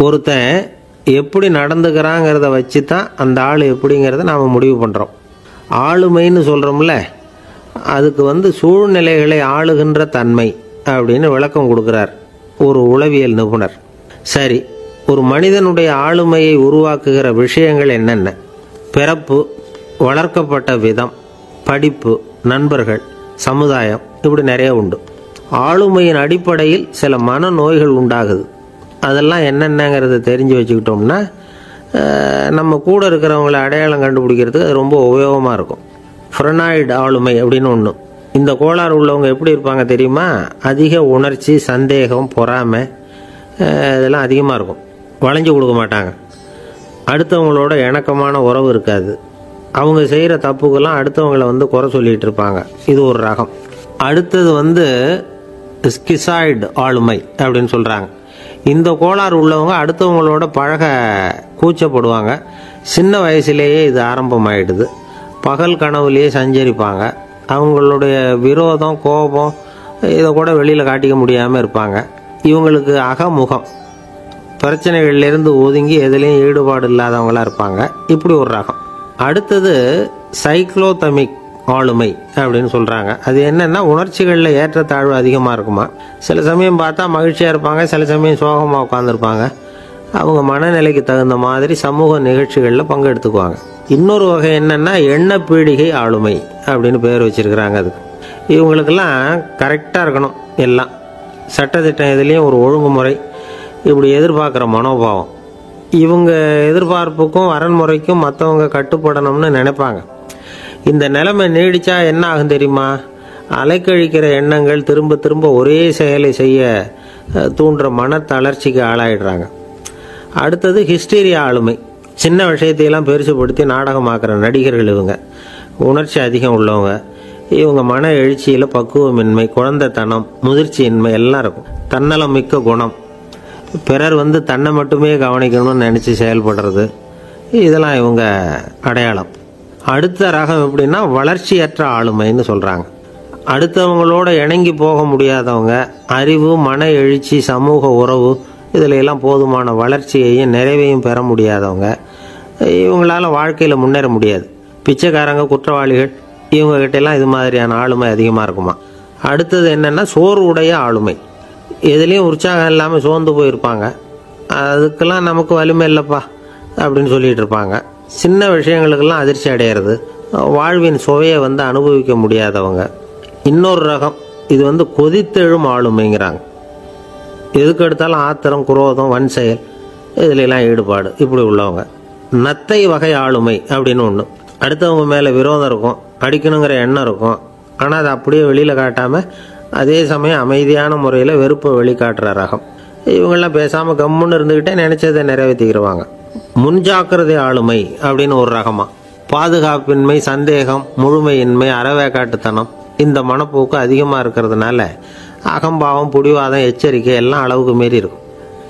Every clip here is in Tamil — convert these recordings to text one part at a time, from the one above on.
ஒருத்தன் எப்படி நடந்துக்கிறாங்கிறத வச்சு தான் அந்த ஆள் எப்படிங்கிறத நாம் முடிவு பண்ணுறோம். ஆளுமைன்னு சொல்கிறோம்ல, அதுக்கு சூழ்நிலைகளை ஆளுகின்ற தன்மை அப்படின்னு விளக்கம் கொடுக்குறார் ஒரு உளவியல் நிபுணர். சரி, ஒரு மனிதனுடைய ஆளுமையை உருவாக்குகிற விஷயங்கள் என்னென்ன? பிறப்பு, வளர்க்கப்பட்ட விதம், படிப்பு, நண்பர்கள், சமுதாயம், இப்படி நிறைய உண்டு. ஆளுமையின் அடிப்படையில் சில மனநோய்கள் உண்டாகுது. அதெல்லாம் என்னென்னங்கிறத தெரிஞ்சு வச்சுக்கிட்டோம்னா நம்ம கூட இருக்கிறவங்களை அடையாளம் கண்டுபிடிக்கிறதுக்கு அது ரொம்ப உபயோகமாக இருக்கும். ஃப்ரெனாய்டு ஆளுமை அப்படின்னு ஒன்று. இந்த கோளாறு உள்ளவங்க எப்படி இருப்பாங்க தெரியுமா? அதிக உணர்ச்சி, சந்தேகம், பொறாமை இதெல்லாம் அதிகமாக இருக்கும். வளைஞ்சு கொடுக்க மாட்டாங்க. அடுத்தவங்களோட இணக்கமான உறவு இருக்காது. அவங்க செய்கிற தப்புக்கெல்லாம் அடுத்தவங்களை குறை சொல்லிகிட்டு இருப்பாங்க. இது ஒரு ரகம். அடுத்தது ஸ்கிசாய்டு ஆளுமை அப்படின்னு சொல்கிறாங்க. இந்த கோளாறு உள்ளவங்க அடுத்தவங்களோட பழக கூச்சப்படுவாங்க. சின்ன வயசுலேயே இது ஆரம்பமாயிடுது. பகல் கனவுலேயே சஞ்சரிப்பாங்க. அவங்களுடைய விரோதம், கோபம் இதை கூட வெளியில் காட்டிக்க முடியாமல் இருப்பாங்க. இவங்களுக்கு அகமுகம், பிரச்சனைகள்லேருந்து ஒதுங்கி எதுலேயும் ஈடுபாடு இல்லாதவங்களாக இருப்பாங்க. இப்படி ஒரு ரகம். அடுத்தது சைக்ளோதமிக் ஆளுமை அப்படின்னு சொல்கிறாங்க. அது என்னென்னா, உணர்ச்சிகளில் ஏற்றத்தாழ்வு அதிகமாக இருக்குமா. சில சமயம் பார்த்தா மகிழ்ச்சியாக இருப்பாங்க, சில சமயம் சோகமாக உட்காந்துருப்பாங்க. அவங்க மனநிலைக்கு தகுந்த மாதிரி சமூக நிகழ்ச்சிகளில் பங்கெடுத்துக்குவாங்க. இன்னொரு வகை என்னென்னா எண்ணப்பீடிகை ஆளுமை அப்படின்னு பேர் வச்சுருக்கிறாங்க. அதுக்கு இவங்களுக்கெல்லாம் கரெக்டாக இருக்கணும். எல்லாம் சட்டத்திட்டம் எதுலேயும் ஒரு ஒழுங்குமுறை, இப்படி எதிர்பார்க்குற மனோபாவம். இவங்க எதிர்பார்ப்புக்கும் வரன்முறைக்கும் மற்றவங்க கட்டுப்படணும்னு நினைப்பாங்க. இந்த நிலைமை நீடிச்சா என்ன ஆகும் தெரியுமா? அலைக்கழிக்கிற எண்ணங்கள் திரும்ப திரும்ப ஒரே செயலை செய்ய தூண்டுற மன தளர்ச்சிக்கு ஆளாயிடுறாங்க. அடுத்தது ஹிஸ்டீரியா ஆளுமை. சின்ன விஷயத்தையெல்லாம் பெருசுப்படுத்தி நாடகமாக்குற நடிகர்கள் இவங்க. உணர்ச்சி அதிகம் உள்ளவங்க. இவங்க மன எழுச்சியில் பக்குவமின்மை, குழந்தைத்தனம், முதிர்ச்சியின்மை எல்லாம் இருக்கும். தன்னலம் மிக்க குணம். பிறர் தன்னை மட்டுமே கவனிக்கணும்னு நினச்சி செயல்படுறது, இதெல்லாம் இவங்க அடையாளம். அடுத்த ரகம் எப்படின்னா வளர்ச்சியற்ற ஆளுமைன்னு சொல்கிறாங்க. அடுத்தவங்களோட இணங்கி போக முடியாதவங்க. அறிவு, மன எழுச்சி, சமூக உறவு இதில் எல்லாம் போதுமான வளர்ச்சியையும் நிறைவையும் பெற முடியாதவங்க. இவங்களால வாழ்க்கையில் முன்னேற முடியாது. பிச்சைக்காரங்க, குற்றவாளிகள், இவங்ககிட்டெல்லாம் இது மாதிரியான ஆளுமை அதிகமாக இருக்குமா. அடுத்தது என்னென்னா சோர்வுடைய ஆளுமை. எதுலேயும் உற்சாகம் இல்லாமல் சோர்ந்து போயிருப்பாங்க. அதுக்கெல்லாம் நமக்கு வலிமை இல்லைப்பா அப்படின்னு சொல்லிகிட்டு இருப்பாங்க. சின்ன விஷயங்களுக்கெல்லாம் அதிர்ச்சி அடையிறது. வாழ்வின் சுவையை அனுபவிக்க முடியாதவங்க. இன்னொரு ரகம் இது கொதித்தெழும் ஆளுமைங்கிறாங்க. எதுக்கு எடுத்தாலும் ஆத்திரம், குரோதம், வன் செயல் இதுலெல்லாம் ஈடுபாடு, இப்படி உள்ளவங்க. நத்தை வகை ஆளுமை அப்படின்னு ஒன்று. அடுத்தவங்க மேலே விரோதம் இருக்கும், அடிக்கணுங்கிற எண்ணம் இருக்கும். ஆனால் அதை அப்படியே வெளியில் காட்டாமல் அதே சமயம் அமைதியான முறையில் வெறுப்பை வெளிக்காட்டுற ரகம். இவங்கெல்லாம் பேசாமல் கம்முன்னு இருந்துக்கிட்டே நினைச்சதை நிறைவேற்றிக்கிடுவாங்க. முன்ஜாக்கிரதை ஆளுமை அப்படின்னு ஒரு ரகமா. பாதுகாப்பின்மை, சந்தேகம், முழுமையின்மை, அறவேக்காட்டுத்தனம் இந்த மனப்போக்கு அதிகமாக இருக்கிறதுனால அகம்பாவம், புடிவாதம், எச்சரிக்கை எல்லாம் அளவுக்கு மீறி இருக்கும்.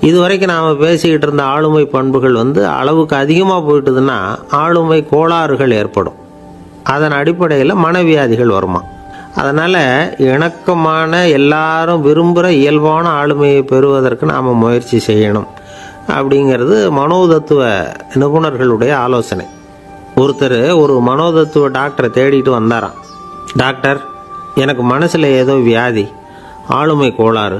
இதுவரைக்கும் நாம் பேசிக்கிட்டு இருந்த ஆளுமை பண்புகள் அளவுக்கு அதிகமாக போயிட்டுதுன்னா ஆளுமை கோளாறுகள் ஏற்படும். அதன் அடிப்படையில் மனவியாதிகள் வருமா. அதனால் இணக்கமான, எல்லாரும் விரும்புகிற இயல்பான ஆளுமையை பெறுவதற்கு நாம் முயற்சி செய்யணும் அப்படிங்கிறது மனோதத்துவ நிபுணர்களுடைய ஆலோசனை. ஒருத்தர் ஒரு மனோதத்துவ டாக்டரை தேடிட்டு வந்தாராம். டாக்டர், எனக்கு மனசில் ஏதோ வியாதி, ஆளுமை கோளாறு,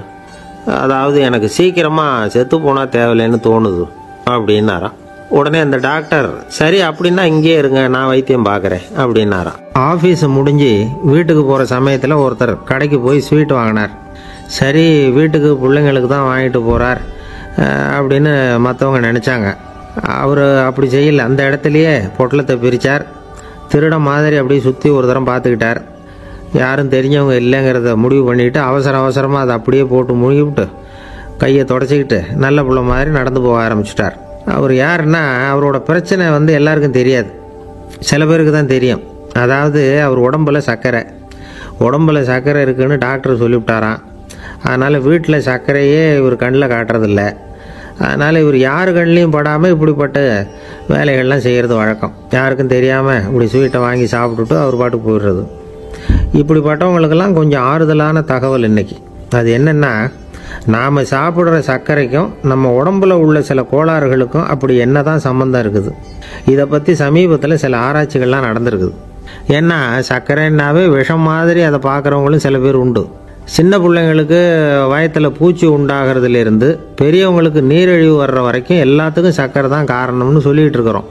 அதாவது எனக்கு சீக்கிரமாக செத்து போனால் தேவையில்லைன்னு தோணுது அப்படின்னாராம். உடனே அந்த டாக்டர், சரி அப்படின்னா இங்கே இருங்க, நான் வைத்தியம் பார்க்குறேன் அப்படின்னாராம். ஆஃபீஸை முடிஞ்சு வீட்டுக்கு போகிற சமயத்தில் ஒருத்தர் கடைக்கு போய் ஸ்வீட் வாங்கினார். சரி, வீட்டுக்கு பிள்ளைங்களுக்கு தான் வாங்கிட்டு போகிறார் அப்படின்னு மற்றவங்க நினச்சாங்க. அவர் அப்படி செய்யலை. அந்த இடத்துலையே பொட்டலத்தை பிரித்தார். திருட மாதிரி அப்படியே சுற்றி ஒரு தரம் பார்த்துக்கிட்டார். யாரும் தெரிஞ்சவங்க இல்லைங்கிறத முடிவு பண்ணிவிட்டு அவசரமாக அதை அப்படியே போட்டு முழுகிவிட்டு கையை தொடச்சிக்கிட்டு நல்ல பிள்ளை மாதிரி நடந்து போக ஆரம்பிச்சிட்டார். அவர் யாருன்னா, அவரோட பிரச்சனை எல்லாருக்கும் தெரியாது, சில பேருக்கு தான் தெரியும். அதாவது அவர் உடம்பில் சர்க்கரை இருக்குன்னு டாக்டர் சொல்லிவிட்டாராம். அதனால் வீட்டில் சர்க்கரையே இவர் கண்ணில் காட்டுறதில்ல. அதனால் இவர் யார் கண்ணிலையும் படாமல் இப்படிப்பட்ட வேலைகள்லாம் செய்கிறது வழக்கம். யாருக்கும் தெரியாமல் இப்படி ஸ்வீட்டை வாங்கி சாப்பிட்டுட்டு அவர் பாட்டுக்கு போயிடுறது. இப்படிப்பட்டவங்களுக்கெல்லாம் கொஞ்சம் ஆறுதலான தகவல் இன்றைக்கி. அது என்னென்னா, நாம் சாப்பிட்ற சர்க்கரைக்கும் நம்ம உடம்புல உள்ள சில கோளாறுகளுக்கும் அப்படி என்ன தான் சம்மந்தம் இருக்குது? இதை பற்றி சமீபத்தில் சில ஆராய்ச்சிகள்லாம் நடந்திருக்குது. ஏன்னா சர்க்கரைன்னாவே விஷம் மாதிரி அதை பார்க்குறவங்களும் சில பேர் உண்டு. சின்ன பிள்ளைங்களுக்கு வயத்தில் பூச்சி உண்டாகிறதுலேருந்து பெரியவங்களுக்கு நீரிழிவு வர்ற வரைக்கும் எல்லாத்துக்கும் சர்க்கரை தான் காரணம்னு சொல்லிகிட்டு இருக்கிறோம்.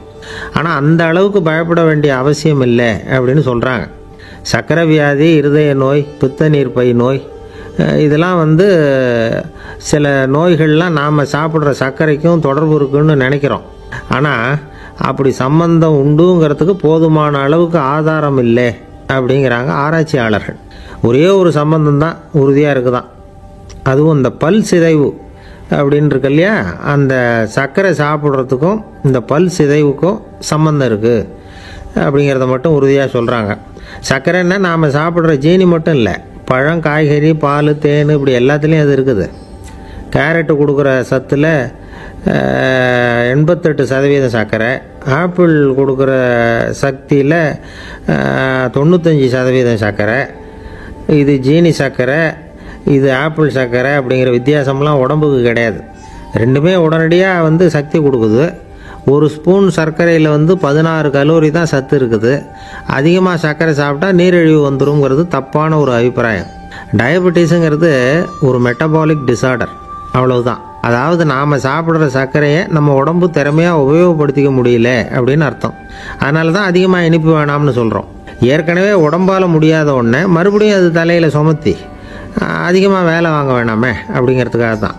ஆனால் அந்த அளவுக்கு பயப்பட வேண்டிய அவசியம் இல்லை அப்படின்னு சொல்கிறாங்க. சர்க்கரை வியாதி, இருதய நோய், பித்த நீர்ப்பை நோய், இதெல்லாம் சில நோய்கள்லாம் நாம் சாப்பிட்ற சர்க்கரைக்கும் தொடர்பு இருக்குன்னு நினைக்கிறோம். ஆனால் அப்படி சம்பந்தம் உண்டுங்கிறதுக்கு போதுமான அளவுக்கு ஆதாரம் இல்லை அப்படிங்கிறாங்க ஆராய்ச்சியாளர்கள். ஒரே ஒரு சம்பந்தம் தான் உறுதியாக இருக்குதான். அதுவும் இந்த பல் சிதைவு அப்படின்னு இருக்கு இல்லையா, அந்த சர்க்கரை சாப்பிட்றதுக்கும் இந்த பல் சிதைவுக்கும் சம்பந்தம் இருக்குது அப்படிங்கிறத மட்டும் உறுதியாக சொல்கிறாங்க. சர்க்கரைன்னா நாம் சாப்பிட்ற ஜீனி மட்டும் இல்லை, பழம், காய்கறி, பால், தேன், இப்படி எல்லாத்துலேயும் அது இருக்குது. கேரட்டு கொடுக்குற சத்தில் 88% சர்க்கரை, ஆப்பிள் கொடுக்குற சக்தியில் 95% சர்க்கரை. இது ஜீனி சர்க்கரை, இது ஆப்பிள் சர்க்கரை அப்படிங்கிற வித்தியாசம்லாம் உடம்புக்கு கிடையாது. ரெண்டுமே உடனடியாக சக்தி கொடுக்குது. ஒரு ஸ்பூன் சர்க்கரையில் 16 கலோரி தான் சத்து இருக்குது. அதிகமாக சர்க்கரை சாப்பிட்டா நீரிழிவு வந்துருங்கிறது தப்பான ஒரு அபிப்பிராயம். டயபெட்டிஸுங்கிறது ஒரு மெட்டபாலிக் டிசார்டர், அவ்வளவுதான். அதாவது நாம் சாப்பிட்ற சர்க்கரையை நம்ம உடம்பு திறமையாக உபயோகப்படுத்திக்க முடியல அப்படின்னு அர்த்தம். அதனால தான் அதிகமாக இனிப்பு வேணாம்னு சொல்கிறோம். ஏற்கனவே உடம்பால் முடியாத ஒன்றை மறுபடியும் அது தலையில் சுமத்தி அதிகமாக வேலை வாங்க வேணாமே அப்படிங்கிறதுக்காக தான்.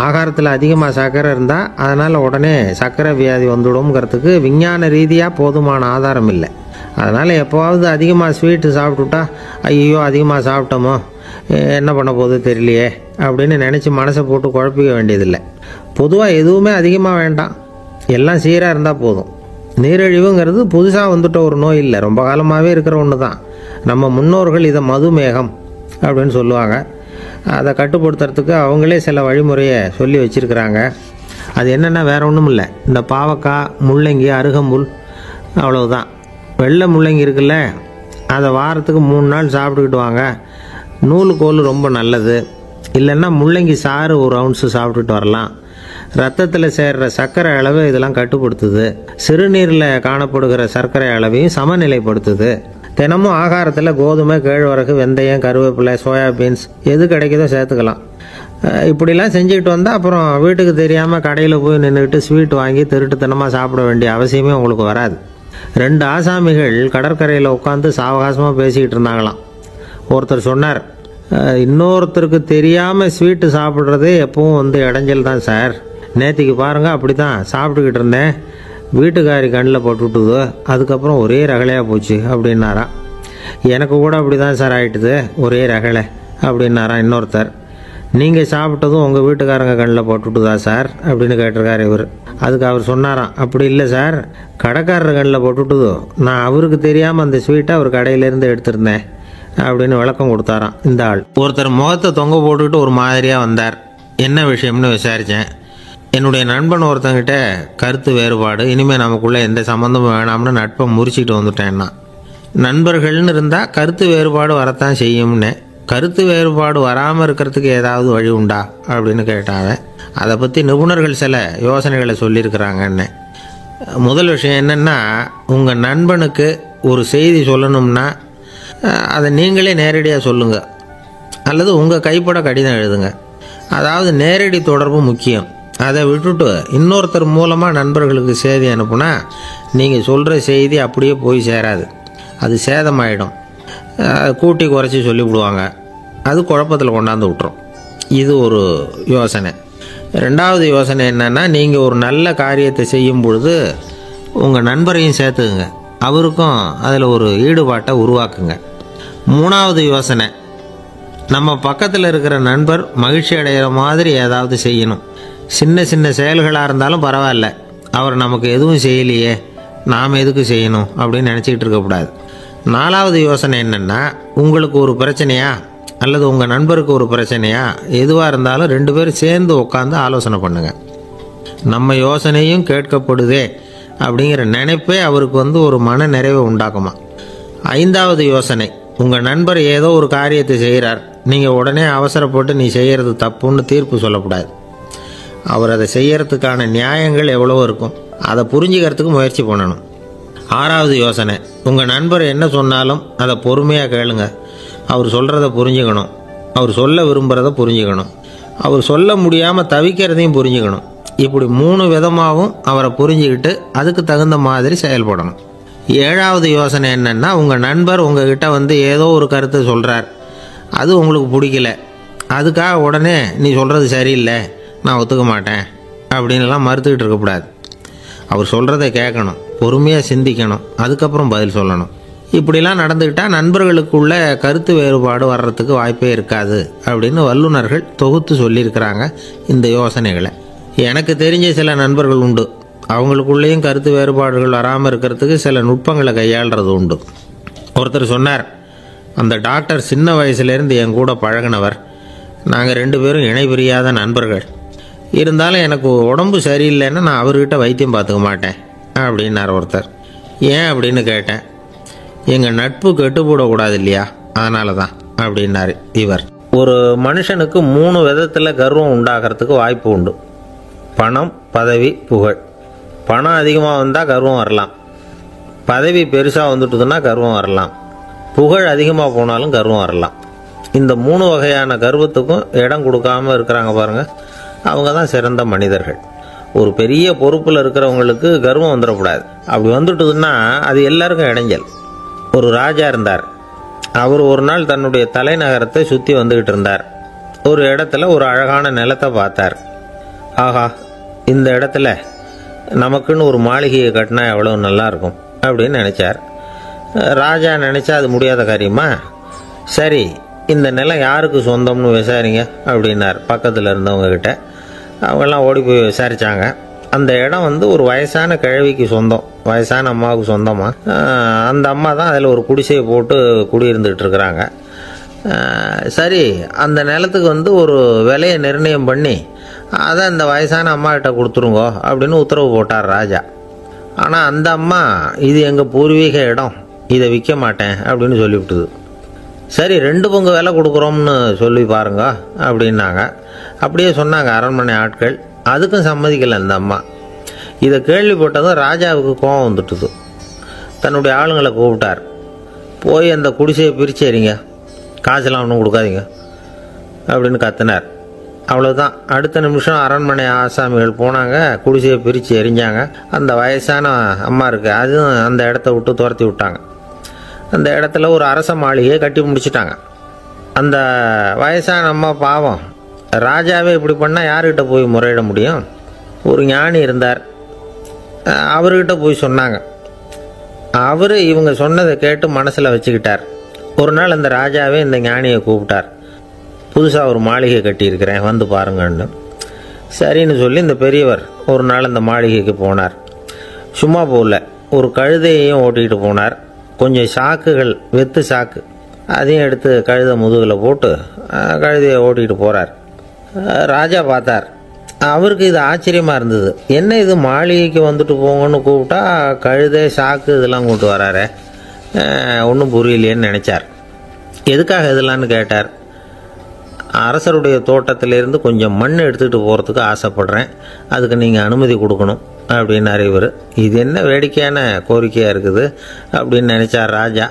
ஆகாரத்தில் அதிகமாக சர்க்கரை இருந்தால் அதனால் உடனே சர்க்கரை வியாதி வந்துடும்ங்கிறதுக்கு விஞ்ஞான ரீதியாக போதுமான ஆதாரம் இல்லை. அதனால் எப்போவாவது அதிகமாக ஸ்வீட்டு சாப்பிட்டுட்டா ஐயோ அதிகமாக சாப்பிட்டோமோ, என்ன பண்ண போகுது தெரியலையே அப்படின்னு நினச்சி மனசை போட்டு குழப்பிக்க வேண்டியதில்லை. பொதுவாக எதுவுமே அதிகமாக வேண்டாம், எல்லாம் சீராக இருந்தால் போதும். நீரிழிவுங்கிறது புதுசாக வந்துட்ட ஒரு நோய் இல்லை, ரொம்ப காலமாகவே இருக்கிற ஒன்று தான். நம்ம முன்னோர்கள் இதை மதுமேகம் அப்படின்னு சொல்லுவாங்க. அதை கட்டுப்படுத்துறதுக்கு அவங்களே சில வழிமுறையை சொல்லி வச்சுருக்கிறாங்க. அது என்னென்னா வேறு ஒன்றும் இல்லை, இந்த பாவக்காய், முள்ளங்கி, அருகம்புல், அவ்வளவுதான். வெள்ளை முள்ளங்கி இருக்குல்ல, அதை வாரத்துக்கு 3 நாள் சாப்பிட்டுக்கிட்டு வாங்க. நூலுக்கோல் ரொம்ப நல்லது. இல்லைன்னா முள்ளங்கி சாறு 1 ounce சாப்பிட்டுட்டு வரலாம். ரத்தத்தில் சேர்கிற சர்க்கரை அளவு இதெல்லாம் கட்டுப்படுத்துது. சிறுநீரில் காணப்படுகிற சர்க்கரை அளவையும் சமநிலைப்படுத்துது. தினமும் ஆகாரத்தில் கோதுமை, கேழ்வரகு, வெந்தயம், கருவேப்பிலை, சோயாபீன்ஸ் எது கிடைக்குதோ சேர்த்துக்கலாம். இப்படிலாம் செஞ்சுக்கிட்டு வந்தால் அப்புறம் வீட்டுக்கு தெரியாமல் கடையில் போய் நின்றுக்கிட்டு ஸ்வீட் வாங்கி திருட்டுத்தனமாக சாப்பிட வேண்டிய அவசியமே உங்களுக்கு வராது. 2 ஆசாமிகள் கடற்கரையில் உட்காந்து சாவகாசமாக பேசிக்கிட்டு இருந்தாங்களாம். ஒருத்தர் சொன்னார், இன்னொருத்தருக்கு தெரியாமல் ஸ்வீட்டு சாப்பிட்றதே எப்பவும் இடைஞ்சல் தான் சார். நேற்றுக்கு பாருங்கள் அப்படி தான் சாப்பிட்டுக்கிட்டு இருந்தேன், வீட்டுக்காரி கண்ணில் போட்டுவிட்டுது, அதுக்கப்புறம் ஒரே ரகலையாக போச்சு அப்படின்னாரா. எனக்கு கூட அப்படி தான் சார் ஆகிட்டுது, ஒரே ரகலை அப்படின்னாரா இன்னொருத்தர். நீங்கள் சாப்பிட்டதும் உங்கள் வீட்டுக்காரங்க கண்ணில் போட்டுவிட்டுதா சார் அப்படின்னு கேட்டிருக்காரு இவர். அதுக்கு அவர் சொன்னாராம், அப்படி இல்லை சார், கடைக்காரர் கண்ணில் போட்டுவிட்டுதோ, நான் அவருக்கு தெரியாமல் அந்த ஸ்வீட்டை அவர் கடையிலேருந்து எடுத்திருந்தேன் அப்படின்னு விளக்கம் கொடுத்தாராம் இந்த ஆள். ஒருத்தர் முகத்தை தொங்க போட்டுக்கிட்டு ஒரு மாதிரியாக வந்தார். என்ன விஷயம்னு விசாரித்தேன். என்னுடைய நண்பன் ஒருத்தங்கிட்ட கருத்து வேறுபாடு, இனிமேல் நமக்குள்ளே எந்த சம்மந்தமும் வேணாம்னு நட்பை முறிச்சிட்டு வந்துட்டேன்னா. நண்பர்கள்னு இருந்தால் கருத்து வேறுபாடு வரத்தான் செய்யும்னு. கருத்து வேறுபாடு வராமல் இருக்கிறதுக்கு ஏதாவது வழி உண்டா அப்படின்னு கேட்டாங்க. அதை பற்றி நிபுணர்கள் சில யோசனைகளை சொல்லியிருக்கிறாங்கன்னு. முதல் விஷயம் என்னென்னா, உங்கள் நண்பனுக்கு ஒரு செய்தி சொல்லணும்னா அதை நீங்களே நேரடியாக சொல்லுங்கள், அல்லது உங்கள் கைப்பட கடிதம் எழுதுங்க. அதாவது நேரடி தொடர்பு முக்கியம். அதை விட்டுட்டு இன்னொருத்தர் மூலமாக நண்பர்களுக்கு செய்தி அனுப்புனா நீங்கள் சொல்கிற செய்தி அப்படியே போய் சேராது, அது சேதமாயிடும். கூட்டி குறைச்சி சொல்லிவிடுவாங்க, அது குழப்பத்தில் கொண்டாந்து விட்டுரும். இது ஒரு யோசனை. 2வது யோசனை என்னென்னா, நீங்கள் ஒரு நல்ல காரியத்தை செய்யும் பொழுது உங்கள் நண்பரையும் சேர்த்துக்குங்க, அவருக்கும் அதில் ஒரு ஈடுபாட்டை உருவாக்குங்க. 3வது யோசனை, நம்ம பக்கத்தில் இருக்கிற நண்பர் மகிழ்ச்சி அடைகிற மாதிரி ஏதாவது செய்யணும். சின்ன சின்ன செயல்களாக இருந்தாலும் பரவாயில்ல, அவர் நமக்கு எதுவும் செய்யலையே, நாம் எதுக்கு செய்யணும் அப்படின்னு நினச்சிக்கிட்டு இருக்கக்கூடாது. 4வது யோசனை என்னென்னா, உங்களுக்கு ஒரு பிரச்சனையா அல்லது உங்கள் நண்பருக்கு ஒரு பிரச்சனையா, எதுவாக இருந்தாலும் 2 பேரும் சேர்ந்து உட்காந்து ஆலோசனை பண்ணுங்கள். நம்ம யோசனையும் கேட்கப்படுதே அப்படிங்கிற நினைப்பே அவருக்கு ஒரு மன நிறைவை உண்டாக்குமா. 5வது யோசனை, உங்கள் நண்பர் ஏதோ ஒரு காரியத்தை செய்கிறார், நீங்கள் உடனே அவசரப்பட்டு நீ செய்கிறது தப்புன்னு தீர்ப்பு சொல்லக்கூடாது. அவர் அதை செய்யறதுக்கான நியாயங்கள் எவ்வளவோ இருக்கும், அதை புரிஞ்சுக்கிறதுக்கு முயற்சி பண்ணணும். 6வது யோசனை, உங்கள் நண்பர் என்ன சொன்னாலும் அதை பொறுமையாக கேளுங்க. அவர் சொல்கிறத புரிஞ்சுக்கணும், அவர் சொல்ல விரும்புகிறத புரிஞ்சுக்கணும், அவர் சொல்ல முடியாமல் தவிக்கிறதையும் புரிஞ்சுக்கணும். இப்படி 3 விதமாகவும் அவரை புரிஞ்சுக்கிட்டு அதுக்கு தகுந்த மாதிரி செயல்படணும். 7வது யோசனை என்னென்னா, உங்கள் நண்பர் உங்ககிட்ட வந்து ஏதோ ஒரு கருத்தை சொல்கிறார், அது உங்களுக்கு பிடிக்கல, அதுக்காக உடனே நீ சொல்கிறது சரியில்லை, நான் ஒத்துக்க மாட்டேன் அப்படின்லாம் மறுத்துக்கிட்டு இருக்கக்கூடாது. அவர் சொல்கிறத கேட்கணும், பொறுமையாக சிந்திக்கணும், அதுக்கப்புறம் பதில் சொல்லணும். இப்படிலாம் நடந்துக்கிட்டால் நண்பர்களுக்குள்ள கருத்து வேறுபாடு வர்றதுக்கு வாய்ப்பே இருக்காது அப்படின்னு வல்லுநர்கள் தொகுத்து சொல்லியிருக்கிறாங்க இந்த யோசனைகளை. எனக்கு தெரிஞ்ச சில நண்பர்கள் உண்டு, அவங்களுக்குள்ளேயும் கருத்து வேறுபாடுகள் வராமல் இருக்கிறதுக்கு சில நுட்பங்களை கையாளுறது உண்டு. ஒருத்தர் சொன்னார், அந்த டாக்டர் சின்ன வயசுலேருந்து என் கூட பழகினவர், நாங்கள் 2 பேரும் இணை பிரியாத நண்பர்கள். இருந்தாலும் எனக்கு உடம்பு சரியில்லைன்னா நான் அவர்கிட்ட வைத்தியம் பார்த்துக்க மாட்டேன் அப்படின்னார் ஒருத்தர். ஏன் அப்படின்னு கேட்டேன். எங்கள் நட்பு கெட்டுப்போடக்கூடாது இல்லையா, அதனால தான் அப்படின்னாரு இவர். ஒரு மனுஷனுக்கு 3 விதத்தில் கர்வம் உண்டாகிறதுக்கு வாய்ப்பு உண்டு. பணம், பதவி, புகழ். பணம் அதிகமாக வந்தால் கர்வம் வரலாம், பதவி பெருசாக வந்துட்டுதுன்னா கர்வம் வரலாம், புகழ் அதிகமாக போனாலும் கர்வம் வரலாம். இந்த 3 வகையான கர்வத்துக்கும் இடம் கொடுக்காமல் இருக்கிறாங்க பாருங்கள், அவங்க தான் சிறந்த மனிதர்கள். ஒரு பெரிய பொறுப்பில் இருக்கிறவங்களுக்கு கர்வம் வந்துடக்கூடாது. அப்படி வந்துட்டுதுன்னா அது எல்லாருக்கும் இடைஞ்சல். ஒரு ராஜா இருந்தார். அவர் ஒரு நாள் தன்னுடைய தலைநகரத்தை சுற்றி வந்துக்கிட்டு இருந்தார். ஒரு இடத்துல ஒரு அழகான நிலத்தை பார்த்தார். ஆஹா, இந்த இடத்துல நமக்குன்னு ஒரு மாளிகையை கட்டினா எவ்வளோ நல்லாயிருக்கும் அப்படின்னு நினச்சார். ராஜா நினச்சா அது முடியாத காரியமா? சரி, இந்த நிலம் யாருக்கு சொந்தம்னு விசாரிங்க அப்படின்னார் பக்கத்தில் இருந்தவங்கக்கிட்ட. அவங்கெல்லாம் ஓடி போய் விசாரித்தாங்க. அந்த இடம் வந்து ஒரு வயசான கிழவிக்கு சொந்தம், வயசான அம்மாவுக்கு சொந்தமாக. அந்த அம்மா தான் அதில் ஒரு குடிசையை போட்டு குடியிருந்துகிட்டு இருக்கிறாங்க. சரி, அந்த நிலத்துக்கு வந்து ஒரு விலையை நிர்ணயம் பண்ணி அதை அந்த வயசான அம்மாக்கிட்ட கொடுத்துருங்கோ அப்படின்னு உத்தரவு போட்டார் ராஜா. ஆனால் அந்த அம்மா, இது எங்கள் பூர்வீக இடம், இதை விற்க மாட்டேன் அப்படின்னு சொல்லிவிட்டுது. சரி, 2 பங்கு விலை கொடுக்குறோம்னு சொல்லி பாருங்க அப்படின்னாங்க. அப்படியே சொன்னாங்க அரண்மனை ஆட்கள். அதுக்கும் சம்மதிக்கலை அந்த அம்மா. இதை கேள்விப்பட்டதும் ராஜாவுக்கு கோபம் வந்துட்டுது. தன்னுடைய ஆளுங்களை கூப்பிட்டார். போய் அந்த குடிசையை பிரித்து எறிங்க, காசெல்லாம் ஒன்றும் கொடுக்காதீங்க அப்படின்னு கத்தினார். அவ்வளோதான். அடுத்த நிமிஷம் அரண்மனை ஆசாமிகள் போனாங்க, குடிசையை பிரித்து எரிஞ்சாங்க. அந்த வயசான அம்மா இருக்குது, அதுவும் அந்த இடத்த விட்டு துரத்தி விட்டாங்க. அந்த இடத்துல ஒரு அரச மாளிகையை கட்டி முடிச்சிட்டாங்க. அந்த வயசான அம்மா பாவம், ராஜாவே இப்படி பண்ணால் யார்கிட்ட போய் முறையிட முடியும்? ஒரு ஞானி இருந்தார், அவர்கிட்ட போய் சொன்னாங்க. அவர் இவங்க சொன்னதை கேட்டு மனசில் வச்சுக்கிட்டார். ஒரு நாள் அந்த ராஜாவே இந்த ஞானியை கூப்பிட்டார். புதுசாக ஒரு மாளிகை கட்டியிருக்கிறேன், வந்து பாருங்கன்னு. சரின்னு சொல்லி இந்த பெரியவர் ஒரு நாள் அந்த மாளிகைக்கு போனார். சும்மா போகல, ஒரு கழுதையையும் ஓட்டிகிட்டு போனார். கொஞ்சம் சாக்குகள், வெத்து சாக்கு, அதையும் எடுத்து கழுதை முதுகில் போட்டு கழுதையை ஓட்டிகிட்டு போகிறார். ராஜா பார்த்தார். அவருக்கு இது ஆச்சரியமாக இருந்தது. என்ன இது, மாளிகைக்கு வந்துட்டு போங்கன்னு கூப்பிட்டா கழுதை சாக்கு இதெல்லாம் கூப்பிட்டு வராரு, ஒன்றும் புரியலையேன்னு நினச்சார். எதுக்காக இதெல்லாம்னு கேட்டார். அரசருடைய தோட்டத்திலேருந்து கொஞ்சம் மண் எடுத்துகிட்டு போகிறதுக்கு ஆசைப்படுறேன், அதுக்கு நீங்கள் அனுமதி கொடுக்கணும் அப்படின்னாரு இவர். இது என்ன வேடிக்கையான கோரிக்கையாக இருக்குது அப்படின்னு நினச்சார் ராஜா.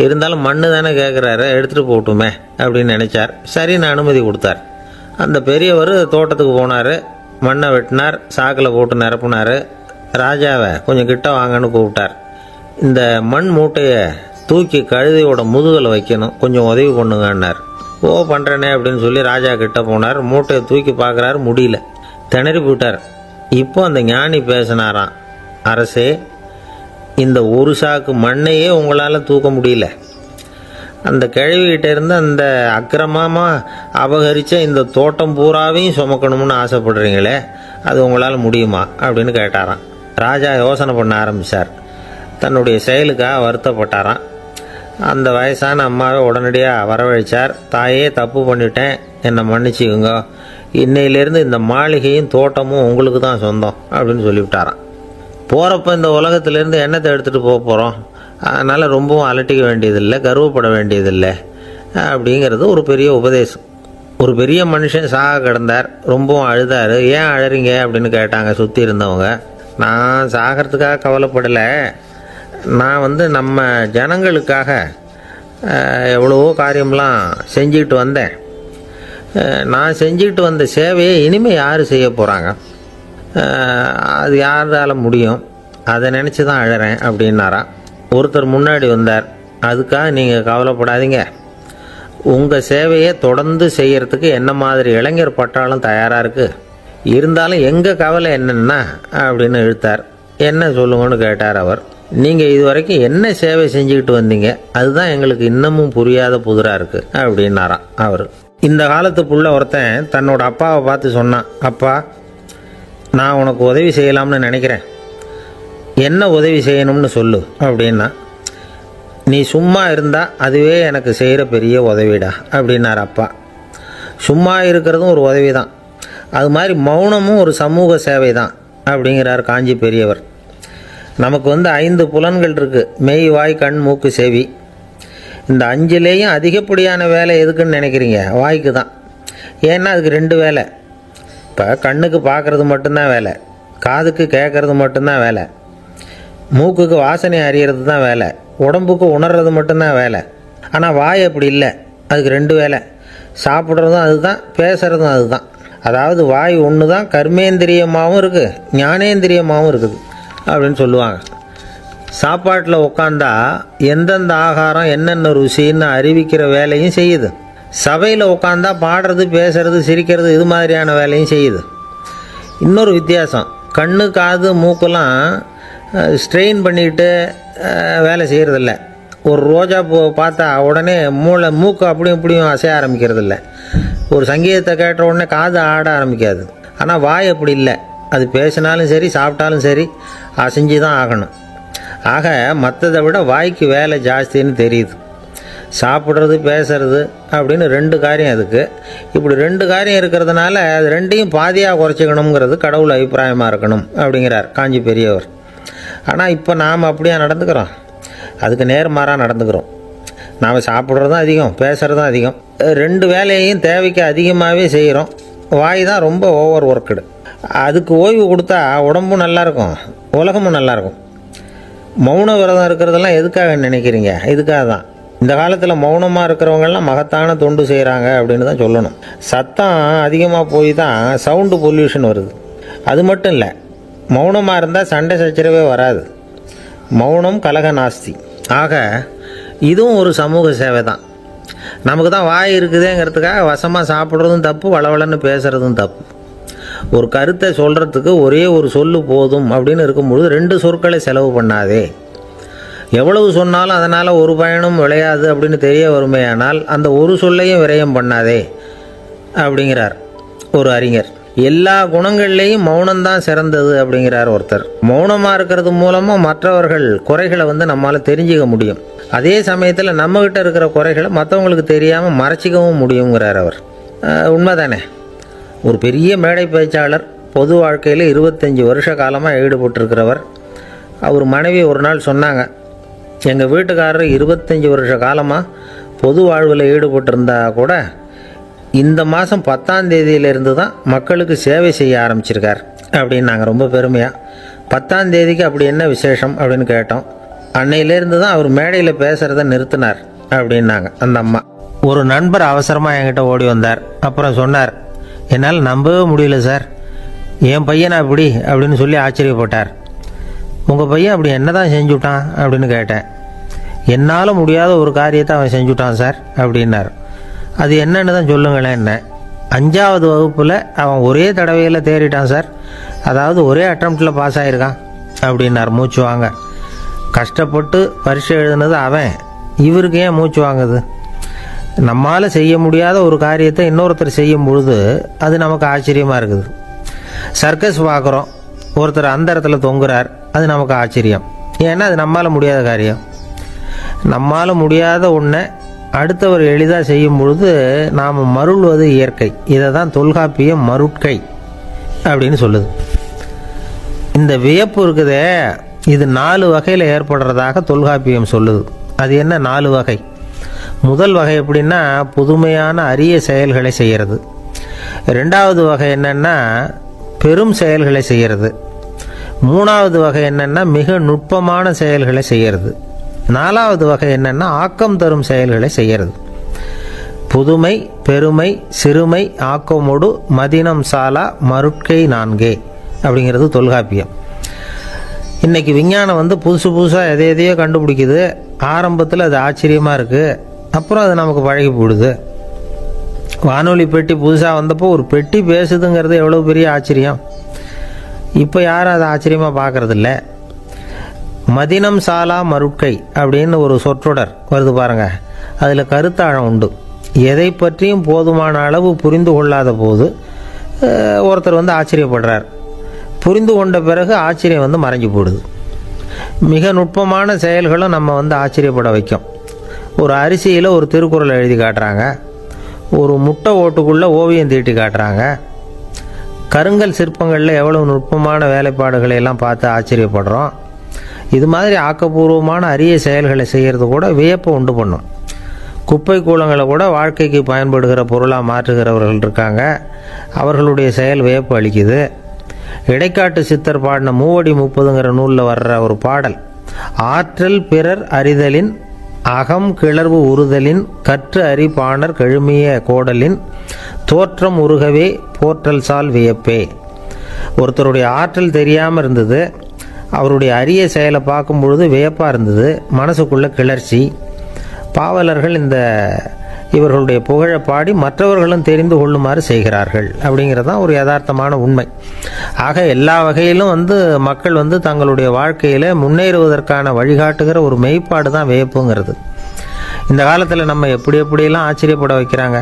இருந்தாலும் மண் தானே கேட்குறாரு, எடுத்துகிட்டு போகட்டுமே அப்படின்னு நினச்சார். சரி, நான் அனுமதி கொடுத்தார். அந்த பெரியவர் தோட்டத்துக்கு போனார், மண்ணை வெட்டினார், சாக்கில் போட்டு நிரப்புனார். ராஜாவை கொஞ்சம் கிட்ட வாங்கன்னு கூப்பிட்டார். இந்த மண் மூட்டையை தூக்கி கழுதையோட முதுகில் வைக்கணும், கொஞ்சம் உதவி பண்ணுங்கன்னார். ஓ, பண்ணுறேனே அப்படின்னு சொல்லி ராஜா கிட்ட போனார். மூட்டையை தூக்கி பார்க்குறாரு, முடியல, திணறி போயிட்டார். இப்போ அந்த ஞானி பேசினாராம். அரசே, இந்த ஒரு சாக்கு மண்ணையே உங்களால் தூக்க முடியல, அந்த கிழவிகிட்ட இருந்து அந்த அக்கிரமமாக அபகரித்த இந்த தோட்டம் பூராவையும் சுமக்கணும்னு ஆசைப்படுறீங்களே, அது உங்களால் முடியுமா அப்படின்னு கேட்டாராம். ராஜா யோசனை பண்ண ஆரம்பித்தார். தன்னுடைய செயலுக்காக வருத்தப்பட்டாராம். அந்த வயசான அம்மாவை உடனடியாக வரவழைச்சார். தாயே, தப்பு பண்ணிட்டேன், என்னை மன்னிச்சுக்குங்க, இன்னையிலேருந்து இந்த மாளிகையும் தோட்டமும் உங்களுக்கு தான் சொந்தம் அப்படின்னு சொல்லிவிட்டாராம். போகிறப்ப இந்த உலகத்திலேருந்து எண்ணத்தை எடுத்துகிட்டு போக போகிறோம், அதனால் ரொம்பவும் அலட்டிக்க வேண்டியதில்லை, கர்வப்பட வேண்டியதில்லை, அப்படிங்கிறது ஒரு பெரிய உபதேசம். ஒரு பெரிய மனுஷன் சாக கிடந்தார், ரொம்பவும் அழுதார். ஏன் அழறீங்க அப்படின்னு கேட்டாங்க சுற்றி இருந்தவங்க. நான் சாகிறதுக்காக கவலைப்படலை, நான் நம்ம ஜனங்களுக்காக எவ்வளவோ காரியம்லாம் செஞ்சுக்கிட்டு வந்தேன். நான் செஞ்சுக்கிட்டு வந்த சேவையை இனிமேல் யார் செய்ய போகிறாங்க, அது யாரால முடியும், அதை நினச்சி தான் அழறேன் அப்படின்னாராம். ஒருத்தர் முன்னாடி வந்தார். அதுக்காக நீங்கள் கவலைப்படாதீங்க, உங்கள் சேவையை தொடர்ந்து செய்கிறதுக்கு என்ன மாதிரி இளைஞர் பட்டாலும் தயாராக இருக்குது, இருந்தாலும் எங்கள் கவலை என்னென்னா அப்படின்னு இழுத்தார். என்ன சொல்லுங்கன்னு கேட்டார் அவர். நீங்கள் இது வரைக்கும் என்ன சேவை செஞ்சுக்கிட்டு வந்தீங்க, அதுதான் எங்களுக்கு இன்னமும் புரியாத புதிராக இருக்குது அப்படின்னாராம் அவர். இந்த காலத்து புள்ள ஒருத்தன் தன்னோட அப்பாவை பார்த்து சொன்னான், அப்பா நான் உனக்கு உதவி செய்யலாம்னு நினைக்கிறேன், என்ன உதவி செய்யணும்னு சொல்லு அப்படின்னா. நீ சும்மா இருந்தால் அதுவே எனக்கு செய்கிற பெரிய உதவிடா அப்படின்னார் அப்பா. சும்மா இருக்கிறதும் ஒரு உதவி தான், அது மாதிரி மௌனமும் ஒரு சமூக சேவை தான் அப்படிங்கிறார் காஞ்சி பெரியவர். நமக்கு 5 புலன்கள் இருக்குது, மெய் வாய் கண் மூக்கு செவி. இந்த 5லேயும் அதிகப்படியான வேலை எதுக்குன்னு நினைக்கிறீங்க? வாய்க்கு தான். ஏன்னா அதுக்கு 2 வேலை. இப்போ கண்ணுக்கு பார்க்குறது மட்டும்தான் வேலை, காதுக்கு கேட்குறது மட்டும்தான் வேலை, மூக்குக்கு வாசனை அறியறது தான் வேலை, உடம்புக்கு உணர்றது மட்டும்தான் வேலை. ஆனால் வாய் அப்படி இல்லை, அதுக்கு 2 வேலை. சாப்பிட்றதும் அதுதான், பேசுகிறதும் அதுதான். அதாவது வாய் ஒன்று தான் கர்மேந்திரியமாகவும் இருக்குது, ஞானேந்திரியமாகவும் இருக்குது அப்படின்னு சொல்லுவாங்க. சாப்பாட்டில் உட்காந்தா எந்தெந்த ஆகாரம் என்னென்ன ருசின்னு அறிவிக்கிற வேலையும் செய்யுது. சபையில் உட்காந்தா பாடுறது, பேசுறது, சிரிக்கிறது, இது மாதிரியான வேலையும் செய்யுது. இன்னொரு வித்தியாசம், கண்ணு காது மூக்கெல்லாம் ஸ்ட்ரெயின் பண்ணிக்கிட்டு வேலை செய்கிறதில்ல. ஒரு ரோஜா பூ பார்த்தா உடனே மூக்கு அப்படியும் இப்படியும் அசைய ஆரம்பிக்கிறதில்ல. ஒரு சங்கீதத்தை கேட்ட உடனே காது ஆட ஆரம்பிக்காது. ஆனால் வாய் அப்படி இல்லை, அது பேசினாலும் சரி சாப்பிட்டாலும் சரி அசைஞ்சு தான் ஆகணும். ஆக மற்றதை விட வாய்க்கு வேலை ஜாஸ்தின்னு தெரியுது. சாப்பிட்றது பேசுறது அப்படின்னு 2 காரியம் அதுக்கு. இப்படி 2 காரியம் இருக்கிறதுனால அது 2ஐயும் பாதியாக குறைச்சிக்கணுங்கிறது கடவுள் அபிப்பிராயமாக இருக்கணும் அப்படிங்கிறார் காஞ்சி பெரியவர். ஆனால் இப்போ நாம் அப்படியா நடந்துக்கிறோம்? அதுக்கு நேர்மாறாக நடந்துக்கிறோம். நாம் சாப்பிட்றதும் அதிகம், பேசுகிறதும் அதிகம், 2 வேலையையும் தேவைக்கு அதிகமாகவே செய்கிறோம். வாய் தான் ரொம்ப ஓவர் ஒர்க்குடு. அதுக்கு ஓய்வு கொடுத்தா உடம்பும் நல்லாயிருக்கும், உலகமும் நல்லாயிருக்கும். மௌன விரதம் இருக்கிறதெல்லாம் எதுக்காக நினைக்கிறீங்க? இதுக்காக தான். இந்த காலத்தில் மௌனமாக இருக்கிறவங்கெல்லாம் மகத்தான தொண்டு செய்கிறாங்க அப்படின்னு தான் சொல்லணும். சத்தம் அதிகமாக போய் தான் சவுண்டு பொல்யூஷன் வருது. அது மட்டும் இல்லை, மௌனமாக இருந்தால் சண்டை சச்சரவே வராது. மௌனம் கலக நாஸ்தி. ஆக இதுவும் ஒரு சமூக சேவை தான். நமக்கு தான் வாய் இருக்குதுங்கிறதுக்காக வசமாக சாப்பிட்றதும் தப்பு, வளவளன்னு பேசுகிறதும் தப்பு. ஒரு கருத்தை சொல்கிறதுக்கு ஒரே ஒரு சொல்லு போதும் அப்படின்னு இருக்கும்பொழுது 2 சொற்களை செலவு பண்ணாதே. எவ்வளவு சொன்னாலும் அதனால் ஒரு பயனும் விளையாது அப்படின்னு தெரிய வருமேயானால் அந்த ஒரு சொல்லையும் விரயம் பண்ணாதே அப்படிங்கிறார் ஒரு அறிஞர். எல்லா குணங்கள்லேயும் மௌனம்தான் சிறந்தது அப்படிங்கிறார் ஒருத்தர். மௌனமாக இருக்கிறது மூலமாக மற்றவர்கள் குறைகளை நம்மளால் தெரிஞ்சிக்க முடியும். அதே சமயத்தில் நம்மகிட்ட இருக்கிற குறைகளை மற்றவங்களுக்கு தெரியாமல் மறைச்சிக்கவும் முடியுங்கிறார் அவர். உண்மைதானே? ஒரு பெரிய மேடை பேச்சாளர், பொது வாழ்க்கையில் 25 வருஷ காலமாக ஈடுபட்டிருக்கிறவர். அவர் மனைவி ஒரு நாள் சொன்னாங்க, எங்கள் வீட்டுக்காரர் 25 வருஷ காலமாக பொது வாழ்வில் ஈடுபட்டிருந்தா கூட இந்த மாதம் 10ஆம் தேதியிலிருந்து தான் மக்களுக்கு சேவை செய்ய ஆரம்பிச்சிருக்கார் அப்படின்னாங்க ரொம்ப பெருமையாக. 10ஆம் தேதிக்கு அப்படி என்ன விசேஷம் அப்படின்னு கேட்டோம். அன்னையிலேருந்து தான் அவர் மேடையில் பேசுகிறத நிறுத்தினார் அப்படின்னாங்க அந்த அம்மா. ஒரு நண்பர் அவசரமாக என்கிட்ட ஓடி வந்தார். அப்புறம் சொன்னார், என்னால் நம்பவே முடியல சார், என் பையனை அப்படி அப்படின்னு சொல்லி ஆச்சரியப்பட்டார். உங்கள் பையன் அப்படி என்ன தான் செஞ்சுட்டான் அப்படின்னு கேட்டேன். என்னால் முடியாத ஒரு காரியத்தை அவன் செஞ்சுட்டான் சார் அப்படின்னார். அது என்னன்னு தான் சொல்லுங்களேன். என்ன 5ஆவது வகுப்பில் அவன் ஒரே தடவையில் தேறிட்டான் சார், அதாவது ஒரே அட்டம்ப்டில் பாஸ் ஆகிருக்கான் அப்படின்னார் மூச்சு வாங்க. கஷ்டப்பட்டு பரீட்சை எழுதுனது அவன், இவருக்கு ஏன் மூச்சு வாங்குது? நம்மால் செய்ய முடியாத ஒரு காரியத்தை இன்னொருத்தர் செய்யும் பொழுது அது நமக்கு ஆச்சரியமாக இருக்குது. சர்க்கஸ் பார்க்குறோம், ஒருத்தர் அந்த இடத்துல தொங்குறார், அது நமக்கு ஆச்சரியம். ஏன்னா அது நம்மால் முடியாத காரியம். நம்மால் முடியாத ஒன்றை அடுத்தவர் எளிதாக செய்யும் பொழுது நாம் மருள்வது இயற்கை. இதை தான் தொல்காப்பியம் மருட்கை அப்படின்னு சொல்லுது. இந்த வியப்பு இருக்குதே, இது 4 வகையில் ஏற்படுறதாக தொல்காப்பியம் சொல்லுது. அது என்ன 4 வகை? முதல் வகை எப்படின்னா புதுமையான அரிய செயல்களை செய்கிறது. ரெண்டாவது வகை என்னன்னா பெரும் செயல்களை செய்கிறது. மூணாவது வகை என்னன்னா மிக நுட்பமான செயல்களை செய்கிறது. நாலாவது வகை என்னன்னா ஆக்கம் தரும் செயல்களை செய்கிறது. புதுமை, பெருமை, சிறுமை, ஆக்கமோடு மதினம் சாலா மருட்கை நான்கே அப்படிங்கிறது தொல்காப்பியம். இன்னைக்கு விஞ்ஞானம் புதுசு புதுசாக எதையோ கண்டுபிடிக்குது. ஆரம்பத்தில் அது ஆச்சரியமாக இருக்குது, அப்புறம் அது நமக்கு பழகி போடுது. வானொலி பெட்டி புதுசாக வந்தப்போ ஒரு பெட்டி பேசுதுங்கிறது எவ்வளோ பெரிய ஆச்சரியம். இப்போ யாரும் அதை ஆச்சரியமாக பார்க்கறதில்ல. மதினம் சாலா மருட்கை அப்படின்னு ஒரு சொற்றொடர் வருது பாருங்க, அதில் கருத்தாழம் உண்டு. எதை பற்றியும் போதுமான அளவு புரிந்து கொள்ளாத போது ஒருத்தர் ஆச்சரியப்படுறார். புரிந்து கொண்ட பிறகு ஆச்சரியம் மறைஞ்சு போடுது. மிக நுட்பமான செயல்களும் நம்ம ஆச்சரியப்பட வைக்கும். ஒரு அரிசியில் ஒரு திருக்குறள் எழுதி காட்டுறாங்க, ஒரு முட்டை ஓட்டுக்குள்ளே ஓவியம் தீட்டி காட்டுறாங்க. கருங்கல் சிற்பங்களில் எவ்வளவு நுட்பமான வேலைப்பாடுகளை எல்லாம் பார்த்து ஆச்சரியப்படுறோம். இது மாதிரி ஆக்கப்பூர்வமான அரிய செயல்களை செய்கிறது கூட வியப்பை உண்டு பண்ணும். குப்பை கூலங்களை கூட வாழ்க்கைக்கு பயன்படுகிற பொருளாக மாற்றுகிறவர்கள் இருக்காங்க. அவர்களுடைய செயல் வியப்பு அளிக்குது. இடைக்காட்டு சித்தர் பாடின மூவடி 30ங்கிற நூலில் வர்ற ஒரு பாடல், ஆற்றல் பிறர் அறிதலின் அகம் கிளர்வு உறுதலின் கற்று அறி பாணர் கெழுமிய கோடலின் தோற்றம் உருகவே போற்றல் சால் வியப்பே. ஒருத்தருடைய ஆற்றல் தெரியாமல் இருந்தது, அவருடைய அரிய செயலை பார்க்கும் பொழுது வியப்பாக இருந்தது, மனசுக்குள்ள கிளர்ச்சி. பாவலர்கள் இவர்களுடைய புகழை பாடி மற்றவர்களும் தெரிந்து கொள்ளுமாறு செய்கிறார்கள். அப்படிங்கிறது தான் ஒரு யதார்த்தமான உண்மை. ஆக எல்லா வகையிலும் மக்கள் தங்களுடைய வாழ்க்கையில் முன்னேறுவதற்கான வழிகாட்டுகிற ஒரு மெய்ப்பாடு தான் வியப்புங்கிறது. இந்த காலத்தில் நம்ம எப்படியெல்லாம் ஆச்சரியப்பட வைக்கிறாங்க.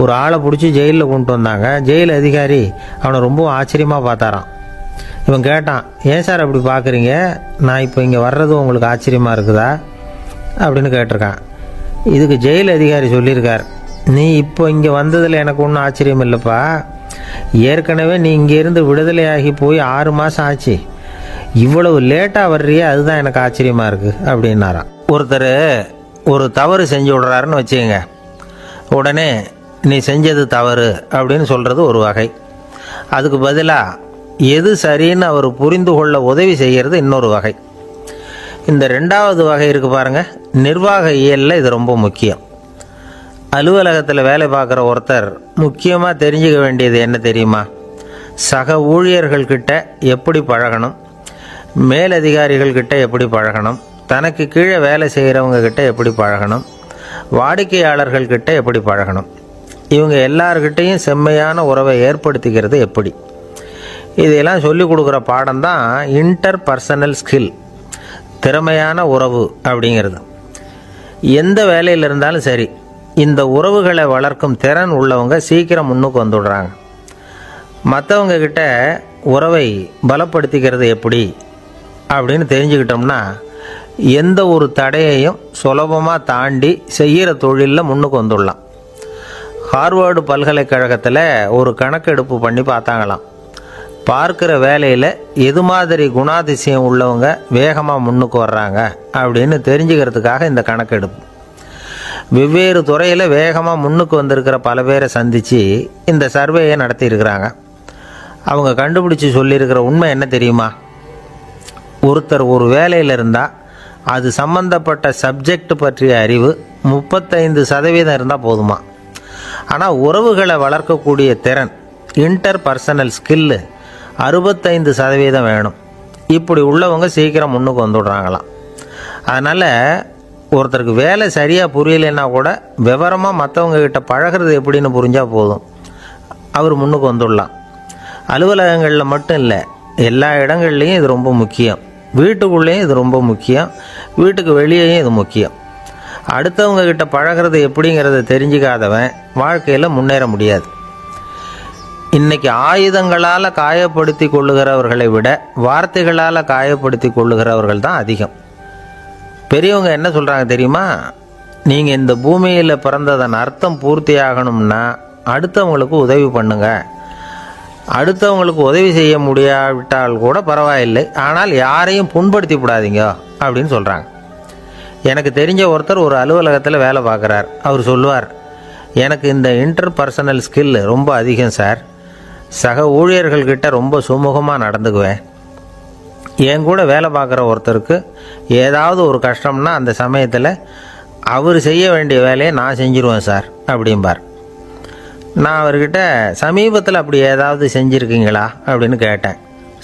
ஒரு ஆளை பிடிச்சி ஜெயிலில் கொண்டு வந்தாங்க. ஜெயில் அதிகாரி அவனை ரொம்ப ஆச்சரியமாக பார்த்தாராம். இவன் கேட்டான், ஏன் சார் அப்படி பார்க்குறீங்க, நான் இப்போ இங்கே வர்றது உங்களுக்கு ஆச்சரியமாக இருக்குதா அப்படின்னு கேட்டிருக்கான். இதுக்கு ஜெயில் அதிகாரி சொல்லியிருக்கார், நீ இப்போ இங்கே வந்ததில் எனக்கு ஒன்றும் ஆச்சரியம் இல்லைப்பா, ஏற்கனவே நீ இங்கேருந்து விடுதலையாகி போய் 6 மாதம் ஆச்சு, இவ்வளவு லேட்டாக வர்றியே அதுதான் எனக்கு ஆச்சரியமாக இருக்குது அப்படின்னாராம். ஒருத்தர் ஒரு தவறு செஞ்சு விடுறாருன்னு வச்சுக்கோங்க, உடனே நீ செஞ்சது தவறு அப்படின்னு சொல்கிறது ஒரு வகை. அதுக்கு பதிலாக எது சரின்னு அவர் புரிந்து கொள்ள உதவி செய்கிறது இன்னொரு வகை. இந்த ரெண்டாவது வகை இருக்கு பாருங்க, நிர்வாக இயலில் இது ரொம்ப முக்கியம். அலுவலகத்தில் வேலை பார்க்குற ஒருத்தர் முக்கியமாக தெரிஞ்சுக்க வேண்டியது என்ன தெரியுமா? சக ஊழியர்கள்கிட்ட எப்படி பழகணும், மேலதிகாரிகள்கிட்ட எப்படி பழகணும், தனக்கு கீழே வேலை செய்கிறவங்க கிட்ட எப்படி பழகணும், வாடிக்கையாளர்கள்கிட்ட எப்படி பழகணும், இவங்க எல்லார்கிட்டையும் செம்மையான உறவை ஏற்படுத்திக்கிறது எப்படி. இதையெல்லாம் சொல்லிக் கொடுக்குற பாடம் தான் இன்டர் பர்சனல் ஸ்கில், திறமையான உறவு அப்படிங்கிறது. எந்த வேலையில் இருந்தாலும் சரி, இந்த உறவுகளை வளர்க்கும் திறன் உள்ளவங்க சீக்கிரம் முன்னுக்கு வந்துடுறாங்க. மற்றவங்க கிட்ட உறவை பலப்படுத்திக்கிறது எப்படி அப்படின்னு தெரிஞ்சுக்கிட்டோம்னா எந்த ஒரு தடையையும் சுலபமாக தாண்டி செய்கிற தொழிலில் முன்னுக்கு வந்துடலாம். ஹார்வர்டு பல்கலைக்கழகத்தில் ஒரு கணக்கெடுப்பு பண்ணி பார்த்தாங்களாம். பார்க்குற வேலையில் எது மாதிரி குணாதிசயம் உள்ளவங்க வேகமாக முன்னுக்கு வர்றாங்க அப்படின்னு தெரிஞ்சுக்கிறதுக்காக இந்த கணக்கெடுப்பு. வெவ்வேறு துறையில் வேகமாக முன்னுக்கு வந்திருக்கிற பல பேரை சந்தித்து இந்த சர்வேயை நடத்தியிருக்கிறாங்க. அவங்க கண்டுபிடிச்சி சொல்லியிருக்கிற உண்மை என்ன தெரியுமா? ஒருத்தர் ஒரு வேலையில் இருந்தால் அது சம்பந்தப்பட்ட சப்ஜெக்ட் பற்றிய அறிவு 35% இருந்தால் போதுமா. ஆனால் உறவுகளை வளர்க்கக்கூடிய திறன், இன்டர் பர்சனல் ஸ்கில்லு 65% வேணும். இப்படி உள்ளவங்க சீக்கிரம் முன்னுக்கு வந்துடுறாங்களாம். அதனால் ஒருத்தருக்கு வேலை சரியாக புரியலைன்னா கூட விவரமாக மற்றவங்க கிட்ட பழகிறது எப்படின்னு புரிஞ்சால் போதும், அவர் முன்னுக்கு வந்துடலாம். அலுவலகங்களில் மட்டும் இல்லை, எல்லா இடங்கள்லையும் இது ரொம்ப முக்கியம். வீட்டுக்குள்ளேயும் இது ரொம்ப முக்கியம், வீட்டுக்கு வெளியேயும் இது முக்கியம். அடுத்தவங்க கிட்ட பழகிறது எப்படிங்கிறத தெரிஞ்சிக்காதவன் வாழ்க்கையில் முன்னேற முடியாது. இன்னைக்கு ஆயுதங்களால் காயப்படுத்தி கொள்ளுகிறவர்களை விட வார்த்தைகளால் காயப்படுத்தி கொள்ளுகிறவர்கள் தான் அதிகம். பெரியவங்க என்ன சொல்கிறாங்க தெரியுமா? நீங்கள் இந்த பூமியில் பிறந்ததன் அர்த்தம் பூர்த்தி ஆகணும்னா அடுத்தவங்களுக்கு உதவி பண்ணுங்க. அடுத்தவங்களுக்கு உதவி செய்ய முடியாவிட்டால் கூட பரவாயில்லை, ஆனால் யாரையும் புண்படுத்தி விடாதீங்க அப்படின்னு சொல்கிறாங்க. எனக்கு தெரிஞ்ச ஒருத்தர் ஒரு அலுவலகத்தில் வேலை பார்க்குறார். அவர் சொல்லுவார், எனக்கு இந்த இன்டர்பர்சனல் ஸ்கில் ரொம்ப அதிகம் சார். சக ஊழியர்கள்கிட்ட ரொம்ப சுமூகமாக நடந்துக்குவேன். என் கூட வேலை பார்க்குற ஒருத்தருக்கு ஏதாவது ஒரு கஷ்டம்னா அந்த சமயத்தில் அவர் செய்ய வேண்டிய வேலையை நான் செஞ்சிருவேன் சார் அப்படிம்பார். நான் அவர்கிட்ட சமீபத்தில் அப்படி ஏதாவது செஞ்சுருக்கீங்களா அப்படின்னு கேட்டேன்.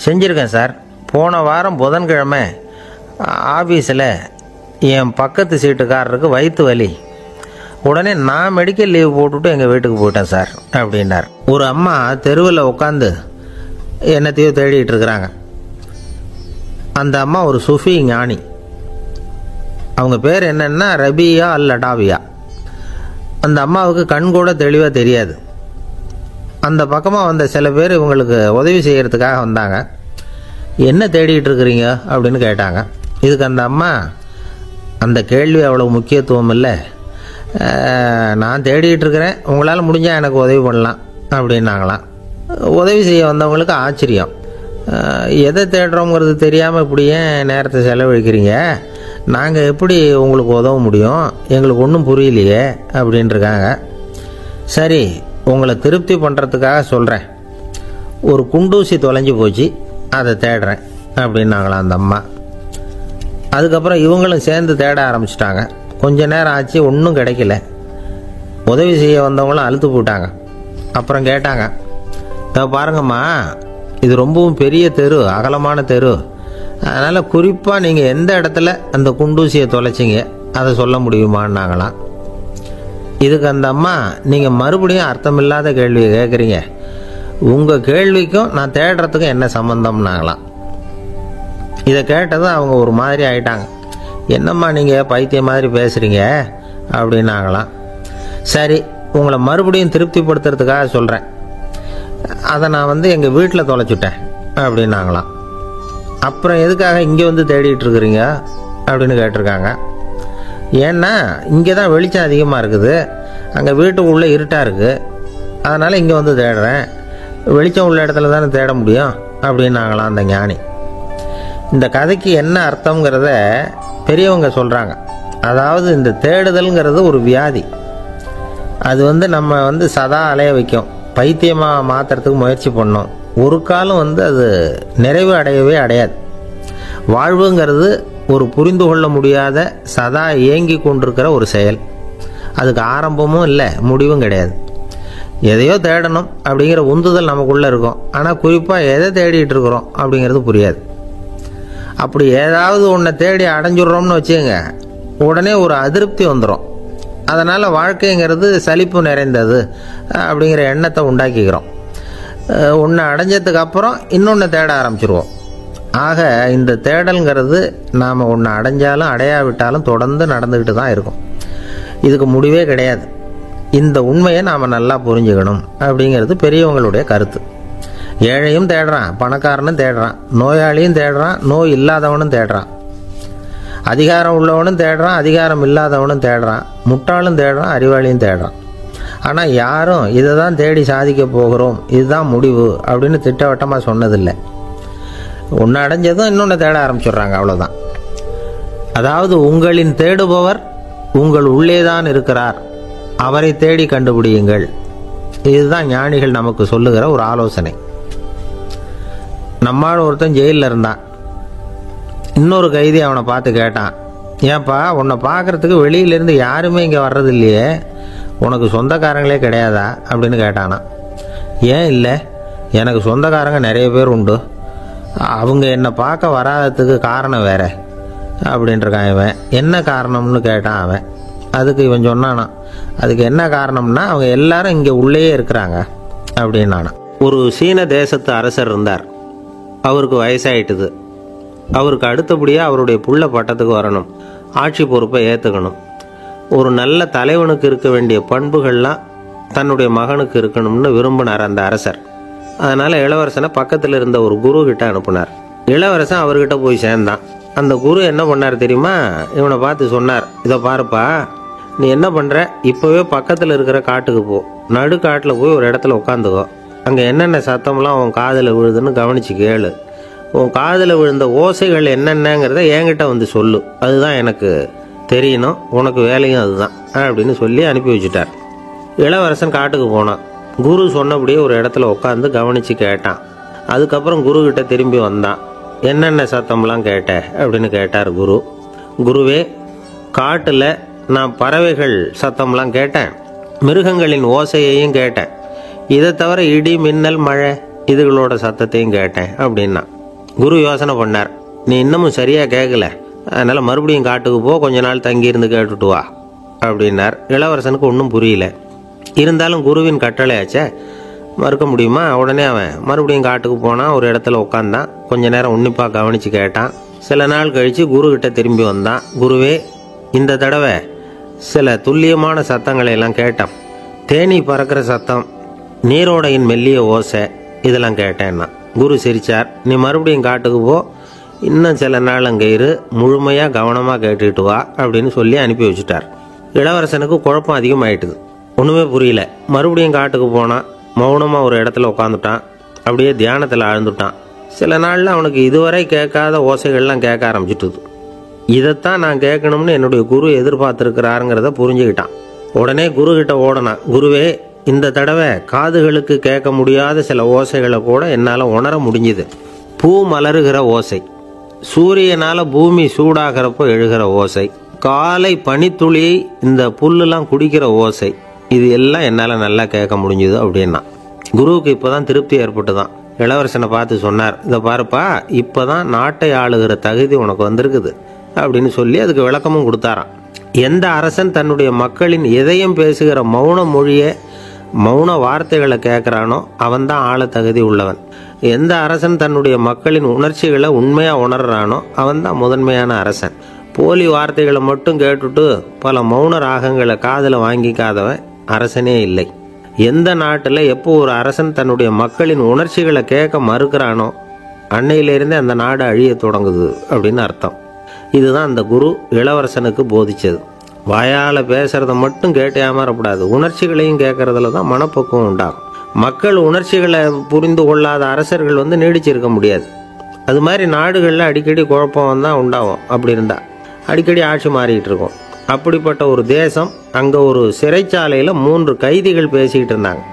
செஞ்சுருக்கேன் சார். போன வாரம் புதன்கிழமை ஆஃபீஸில் என் பக்கத்து சீட்டுக்காரருக்கு வயிற்று வலி. உடனே நான் மெடிக்கல் லீவ் போட்டுவிட்டு எங்கள் வீட்டுக்கு போயிட்டேன் சார் அப்படின்னார். ஒரு அம்மா தெருவில் உட்காந்து என்னத்தையோ தேடிட்டு இருக்கிறாங்க. அந்த அம்மா ஒரு சுஃபி ஞானி. அவங்க பேர் என்னன்னா ரபியா அல் அடாவியா. அந்த அம்மாவுக்கு கண் கூட தெளிவாக தெரியாது. அந்த பக்கமாக வந்த சில பேர் இவங்களுக்கு உதவி செய்கிறதுக்காக வந்தாங்க. என்ன தேடிட்டு இருக்கிறீங்க அப்படின்னு கேட்டாங்க. இதுக்கு அந்த அம்மா, அந்த கேள்வி அவ்வளோ முக்கியத்துவம் இல்லை, நான் தேடிட்டு இருக்கிறேன், உங்களால் முடிஞ்சால் எனக்கு உதவி பண்ணலாம் அப்படின்னாங்களாம். உதவி செய்ய வந்தவங்களுக்கு ஆச்சரியம். எதை தேடுறோங்கிறது தெரியாமல் இப்படி ஏன் நேரத்தை செலவழிக்கிறீங்க, நாங்கள் எப்படி உங்களுக்கு உதவ முடியும், எங்களுக்கு ஒன்றும் புரியலையே அப்படின்ட்டுருக்காங்க. சரி, உங்களை திருப்தி பண்ணுறதுக்காக சொல்கிறேன், ஒரு குண்டூசி தொலைஞ்சி போச்சு, அதை தேடுறேன் அப்படின்னாங்களாம் அந்த அம்மா. அதுக்கப்புறம் இவங்களும் சேர்ந்து தேட ஆரம்பிச்சிட்டாங்க. கொஞ்ச நேரம் ஆச்சு, ஒன்றும் கிடைக்கல. உதவி செய்ய வந்தவங்களும் அழுத்து போட்டாங்க. அப்புறம் கேட்டாங்க, பாருங்கம்மா, இது ரொம்பவும் பெரிய தெரு, அகலமான தெரு, அதனால் குறிப்பாக நீங்கள் எந்த இடத்துல அந்த குண்டூசியை தொலைச்சிங்க அதை சொல்ல முடியுமான்னாங்களாம். இதுக்கு அந்த அம்மா, நீங்கள் மறுபடியும் அர்த்தமில்லாத கேள்வியை கேட்குறீங்க, உங்கள் கேள்விக்கும் நான் தேடுறதுக்கும் என்ன சம்பந்தம்னாங்களாம். இதை கேட்டதும் அவங்க ஒரு மாதிரி ஆயிட்டாங்க. என்னம்மா நீங்கள் பைத்தியம் மாதிரி பேசுகிறீங்க அப்படின்னாங்களாம். சரி, உங்களை மறுபடியும் திருப்திப்படுத்துறதுக்காக சொல்கிறேன், அதை நான் எங்கள் வீட்டில் தொலைச்சுட்டேன் அப்படின்னாங்களாம். அப்புறம் எதுக்காக இங்கே வந்து தேடிட்டு இருக்கிறீங்க அப்படின்னு கேட்டிருக்காங்க. ஏன்னா இங்கே தான் வெளிச்சம் அதிகமாக இருக்குது, அங்கே வீட்டுக்குள்ளே இருட்டாக இருக்குது, அதனால் இங்கே வந்து தேடுறேன், வெளிச்சம் உள்ள இடத்துல தானே தேட முடியும் அப்படின்னாங்களாம் அந்த ஞானி. இந்த கதைக்கு என்ன அர்த்தங்கிறத பெரியவங்க சொல்கிறாங்க. அதாவது இந்த தேடுதல்ங்கிறது ஒரு வியாதி. அது நம்ம சதா அலைய வைக்கும், பைத்தியமாக மாற்றுறதுக்கு முயற்சி பண்ணோம். ஒரு காலம் அது நிறைவு அடையவே அடையாது. வாழ்வுங்கிறது ஒரு புரிந்து கொள்ள முடியாத சதா ஏங்கி கொண்டிருக்கிற ஒரு செயல். அதுக்கு ஆரம்பமும் இல்லை, முடிவும் கிடையாது. எதையோ தேடணும் அப்படிங்கிற உந்துதல் நமக்குள்ளே இருக்கும். ஆனால் குறிப்பாக எதை தேடிட்டு இருக்கிறோம் அப்படிங்கிறது புரியாது. அப்படி ஏதாவது ஒன்றை தேடி அடைஞ்சிடுறோம்னு வச்சுங்க, உடனே ஒரு அதிருப்தி வந்துடும். அதனால் வாழ்க்கைங்கிறது சலிப்பு நிறைந்தது அப்படிங்கிற எண்ணத்தை உண்டாக்கிக்கிறோம். ஒன்று அடைஞ்சதுக்கு அப்புறம் இன்னொன்று தேட ஆரம்பிச்சிருவோம். ஆக இந்த தேடல்ங்கிறது நாம் ஒன்று அடைஞ்சாலும் அடையாவிட்டாலும் தொடர்ந்து நடந்துக்கிட்டு தான் இருக்கும். இதுக்கு முடிவே கிடையாது. இந்த உண்மையை நாம் நல்லா புரிஞ்சுக்கணும் அப்படிங்கிறது பெரியவங்களுடைய கருத்து. ஏழையும் தேடுறான், பணக்காரனும் தேடுறான், நோயாளியும் தேடுறான், நோய் இல்லாதவனும் தேடுறான், அதிகாரம் உள்ளவனும் தேடுறான், அதிகாரம் இல்லாதவனும் தேடுறான், முட்டாளும் தேடுறான், அறிவாளியும் தேடுறான். ஆனால் யாரும் இதை தான் தேடி சாதிக்க போகிறோம், இதுதான் முடிவு அப்படின்னு திட்டவட்டமாக சொன்னதில்லை. ஒன்று அடைஞ்சதும் இன்னொன்று தேட ஆரம்பிச்சிடுறாங்க, அவ்வளோதான். அதாவது உங்களின் தேடுபவர் உங்கள் உள்ளேதான் இருக்கிறார், அவரை தேடி கண்டுபிடியுங்கள். இதுதான் ஞானிகள் நமக்கு சொல்லுகிற ஒரு ஆலோசனை. நம்மால் ஒருத்தன் ஜெயிலில் இருந்தான். இன்னொரு கைதி அவனை பார்த்து கேட்டான், ஏன்பா உன்னை பார்க்கறதுக்கு வெளியிலேருந்து யாருமே இங்கே வர்றது இல்லையே, உனக்கு சொந்தக்காரங்களே கிடையாதா அப்படின்னு கேட்டானா. ஏன் இல்லை, எனக்கு சொந்தக்காரங்க நிறைய பேர் உண்டு, அவங்க என்னை பார்க்க வராததுக்கு காரணம் வேற அப்படின்ட்டுருக்கான் இவன். என்ன காரணம்னு கேட்டான் அவன். அதுக்கு இவன் சொன்னானா, அதுக்கு என்ன காரணம்னா அவங்க எல்லாரும் இங்கே உள்ளேயே இருக்கிறாங்க அப்படின்னானா. ஒரு சீன தேசத்து அரசர் இருந்தார். அவருக்கு வயசாயிட்டுது. அவருக்கு அடுத்தபடியாக அவருடைய புள்ள பட்டத்துக்கு வரணும், ஆட்சி பொறுப்பை ஏற்றுக்கணும். ஒரு நல்ல தலைவனுக்கு இருக்க வேண்டிய பண்புகள்லாம் தன்னுடைய மகனுக்கு இருக்கணும்னு விரும்பினார் அந்த அரசர். அதனால் இளவரசனை பக்கத்தில் இருந்த ஒரு குரு கிட்ட அனுப்புனார். இளவரசன் அவர்கிட்ட போய் சேர்ந்தான். அந்த குரு என்ன பண்ணார் தெரியுமா, இவனை பார்த்து சொன்னார், இதை பாருப்பா, நீ என்ன பண்ணுற, இப்போவே பக்கத்தில் இருக்கிற காட்டுக்கு போ, நடுக்காட்டில் போய் ஒரு இடத்துல உட்காந்துக்கோ, அங்கே என்னென்ன சத்தம்லாம் உன் காதில் விழுதுன்னு கவனித்து கேளு, உன் காதில் விழுந்த ஓசைகள் என்னென்னங்கிறத என்கிட்ட வந்து சொல்லு, அதுதான் எனக்கு தெரியணும், உனக்கு வேலையும் அதுதான் அப்படின்னு சொல்லி அனுப்பி வச்சுட்டார். இளவரசன் காட்டுக்கு போனான். குரு சொன்னபடியே ஒரு இடத்துல உட்காந்து கவனித்து கேட்டான். அதுக்கப்புறம் குரு கிட்ட திரும்பி வந்தான். என்னென்ன சத்தம்லாம் கேட்ட அப்படின்னு கேட்டார் குரு. குருவே, காட்டில் நான் பறவைகள் சத்தம்லாம் கேட்டேன், மிருகங்களின் ஓசையையும் கேட்டேன், இதை தவிர இடி மின்னல் மழை இதுகளோட சத்தத்தையும் கேட்டேன் அப்படின்னா. குரு யோசனை பண்ணார், நீ இன்னமும் சரியாக கேட்கல, அதனால் மறுபடியும் காட்டுக்கு போ, கொஞ்ச நாள் தங்கியிருந்து கேட்டுட்டு வா அப்படின்னார். இளவரசனுக்கு ஒன்றும் புரியல. இருந்தாலும் குருவின் கட்டளையாச்சே, மறுக்க முடியுமா? உடனே அவன் மறுபடியும் காட்டுக்கு போனான். ஒரு இடத்துல உட்காந்தான். கொஞ்ச நேரம் உன்னிப்பாக கவனித்து கேட்டான். சில நாள் கழித்து குரு கிட்ட திரும்பி வந்தான். குருவே, இந்த தடவை சில துல்லியமான சத்தங்களை எல்லாம் கேட்டான். தேனி பறக்கிற சத்தம், நீரோடையின் மெல்லிய ஓசை, இதெல்லாம் கேட்டேன்னா. குரு சிரிச்சார். நீ மறுபடியும் காட்டுக்கு போ, இன்னும் சில நாள் அங்கே இரு, முழுமையாக கவனமாக கேட்டுக்கிட்டு வா அப்படின்னு சொல்லி அனுப்பி வச்சுட்டார். இளவரசனுக்கு குழப்பம் அதிகமாயிட்டுது. ஒன்றுமே புரியல. மறுபடியும் காட்டுக்கு போனான். மௌனமாக ஒரு இடத்துல உட்காந்துட்டான். அப்படியே தியானத்தில் ஆழ்ந்துட்டான். சில நாளில் அவனுக்கு இதுவரை கேட்காத ஓசைகள்லாம் கேட்க ஆரம்பிச்சிட்டுது. இதைத்தான் நான் கேட்கணும்னு என்னுடைய குரு எதிர்பார்த்துருக்கிறாருங்கிறத புரிஞ்சுக்கிட்டான். உடனே குரு கிட்ட ஓடனான். குருவே, இந்த தடவை காதுகளுக்கு கேட்க முடியாத சில ஓசைகளை கூட என்னால் உணர முடிஞ்சுது. பூ மலருகிற ஓசை, சூரியனால் பூமி சூடாகிறப்போ எழுகிற ஓசை, காலை பனித்துளி இந்த புல்லுலாம் குடிக்கிற ஓசை, இது எல்லாம் என்னால் நல்லா கேட்க முடிஞ்சுது அப்படின்னா. குருவுக்கு இப்போ தான் திருப்தி ஏற்பட்டு தான். இளவரசனை பார்த்து சொன்னார், இதை பாருப்பா, இப்போ தான் நாட்டை ஆளுகிற தகுதி உனக்கு வந்திருக்குது அப்படின்னு சொல்லி அதுக்கு விளக்கமும் கொடுத்தாராம். எந்த அரசன் தன்னுடைய மக்களின் இதயம் பேசுகிற மௌன மொழியை, மௌன வார்த்தைகளை கேட்குறானோ அவன் தான் ஆள தகுதி உள்ளவன். எந்த அரசன் தன்னுடைய மக்களின் உணர்ச்சிகளை உண்மையாக உணர்றானோ அவன் தான் முதன்மையான அரசன். போலி வார்த்தைகளை மட்டும் கேட்டுட்டு பல மௌன ராகங்களை காதில் வாங்கிக்காதவன் அரசனே இல்லை. எந்த நாட்டில் எப்போ ஒரு அரசன் தன்னுடைய மக்களின் உணர்ச்சிகளை கேட்க மறுக்கிறானோ அன்னையிலிருந்தே அந்த நாடு அழிய தொடங்குது அப்படின்னு அர்த்தம். இதுதான் அந்த குரு இளவரசனுக்கு போதிச்சது. வாயால் பேசுறத மட்டும் கேட்டு ஏமாறக்கூடாது, உணர்ச்சிகளையும் கேட்கறதுல தான் மனப்பக்குவம் உண்டாகும். மக்கள் உணர்ச்சிகளை புரிந்து கொள்ளாத அரசர்கள் நீடிச்சிருக்க முடியாது. அது மாதிரி நாடுகளில் அடிக்கடி குழப்பம் தான் உண்டாகும். அப்படி இருந்தால் அடிக்கடி ஆட்சி மாறிக்கிட்டு இருக்கும். அப்படிப்பட்ட ஒரு தேசம், அங்கே ஒரு சிறைச்சாலையில் 3 கைதிகள் பேசிக்கிட்டு இருந்தாங்க.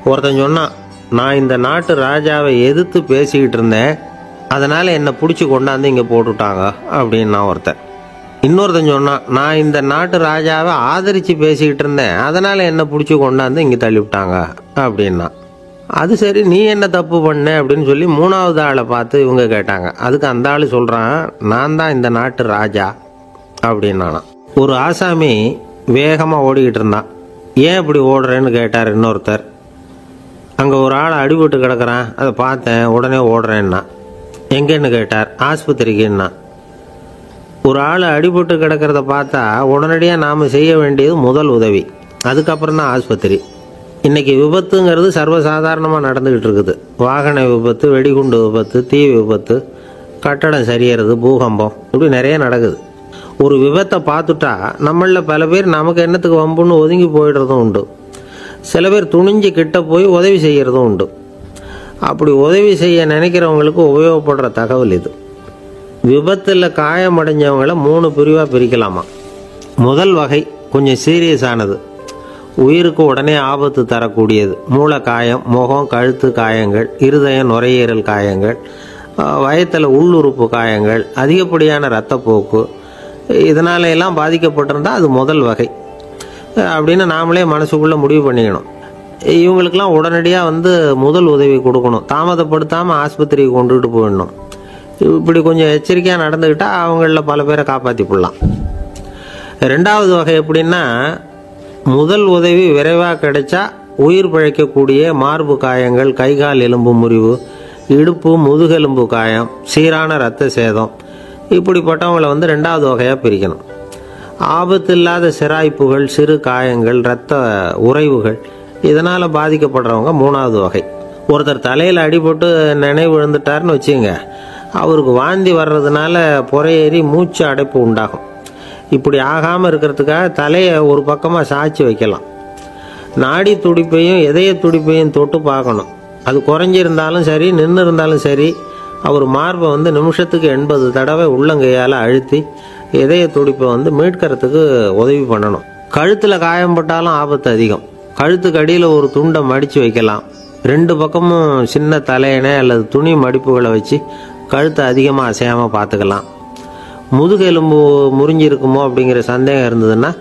ஒருத்தன் சொன்னான், நான் இந்த நாட்டு ராஜாவை எதிர்த்து பேசிக்கிட்டு இருந்தேன், அதனால் என்னை பிடிச்சி கொண்டாந்து இங்கே போட்டுட்டாங்க அப்படின்னா ஒருத்தன். இன்னொருத்தன் சொன்னான், நான் இந்த நாட்டு ராஜாவை ஆதரித்து பேசிக்கிட்டு இருந்தேன், அதனால் என்னை பிடிச்சி கொண்டாந்து இங்கே தள்ளிவிட்டாங்க அப்படின்னா. அது சரி, நீ என்ன தப்பு பண்ண அப்படின்னு சொல்லி 3வது ஆளை பார்த்து இவங்க கேட்டாங்க. அதுக்கு அந்த ஆள் சொல்கிறான், நான் தான் இந்த நாட்டு ராஜா அப்படின்னானா. ஒரு ஆசாமி வேகமாக ஓடிக்கிட்டு இருந்தான். ஏன் இப்படி ஓடுறேன்னு கேட்டார் இன்னொருத்தர். அங்கே ஒரு ஆள் அடிபட்டு கிடக்கிறான், அதை பார்த்தேன், உடனே ஓடுறேன்னா. எங்கேன்னு கேட்டார். ஆஸ்பத்திரிக்குன்னா. ஒரு ஆள் அடிபட்டு கிடக்கிறத பார்த்தா உடனடியாக நாம் செய்ய வேண்டியது முதல் உதவி, அதுக்கப்புறம் தான் ஆஸ்பத்திரி. இன்றைக்கி விபத்துங்கிறது சர்வசாதாரணமாக நடந்துக்கிட்டு இருக்குது. வாகன விபத்து, வெடிகுண்டு விபத்து, தீ விபத்து, கட்டடம் சரியறது, பூகம்பம், இப்படி நிறைய நடக்குது. ஒரு விபத்தை பார்த்துட்டா நம்மளில் பல பேர் நமக்கு என்னத்துக்கு வம்புன்னு ஒதுங்கி போயிடுறதும் உண்டு. சில பேர் துணிஞ்சு கிட்ட போய் உதவி செய்கிறதும் உண்டு. அப்படி உதவி செய்ய நினைக்கிறவங்களுக்கு உபயோகப்படுற தகவல் இது. விபத்தில் காயமடைஞ்சவங்களை 3 பிரிவாக பிரிக்கலாமா. முதல் வகை கொஞ்சம் சீரியஸானது, உயிருக்கு உடனே ஆபத்து தரக்கூடியது. மூளை காயம், முகம், கழுத்து காயங்கள், இருதயம், நுரையீரல் காயங்கள், வயத்தில் உள்ளுறுப்பு காயங்கள், அதிகப்படியான இரத்தப்போக்கு, இதனால எல்லாம் பாதிக்கப்பட்டிருந்தால் அது முதல் வகை அப்படின்னு நாமளே மனசுக்குள்ளே முடிவு பண்ணிக்கணும். இவங்களுக்கெல்லாம் உடனடியாக முதல் உதவி கொடுக்கணும். தாமதப்படுத்தாமல் ஆஸ்பத்திரிக்கு கொண்டுகிட்டு போயிடணும். இப்படி கொஞ்சம் எச்சரிக்கையாக நடந்துக்கிட்டால் அவங்களில் பல பேரை காப்பாற்றி போடலாம். 2வது வகை எப்படின்னா, முதல் உதவி விரைவாக கிடைச்சா உயிர் பிழைக்கக்கூடிய மார்பு காயங்கள், கைகால் எலும்பு முறிவு, இடுப்பு முதுகெலும்பு காயம், சீரான இரத்த சேதம், இப்படிப்பட்டவங்களை 2வது வகையாக பிரிக்கணும். ஆபத்து இல்லாத சிராய்ப்புகள், சிறு காயங்கள், இரத்த உறைவுகள், இதனால் பாதிக்கப்படுறவங்க 3வது வகை. ஒருத்தர் தலையில் அடிபட்டு நினைவு விழுந்துட்டார்னு வச்சுங்க, அவருக்கு வாந்தி வர்றதுனால புறையேறி மூச்சு அடைப்பு உண்டாகும். இப்படி ஆகாமல் இருக்கிறதுக்காக தலையை ஒரு பக்கமாக சாய்ச்சி வைக்கலாம். நாடி துடிப்பையும் இதய துடிப்பையும் தொட்டு பார்க்கணும். அது குறைஞ்சிருந்தாலும் சரி, நின்று இருந்தாலும் சரி, அவர் மார்பை வந்து நிமிஷத்துக்கு 80 தடவை உள்ளங்கையால் அழுத்தி இதய துடிப்பை வந்து மீட்கிறதுக்கு உதவி பண்ணணும். கழுத்தில் காயம்பட்டாலும் ஆபத்து அதிகம். கழுத்துக்கு அடியில் ஒரு துண்டை மடித்து வைக்கலாம். 2 பக்கமும் சின்ன தலையணை அல்லது துணி மடிப்புகளை வச்சு கழுத்தை அதிகமாக அசையாமல் பார்த்துக்கலாம். முதுகெலும்பு முறிஞ்சிருக்குமோ அப்படிங்கிற சந்தேகம் இருந்ததுன்னா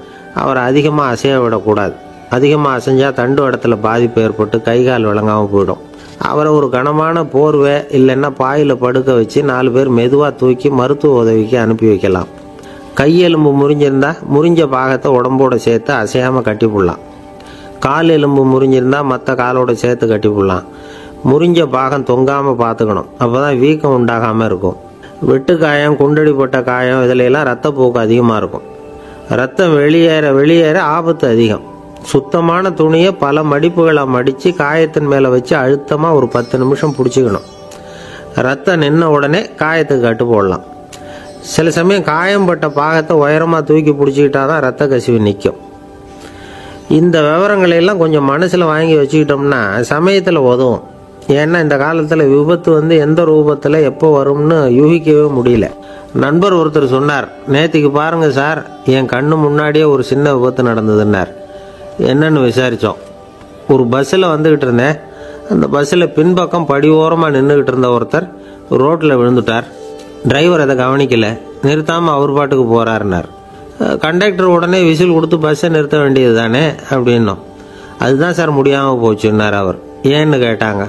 அவரை அதிகமாக அசைய விடக்கூடாது. அதிகமாக அசைஞ்சால் தண்டு இடத்துல பாதிப்பு ஏற்பட்டு கை கால் விளங்காமல் போயிடும். அவரை ஒரு கனமான போர்வை இல்லைன்னா பாயில் படுக்க வச்சு 4 பேர் மெதுவாக தூக்கி மருத்துவ உதவிக்கு அனுப்பி வைக்கலாம். கையெலும்பு முறிஞ்சிருந்தால் முறிஞ்ச பாகத்தை உடம்போடு சேர்த்து அசையாமல் கட்டி போடலாம். கால் எலும்பு முறிஞ்சிருந்தால் மற்ற காலோட சேர்த்து கட்டி போடலாம். முறிஞ்ச பாகம் தொங்காமல் பார்த்துக்கணும். அப்போ தான் வீக்கம் உண்டாகாமல் இருக்கும். வெட்டு காயம், குண்டடிப்பட்ட காயம் இதிலெல்லாம் ரத்தப்போக்கு அதிகமாக இருக்கும். ரத்தம் வெளியேற ஆபத்து அதிகம். சுத்தமான துணியை பல மடிப்புகளை மடித்து காயத்தின் மேலே வச்சு அழுத்தமாக ஒரு 10 நிமிஷம் பிடிச்சிக்கணும். ரத்தம் நின்ன உடனே காயத்துக்கு கட்டு போடலாம். சில சமயம் காயம்பட்ட பாகத்தை உயரமாக தூக்கி பிடிச்சிக்கிட்டா தான் ரத்த கசிவு நிற்கும். இந்த விவரங்களையெல்லாம் கொஞ்சம் மனசில் வாங்கி வச்சுக்கிட்டோம்னா சமயத்தில் உதவும். ஏன்னா இந்த காலத்தில் விபத்து வந்து எந்த ரூபத்தில் எப்போ வரும்னு யூகிக்கவே முடியல. நண்பர் ஒருத்தர் சொன்னார், நேற்றுக்கு பாருங்க சார், என் கண்ணு முன்னாடியே ஒரு சின்ன விபத்து நடந்ததுன்னார். என்னன்னு விசாரித்தோம். ஒரு பஸ்ஸில் வந்துக்கிட்டு இருந்தேன். அந்த பஸ்ஸில் பின்பக்கம் படி ஓரமாக நின்றுக்கிட்டு இருந்த ஒருத்தர் ரோட்டில் விழுந்துட்டார். டிரைவர் அதை கவனிக்கலை, நிறுத்தாமல் அவர் பாட்டுக்கு போகிறாருன்னார். கண்டக்டர் உடனே விசில் கொடுத்து பஸ்ஸை நிறுத்த வேண்டியது தானே அப்படின்னோம். அதுதான் சார் முடியாமல் போச்சுன்னார் அவர். ஏன்னு கேட்டாங்க.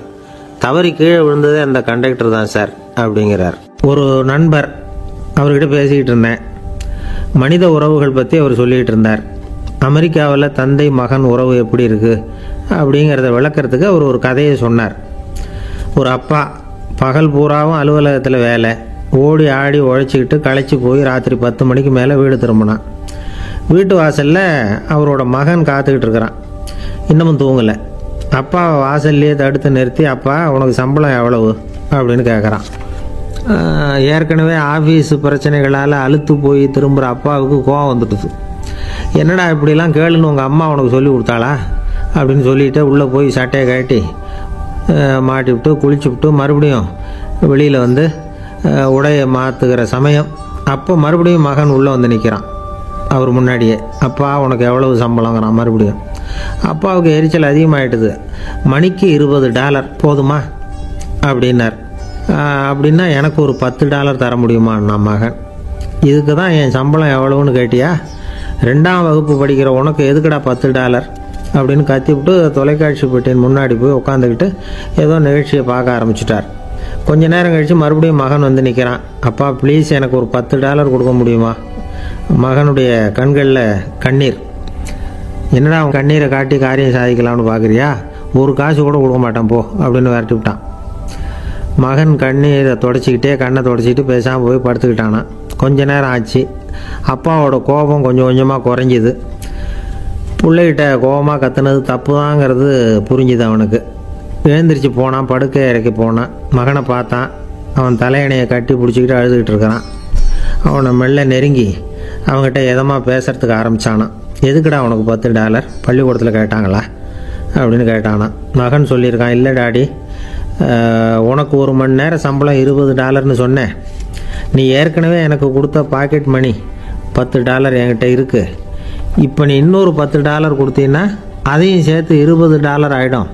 தவறி கீழே விழுந்ததே அந்த கண்டக்டர் தான் சார் அப்படிங்கிறார். ஒரு நண்பர், அவர்கிட்ட பேசிக்கிட்டு இருந்தேன். மனித உறவுகள் பற்றி அவர் சொல்லிகிட்டு இருந்தார். அமெரிக்காவில் தந்தை மகன் உறவு எப்படி இருக்குது அப்படிங்கிறத விளக்கிறதுக்கு அவர் ஒரு கதையை சொன்னார். ஒரு அப்பா பகல் பூராவும் அலுவலகத்தில் வேலை, ஓடி ஆடி உழைச்சிக்கிட்டு களைச்சி போய் ராத்திரி 10 மணிக்கு மேலே வீடு திரும்பினான். வீட்டு வாசலில் அவரோட மகன் காத்துக்கிட்டு இருக்கிறான். இன்னமும் தூங்கலை. அப்பா வாசல்லையே தடுத்து நிறுத்தி, அப்பா உனக்கு சம்பளம் எவ்வளவு அப்படின்னு கேட்குறான். ஏற்கனவே ஆஃபீஸ் பிரச்சனைகளால் அழுத்து போய் திரும்புகிற அப்பாவுக்கு கோவம் வந்துடுது. என்னடா இப்படிலாம் கேளுன்னு உங்கள் அம்மா உனக்கு சொல்லி கொடுத்தாளா அப்படின்னு சொல்லிவிட்டு உள்ளே போய் சட்டையை கட்டி மாட்டி விட்டு குளிச்சு விட்டு மறுபடியும் வெளியில் வந்து உடையை மாற்றுகிற சமயம் அப்போ மறுபடியும் மகன் உள்ளே வந்து நிற்கிறான் அவர் முன்னாடியே. அப்பா உனக்கு எவ்வளவு சம்பளங்கிறான் மறுபடியும். அப்பாவுக்கு எரிச்சல் அதிகமாகிட்டுது. மணிக்கு $20 போதுமா அப்படின்னார். அப்படின்னா எனக்கு ஒரு $10 தர முடியுமா நான் மகன். இதுக்கு தான் என் சம்பளம் எவ்வளவுன்னு கேட்டியா? 2ஆம் வகுப்பு படிக்கிற உனக்கு எதுக்குடா $10 அப்படின்னு கத்திவிட்டு தொலைக்காட்சி பெட்டியின் முன்னாடி போய் உட்காந்துக்கிட்டு ஏதோ நிகழ்ச்சியை பார்க்க ஆரம்பிச்சிட்டார். கொஞ்ச நேரம் கழித்து மறுபடியும் மகன் வந்து நிற்கிறான். அப்பா ப்ளீஸ் எனக்கு ஒரு $10 கொடுக்க முடியுமா? மகனுடைய கண்களில் கண்ணீர். என்னடா அவன் கண்ணீரை காட்டி காரியம் சாதிக்கலாம்னு பார்க்குறியா? ஒரு காசு கூட கொடுக்க மாட்டான் போ அப்படின்னு விரட்டி விட்டான். மகன் கண்ணீரை தொடச்சிக்கிட்டே கண்ணை தொடச்சிக்கிட்டு பேசாமல் போய் படுத்துக்கிட்டானா. கொஞ்ச நேரம் ஆச்சு. அப்பாவோட கோபம் கொஞ்சம் கொஞ்சமாக குறைஞ்சிது. பிள்ளைகிட்ட கோபமாக கத்துனது தப்பு தாங்கிறது புரிஞ்சுது அவனுக்கு. எழுந்திரிச்சு போனான், படுக்கை இறக்கி போனான். மகனை பார்த்தான். அவன் தலையணையை கட்டி பிடிச்சிக்கிட்டு அழுதுகிட்டு இருக்கிறான். அவனை மெல்ல நெருங்கி அவங்ககிட்ட எதமாக பேசுறதுக்கு ஆரம்பித்தானான். எதுக்குடா உனக்கு $10 பள்ளிக்கூடத்தில் கேட்டாங்களா அப்படின்னு கேட்டானான். மகன் சொல்லியிருக்கான், இல்லை டாடி, உனக்கு 1 மணி நேரம் சம்பளம் $20ன்னு சொன்னேன். நீ ஏற்கனவே எனக்கு கொடுத்த பாக்கெட் மணி $10 என்கிட்ட இருக்குது. இப்போ நீ இன்னொரு $10 கொடுத்தீங்கன்னா அதையும் சேர்த்து $20 ஆகிடும்.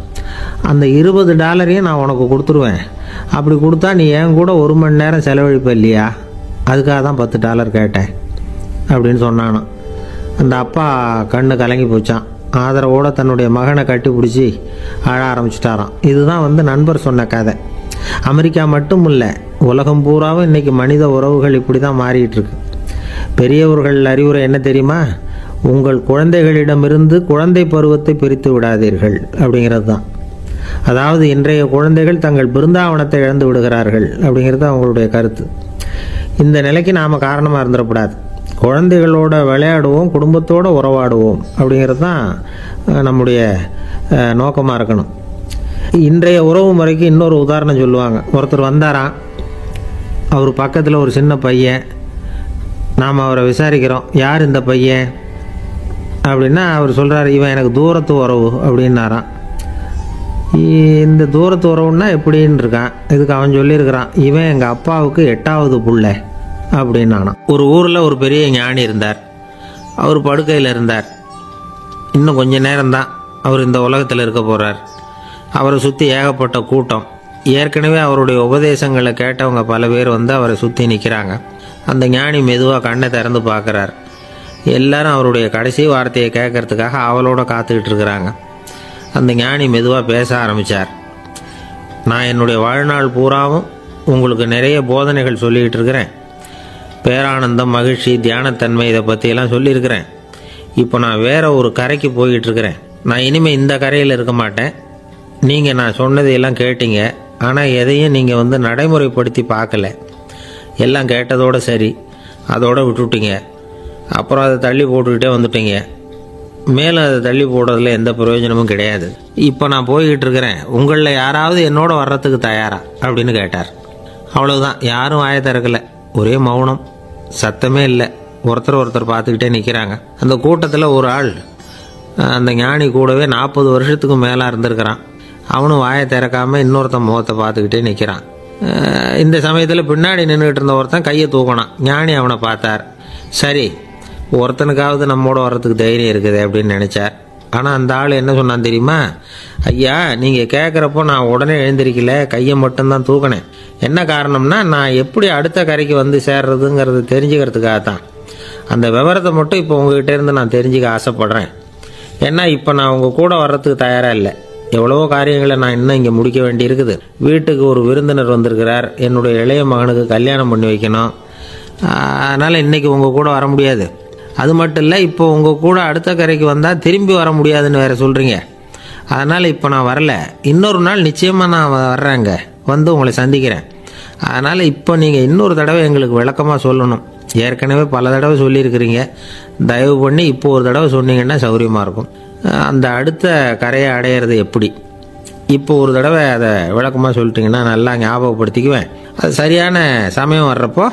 அந்த $20 நான் உனக்கு கொடுத்துருவேன். அப்படி கொடுத்தா நீ என் கூட 1 மணி நேரம் செலவழிப்ப இல்லையா? அதுக்காக தான் $10 கேட்டேன் அப்படின்னு சொன்னானான். அந்த அப்பா கண்ணு கலங்கி போச்சான். ஆதரவோடு தன்னுடைய மகனை கட்டி பிடிச்சி அழ ஆரம்பிச்சிட்டாராம். இதுதான் நண்பர் சொன்ன கதை. அமெரிக்கா மட்டும் இல்லை, உலகம் பூராவும் இன்றைக்கி மனித உறவுகள் இப்படி தான் மாறிட்டு இருக்கு. பெரியவர்கள் அறிவுரை என்ன தெரியுமா? உங்கள் குழந்தைகளிடமிருந்து குழந்தை பருவத்தை பிரித்து விடாதீர்கள் அப்படிங்கிறது தான். அதாவது இன்றைய குழந்தைகள் தங்கள் பிருந்தாவனத்தை இழந்து விடுகிறார்கள் அப்படிங்கிறது அவங்களுடைய கருத்து. இந்த நிலைக்கு நாம் காரணமாக இருந்துடக்கூடாது. குழந்தைகளோட விளையாடுவோம், குடும்பத்தோடு உறவாடுவோம் அப்படிங்கிறது தான் நம்முடைய நோக்கமாக இருக்கணும். இன்றைய உறவு முறைக்கு இன்னொரு உதாரணம் சொல்லுவாங்க. ஒருத்தர் வந்தாராம். அவர் பக்கத்தில் ஒரு சின்ன பையன். நாம் அவரை விசாரிக்கிறோம், யார் இந்த பையன் அப்படின்னா அவர் சொல்கிறார், இவன் எனக்கு தூரத்து உறவு அப்படின்னாராம். இந்த தூரத்து உறவுன்னா எப்படின்னு இருக்கான். இதுக்கு அவன் சொல்லியிருக்கிறான், இவன் எங்கள் அப்பாவுக்கு 8வது புள்ள அப்படின்னு. நானும் ஒரு ஊரில் ஒரு பெரிய ஞானி இருந்தார். அவர் படுக்கையில் இருந்தார். இன்னும் கொஞ்ச நேரம்தான் அவர் இந்த உலகத்தில் இருக்க போகிறார். அவரை சுற்றி ஏகப்பட்ட கூட்டம். ஏற்கனவே அவருடைய உபதேசங்களை கேட்டவங்க பல பேர் வந்து அவரை சுற்றி நிற்கிறாங்க. அந்த ஞானி மெதுவாக கண்ணை திறந்து பார்க்குறார். எல்லாரும் அவருடைய கடைசி வார்த்தையை கேட்கறதுக்காக அவளோட காத்துக்கிட்டு இருக்கிறாங்க. அந்த ஞானி மெதுவாக பேச ஆரம்பித்தார். நான் என்னுடைய வாழ்நாள் பூராவும் உங்களுக்கு நிறைய போதனைகள் சொல்லிக்கிட்டு இருக்கிறேன். பேரானந்தம், மகிழ்ச்சி, தியானத்தன்மை இதை பற்றியெல்லாம் சொல்லியிருக்கிறேன். இப்போ நான் வேற ஒரு கரைக்கு போய்கிட்டு இருக்கிறேன். நான் இனிமேல் இந்த கரையில் இருக்க மாட்டேன். நீங்கள் நான் சொன்னதையெல்லாம் கேட்டீங்க, ஆனால் எதையும் நீங்கள் வந்து நடைமுறைப்படுத்தி பார்க்கல. எல்லாம் கேட்டதோடு சரி, அதோடு விட்டுவிட்டீங்க. அப்புறம் அதை தள்ளி போட்டுக்கிட்டே வந்துட்டீங்க. மேலும் அதை தள்ளி போடுறதுல எந்த பிரயோஜனமும் கிடையாது. இப்போ நான் போய்கிட்டு இருக்கிறேன். உங்களில் யாராவது என்னோட வர்றதுக்கு தயாரா அப்படின்னு கேட்டார். அவ்வளவுதான். யாரும் வாயை திறக்கலை. ஒரே மௌனம், சத்தமே இல்லை. ஒருத்தர் பார்த்துக்கிட்டே நிற்கிறாங்க. அந்த கூட்டத்தில் ஒரு ஆள் அந்த ஞானி கூடவே 40 வருஷத்துக்கு மேலே இருந்திருக்கிறான். அவனும் வாயை திறக்காமல் இன்னொருத்தன் முகத்தை பார்த்துக்கிட்டே நிற்கிறான். இந்த சமயத்தில் பின்னாடி நின்றுக்கிட்டு இருந்த ஒருத்தன் கையை தூக்கினான். ஞானி அவனை பார்த்தார். சரி, ஒருத்தனுக்காவது நம்மோட வர்றதுக்கு தைரியம் இருக்குது அப்படின்னு நினச்சார். ஆனால் அந்த ஆள் என்ன சொன்னான் தெரியுமா? ஐயா, நீங்கள் கேட்குறப்போ நான் உடனே எழுந்திருக்கல, கையை மட்டும்தான் தூக்கினேன். என்ன காரணம்னா, நான் எப்படி அடுத்த கரைக்கு வந்து சேர்றதுங்கிறது தெரிஞ்சுக்கிறதுக்காக தான். அந்த விவரத்தை மட்டும் இப்போ உங்ககிட்ட இருந்து நான் தெரிஞ்சுக்க ஆசைப்படுறேன். ஏன்னா இப்போ நான் உங்கள் கூட வர்றதுக்கு தயாராக இல்லை. எவ்வளவோ காரியங்களை நான் இன்னும் இங்கே முடிக்க வேண்டி இருக்குது. வீட்டுக்கு ஒரு விருந்தினர் வந்திருக்கிறார். என்னுடைய இளைய மகனுக்கு கல்யாணம் பண்ணி வைக்கணும். அதனால் இன்றைக்கி உங்கள் கூட வர முடியாது. அது மட்டும் இல்லை, இப்போ உங்கள் கூட அடுத்த கரைக்கு வந்தால் திரும்பி வர முடியாதுன்னு வேறு சொல்கிறீங்க. அதனால் இப்போ நான் வரல. இன்னொரு நாள் நிச்சயமாக நான் வர்றேங்க, வந்து உங்களை சந்திக்கிறேன். அதனால் இப்போ நீங்கள் இன்னொரு தடவை எங்களுக்கு விளக்கமாக சொல்லணும். ஏற்கனவே பல தடவை சொல்லியிருக்கிறீங்க. தயவு பண்ணி இப்போ ஒரு தடவை சொன்னீங்கன்னா சௌகரியமாக இருக்கும். அந்த அடுத்த கரையை அடையிறது எப்படி? இப்போ ஒரு தடவை அதை விளக்கமாக சொல்லிட்டிங்கன்னா நல்லா ஞாபகப்படுத்திக்குவேன். அது சரியான சமயம் வர்றப்போ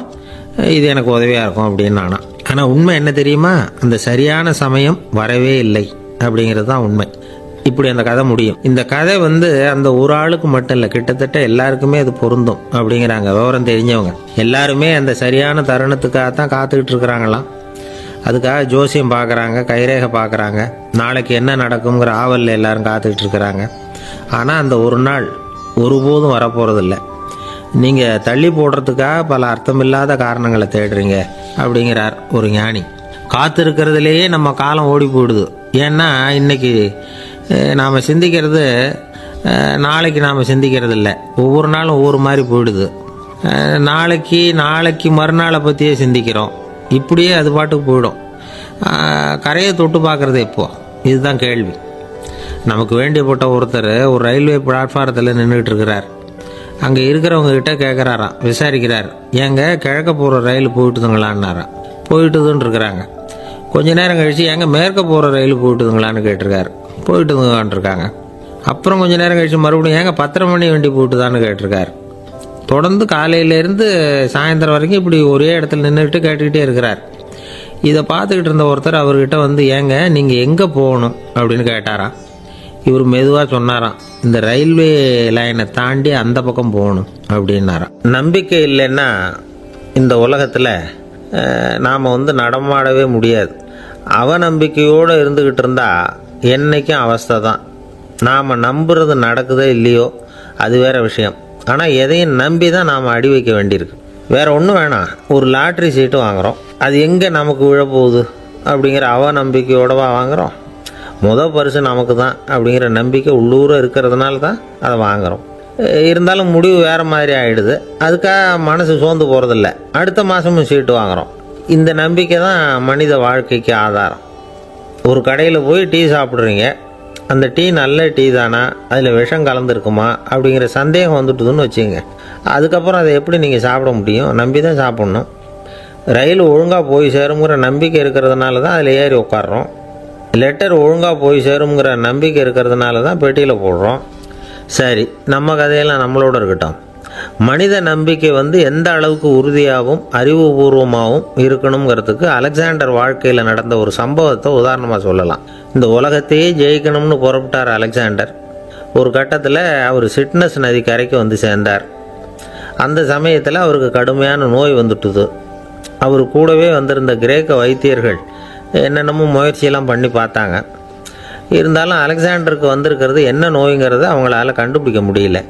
இது எனக்கு உதவியாக இருக்கும் அப்படின்னு நானா. ஆனால் உண்மை என்ன தெரியுமா? அந்த சரியான சமயம் வரவே இல்லை அப்படிங்கிறது தான் உண்மை. இப்படி அந்த கதை முடியும். இந்த கதை வந்து அந்த ஒரு ஆளுக்கு மட்டும் இல்லை, கிட்டத்தட்ட எல்லாருக்குமே அது பொருந்தும் அப்படிங்கிறாங்க விவரம் தெரிஞ்சவங்க. எல்லாருமே அந்த சரியான தருணத்துக்காக தான் காத்துக்கிட்டு இருக்கிறாங்களாம். அதுக்காக ஜோசியம் பார்க்குறாங்க, கைரேகை பார்க்குறாங்க. நாளைக்கு என்ன நடக்குங்கிற ஆவலில் எல்லாரும் காத்துக்கிட்டு இருக்கிறாங்க. ஆனால் அந்த ஒரு நாள் ஒருபோதும் வரப்போகிறதில்ல. நீங்கள் தள்ளி போடுறதுக்காக பல அர்த்தமில்லாத காரணங்களை தேடுறீங்க அப்படிங்கிறார் ஒரு ஞானி. காத்திருக்கிறதுலேயே நம்ம காலம் ஓடி போயிடுது. ஏன்னா இன்னைக்கு நாம் சிந்திக்கிறது நாளைக்கு நாம் சிந்திக்கிறது இல்லை. ஒவ்வொரு நாளும் ஒவ்வொரு மாதிரி போயிடுது. நாளைக்கு மறுநாளை பற்றியே சிந்திக்கிறோம். இப்படியே அது பாட்டுக்கு போயிடும். கரையை தொட்டு பார்க்குறது எப்போ? இதுதான் கேள்வி. நமக்கு வேண்டியப்பட்ட ஒருத்தர் ஒரு ரயில்வே பிளாட்ஃபாரத்தில் நின்றுட்டு இருக்கிறார். அங்கே இருக்கிறவங்க கிட்ட கேட்குறாராம், விசாரிக்கிறார். ஏங்க கிழக்க போகிற ரயில் போயிட்டுதுங்களான்னாராம். போயிட்டுதுன்னு இருக்கிறாங்க. கொஞ்ச நேரம் கழிச்சு, ஏங்க மேற்க போகிற ரயில் போயிட்டுதுங்களான்னு கேட்டிருக்காரு. போயிட்டுதுங்களான் இருக்காங்க. அப்புறம் கொஞ்ச நேரம் கழிச்சு மறுபடியும் ஏங்க 10:30 மணி வண்டி போயிட்டுதான்னு கேட்டிருக்காரு. தொடர்ந்து காலையிலேருந்து சாயந்தரம் வரைக்கும் இப்படி ஒரே இடத்துல நின்றுட்டு கேட்டுக்கிட்டே இருக்கிறார். இதை பார்த்துக்கிட்டு இருந்த ஒருத்தர் அவர்கிட்ட வந்து, ஏங்க நீங்கள் எங்கே போகணும் அப்படின்னு கேட்டாராம். இவர் மெதுவாக சொன்னாராம், இந்த ரயில்வே லைனை தாண்டி அந்த பக்கம் போகணும் அப்படின்னாராம். நம்பிக்கை இல்லைன்னா இந்த உலகத்தில் நாம் வந்து நடமாடவே முடியாது. அவநம்பிக்கையோடு இருந்துக்கிட்டு இருந்தால் என்றைக்கும் அவஸ்தை தான். நாம் நம்புறது நடக்குதோ இல்லையோ அது வேறு விஷயம். ஆனால் எதையும் நம்பி தான் நாம் அடி வைக்க வேண்டியிருக்கு. வேறு ஒன்றும் வேணாம். ஒரு லாட்ரி சீட்டு வாங்குகிறோம். அது எங்கே நமக்கு விழப்போகுது அப்படிங்கிற அவநம்பிக்கையோடவா வாங்குகிறோம்? பரிசு நமக்கு தான் அப்படிங்கிற நம்பிக்கை உள்ளூர இருக்கிறதுனால தான் அதை வாங்குகிறோம். இருந்தாலும் முடிவு வேறு மாதிரி ஆகிடுது. அதுக்காக மனசு சோர்ந்து போகிறதில்ல. அடுத்த மாதமும் சீட்டு வாங்குகிறோம். இந்த நம்பிக்கை தான் மனித வாழ்க்கைக்கு ஆதாரம். ஒரு கடையில் போய் டீ சாப்பிட்றீங்க. அந்த டீ நல்ல டீ தானா, அதில் விஷம் கலந்துருக்குமா அப்படிங்கிற சந்தேகம் வந்துட்டுதுன்னு வச்சுங்க. அதுக்கப்புறம் அதை எப்படி நீங்கள் சாப்பிட முடியும்? நம்பி தான் சாப்பிட்ணும். ரயில் ஒழுங்காக போய் சேருங்கிற நம்பிக்கை இருக்கிறதுனால தான் அதில் ஏறி உட்காடுறோம். லெட்டர் ஒழுங்காக போய் சேருங்கிற நம்பிக்கை இருக்கிறதுனால தான் பெட்டியில் போடுறோம். சரி, நம்ம கதையெல்லாம் நம்மளோட இருக்கட்டும். மனித நம்பிக்கை வந்து எந்த அளவுக்கு உறுதியாகவும் அறிவுபூர்வமாகவும் இருக்கணுங்கிறதுக்கு அலெக்சாண்டர் வாழ்க்கையில் நடந்த ஒரு சம்பவத்தை உதாரணமாக சொல்லலாம். இந்த உலகத்தையே ஜெயிக்கணும்னு புறப்பட்டார் அலெக்சாண்டர். ஒரு கட்டத்தில் அவர் சிட்னஸ் நதி கரைக்கு வந்து சேர்ந்தார். அந்த சமயத்தில் அவருக்கு கடுமையான நோய் வந்துட்டுது. அவர் கூடவே வந்திருந்த கிரேக்க வைத்தியர்கள் என்னென்னமோ முயற்சியெல்லாம் பண்ணி பார்த்தாங்க. இருந்தாலும் அலெக்சாண்டருக்கு வந்திருக்கிறது என்ன நோய்ங்கிறத அவங்களால கண்டுபிடிக்க முடியல.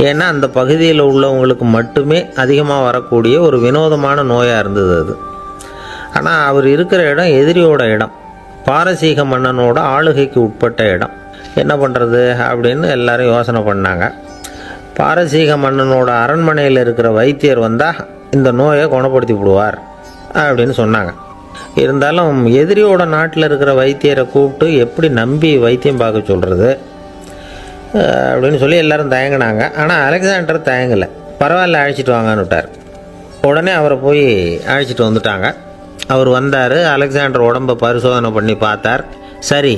ஏன்னா அந்த பகுதியில் உள்ளவங்களுக்கு மட்டுமே அதிகமாக வரக்கூடிய ஒரு வினோதமான நோயாக இருந்தது அது. ஆனால் அவர் இருக்கிற இடம் எதிரியோட இடம், பாரசீக மன்னனோட ஆளுகைக்கு உட்பட்ட இடம். என்ன பண்ணுறது அப்படின்னு எல்லாரும் யோசனை பண்ணாங்க. பாரசீக மன்னனோட அரண்மனையில் இருக்கிற வைத்தியர் வந்தால் இந்த நோயை குணப்படுத்தி விடுவார் அப்படின்னு சொன்னாங்க. இருந்தாலும் எதிரியோட நாட்டில் இருக்கிற வைத்தியரை கூப்பிட்டு எப்படி நம்பி வைத்தியம் பார்க்க சொல்கிறது அப்படின்னு சொல்லி எல்லாரும் தயங்கினாங்க. ஆனால் அலெக்சாண்டர் தயங்கலை. பரவாயில்ல, அழைச்சிட்டு வாங்கன்னு விட்டார். உடனே அவரை போய் அழைச்சிட்டு வந்துட்டாங்க. அவர் வந்தார். அலெக்சாண்டர் உடம்பை பரிசோதனை பண்ணி பார்த்தார். சரி,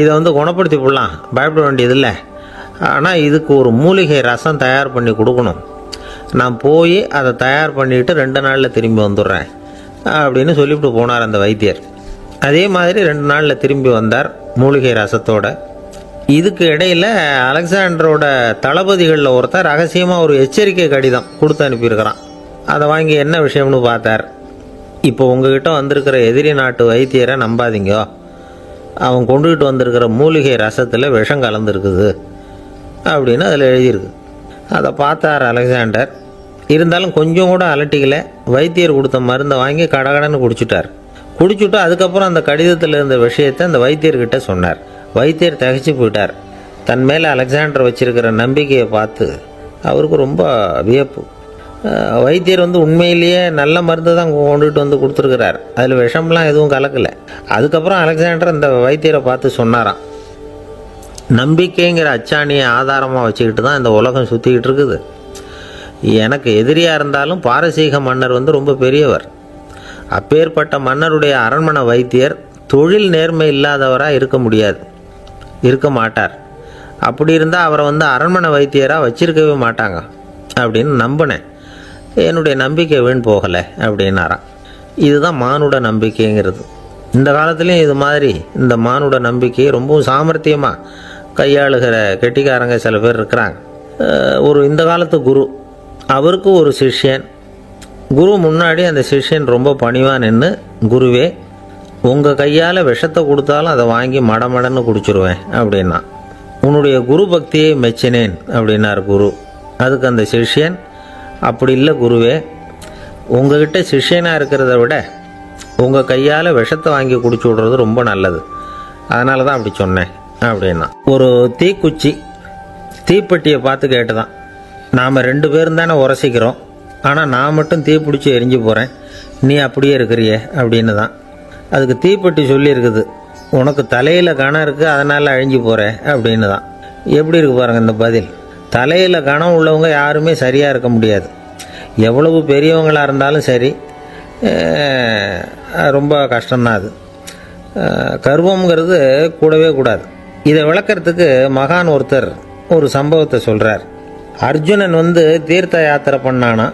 இதை குணப்படுத்தி விடலாம், பயப்பட வேண்டியதில்லை. ஆனால் இதுக்கு ஒரு மூலிகை ரசம் தயார் பண்ணி கொடுக்கணும். நான் போய் அதை தயார் பண்ணிவிட்டு 2 நாளில் திரும்பி வந்துடுறேன் அப்படின்னு சொல்லிவிட்டு போனார் அந்த வைத்தியர். அதே மாதிரி 2 நாளில் திரும்பி வந்தார் மூலிகை ரசத்தோட. இதுக்கு இடையில் அலெக்சாண்டரோட தளபதிகளில் ஒருத்தர் ரகசியமாக ஒரு எச்சரிக்கை கடிதம் கொடுத்து அனுப்பியிருக்கிறான். அதை வாங்கி என்ன விஷயம்னு பார்த்தார். இப்போ உங்ககிட்ட வந்திருக்கிற எதிரி நாட்டு வைத்தியரை நம்பாதீங்க, அவன் கொண்டுகிட்டு வந்திருக்கிற மூலிகை ரசத்தில் விஷம் கலந்துருக்குது அப்படின்னு அதில் எழுதியிருக்கு. அதை பார்த்தார் அலெக்சாண்டர். இருந்தாலும் கொஞ்சம் கூட அலட்டிக்கல. வைத்தியர் கொடுத்த மருந்தை வாங்கி கடகடன்னு குடிச்சுட்டு அதுக்கப்புறம் அந்த கடிதத்தில் இருந்த விஷயத்தை அந்த வைத்தியர்கிட்ட சொன்னார். வைத்தியர் திகைச்சு போயிட்டார். தன் மேலே அலெக்சாண்டர் வச்சிருக்கிற நம்பிக்கையை பார்த்து அவருக்கு ரொம்ப வியப்பு. வைத்தியர் உண்மையிலேயே நல்ல மருந்து தான் கொண்டுகிட்டு கொடுத்துருக்கிறார், அதில் விஷம்லாம் எதுவும் கலக்கலை. அதுக்கப்புறம் அலெக்சாண்டர் அந்த வைத்தியரை பார்த்து சொன்னாராம், நம்பிக்கைங்கிற அச்சாணியை ஆதாரமாக வச்சுக்கிட்டு தான் இந்த உலகம் சுற்றிக்கிட்டு இருக்குது. எனக்கு எதிரியாக இருந்தாலும் பாரசீக மன்னர் ரொம்ப பெரியவர். அப்பேற்பட்ட மன்னருடைய அரண்மனை வைத்தியர் தொழில் நேர்மை இல்லாதவராக இருக்க மாட்டார். அப்படி இருந்தால் அவரை அரண்மனை வைத்தியராக வச்சிருக்கவே மாட்டாங்க அப்படின்னு நம்பினேன். என்னுடைய நம்பிக்கை வீண் போகலை அப்படின்னாராம். இதுதான் மானுட நம்பிக்கைங்கிறது. இந்த காலத்துலேயும் இது மாதிரி இந்த மானுட நம்பிக்கையை ரொம்பவும் சாமர்த்தியமாக கையாளுகிற கெட்டிக்காரங்க சில பேர் இருக்கிறாங்க. ஒரு இந்த காலத்து குரு, அவருக்கு ஒரு சிஷ்யன். குரு முன்னாடி அந்த சிஷ்யன் ரொம்ப பணிவாக நின்று, குருவே உங்கள் கையால் விஷத்தை கொடுத்தாலும் அதை வாங்கி மடமடன்னு குடிச்சிருவேன் அப்படின்னா. உன்னுடைய குரு பக்தியை மெச்சினேன் அப்படின்னார் குரு. அதுக்கு அந்த சிஷ்யன், அப்படி இல்லை குருவே, உங்ககிட்ட சிஷ்யனாக இருக்கிறத விட உங்கள் கையால் விஷத்தை வாங்கி குடிச்சு விடுறது ரொம்ப நல்லது, அதனால தான் அப்படி சொன்னேன் அப்படின்னா. ஒரு தீப்பெட்டியை பார்த்து கேட்டுதான், நாம் 2 பேரும் தானே உரசிக்கிறோம், ஆனால் நான் மட்டும் தீப்பிடிச்சி எரிஞ்சு போகிறேன், நீ அப்படியே இருக்கிறியே அப்படின்னு தான். அதுக்கு தீப்பெட்டி சொல்லியிருக்குது, உனக்கு தலையில் கணம் இருக்குது அதனால் அழிஞ்சு போகிற அப்படின்னு தான். எப்படி இருக்கு பாருங்கள் இந்த பதில். தலையில் கணம் உள்ளவங்க யாருமே சரியாக இருக்க முடியாது. எவ்வளவு பெரியவங்களாக இருந்தாலும் சரி, ரொம்ப கஷ்டம்தான் அது. கர்வம்ங்கிறது கூடவே கூடாது. இதை விளக்கிறதுக்கு மகான் ஒருத்தர் ஒரு சம்பவத்தை சொல்கிறார். அர்ஜுனன் தீர்த்த யாத்திரை பண்ணானா.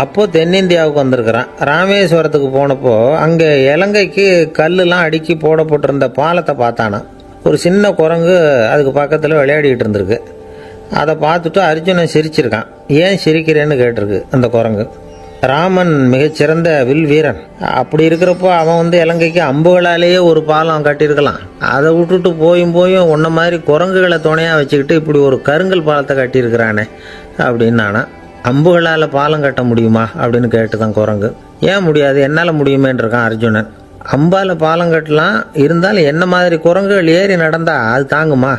அப்போது தென்னிந்தியாவுக்கு வந்திருக்கிறான். ராமேஸ்வரத்துக்கு போனப்போ அங்கே இலங்கைக்கு கல்லுலாம் அடுக்கி போடப்பட்டிருந்த பாலத்தை பார்த்தானா. ஒரு சின்ன குரங்கு அதுக்கு பக்கத்தில் விளையாடிக்கிட்டு இருந்திருக்கு. அதை பார்த்துட்டு அர்ஜுனன் சிரிச்சிருக்கான். ஏன் சிரிக்கிறேன்னு கேட்டிருக்கு அந்த குரங்கு. ராமன் மிகச்சிறந்த வில் வீரன். அப்படி இருக்கிறப்போ அவன் இலங்கைக்கு அம்புகளாலேயே ஒரு பாலம் கட்டியிருக்கலாம். அதை விட்டுட்டு போயும் உன்ன மாதிரி குரங்குகளை துணையாக வச்சுக்கிட்டு இப்படி ஒரு கருங்கல் பாலத்தை கட்டியிருக்கிறானே அப்படின்னு நானா. அம்புகளால் பாலம் கட்ட முடியுமா அப்படின்னு கேட்டுதான் குரங்கு. ஏன் முடியாது, என்னால் முடியுமேன்னு இருக்கான் அர்ஜுனன். அம்பால் பாலம் கட்டலாம், இருந்தாலும் என்ன மாதிரி குரங்குகள் ஏறி நடந்தா அது தாங்குமா?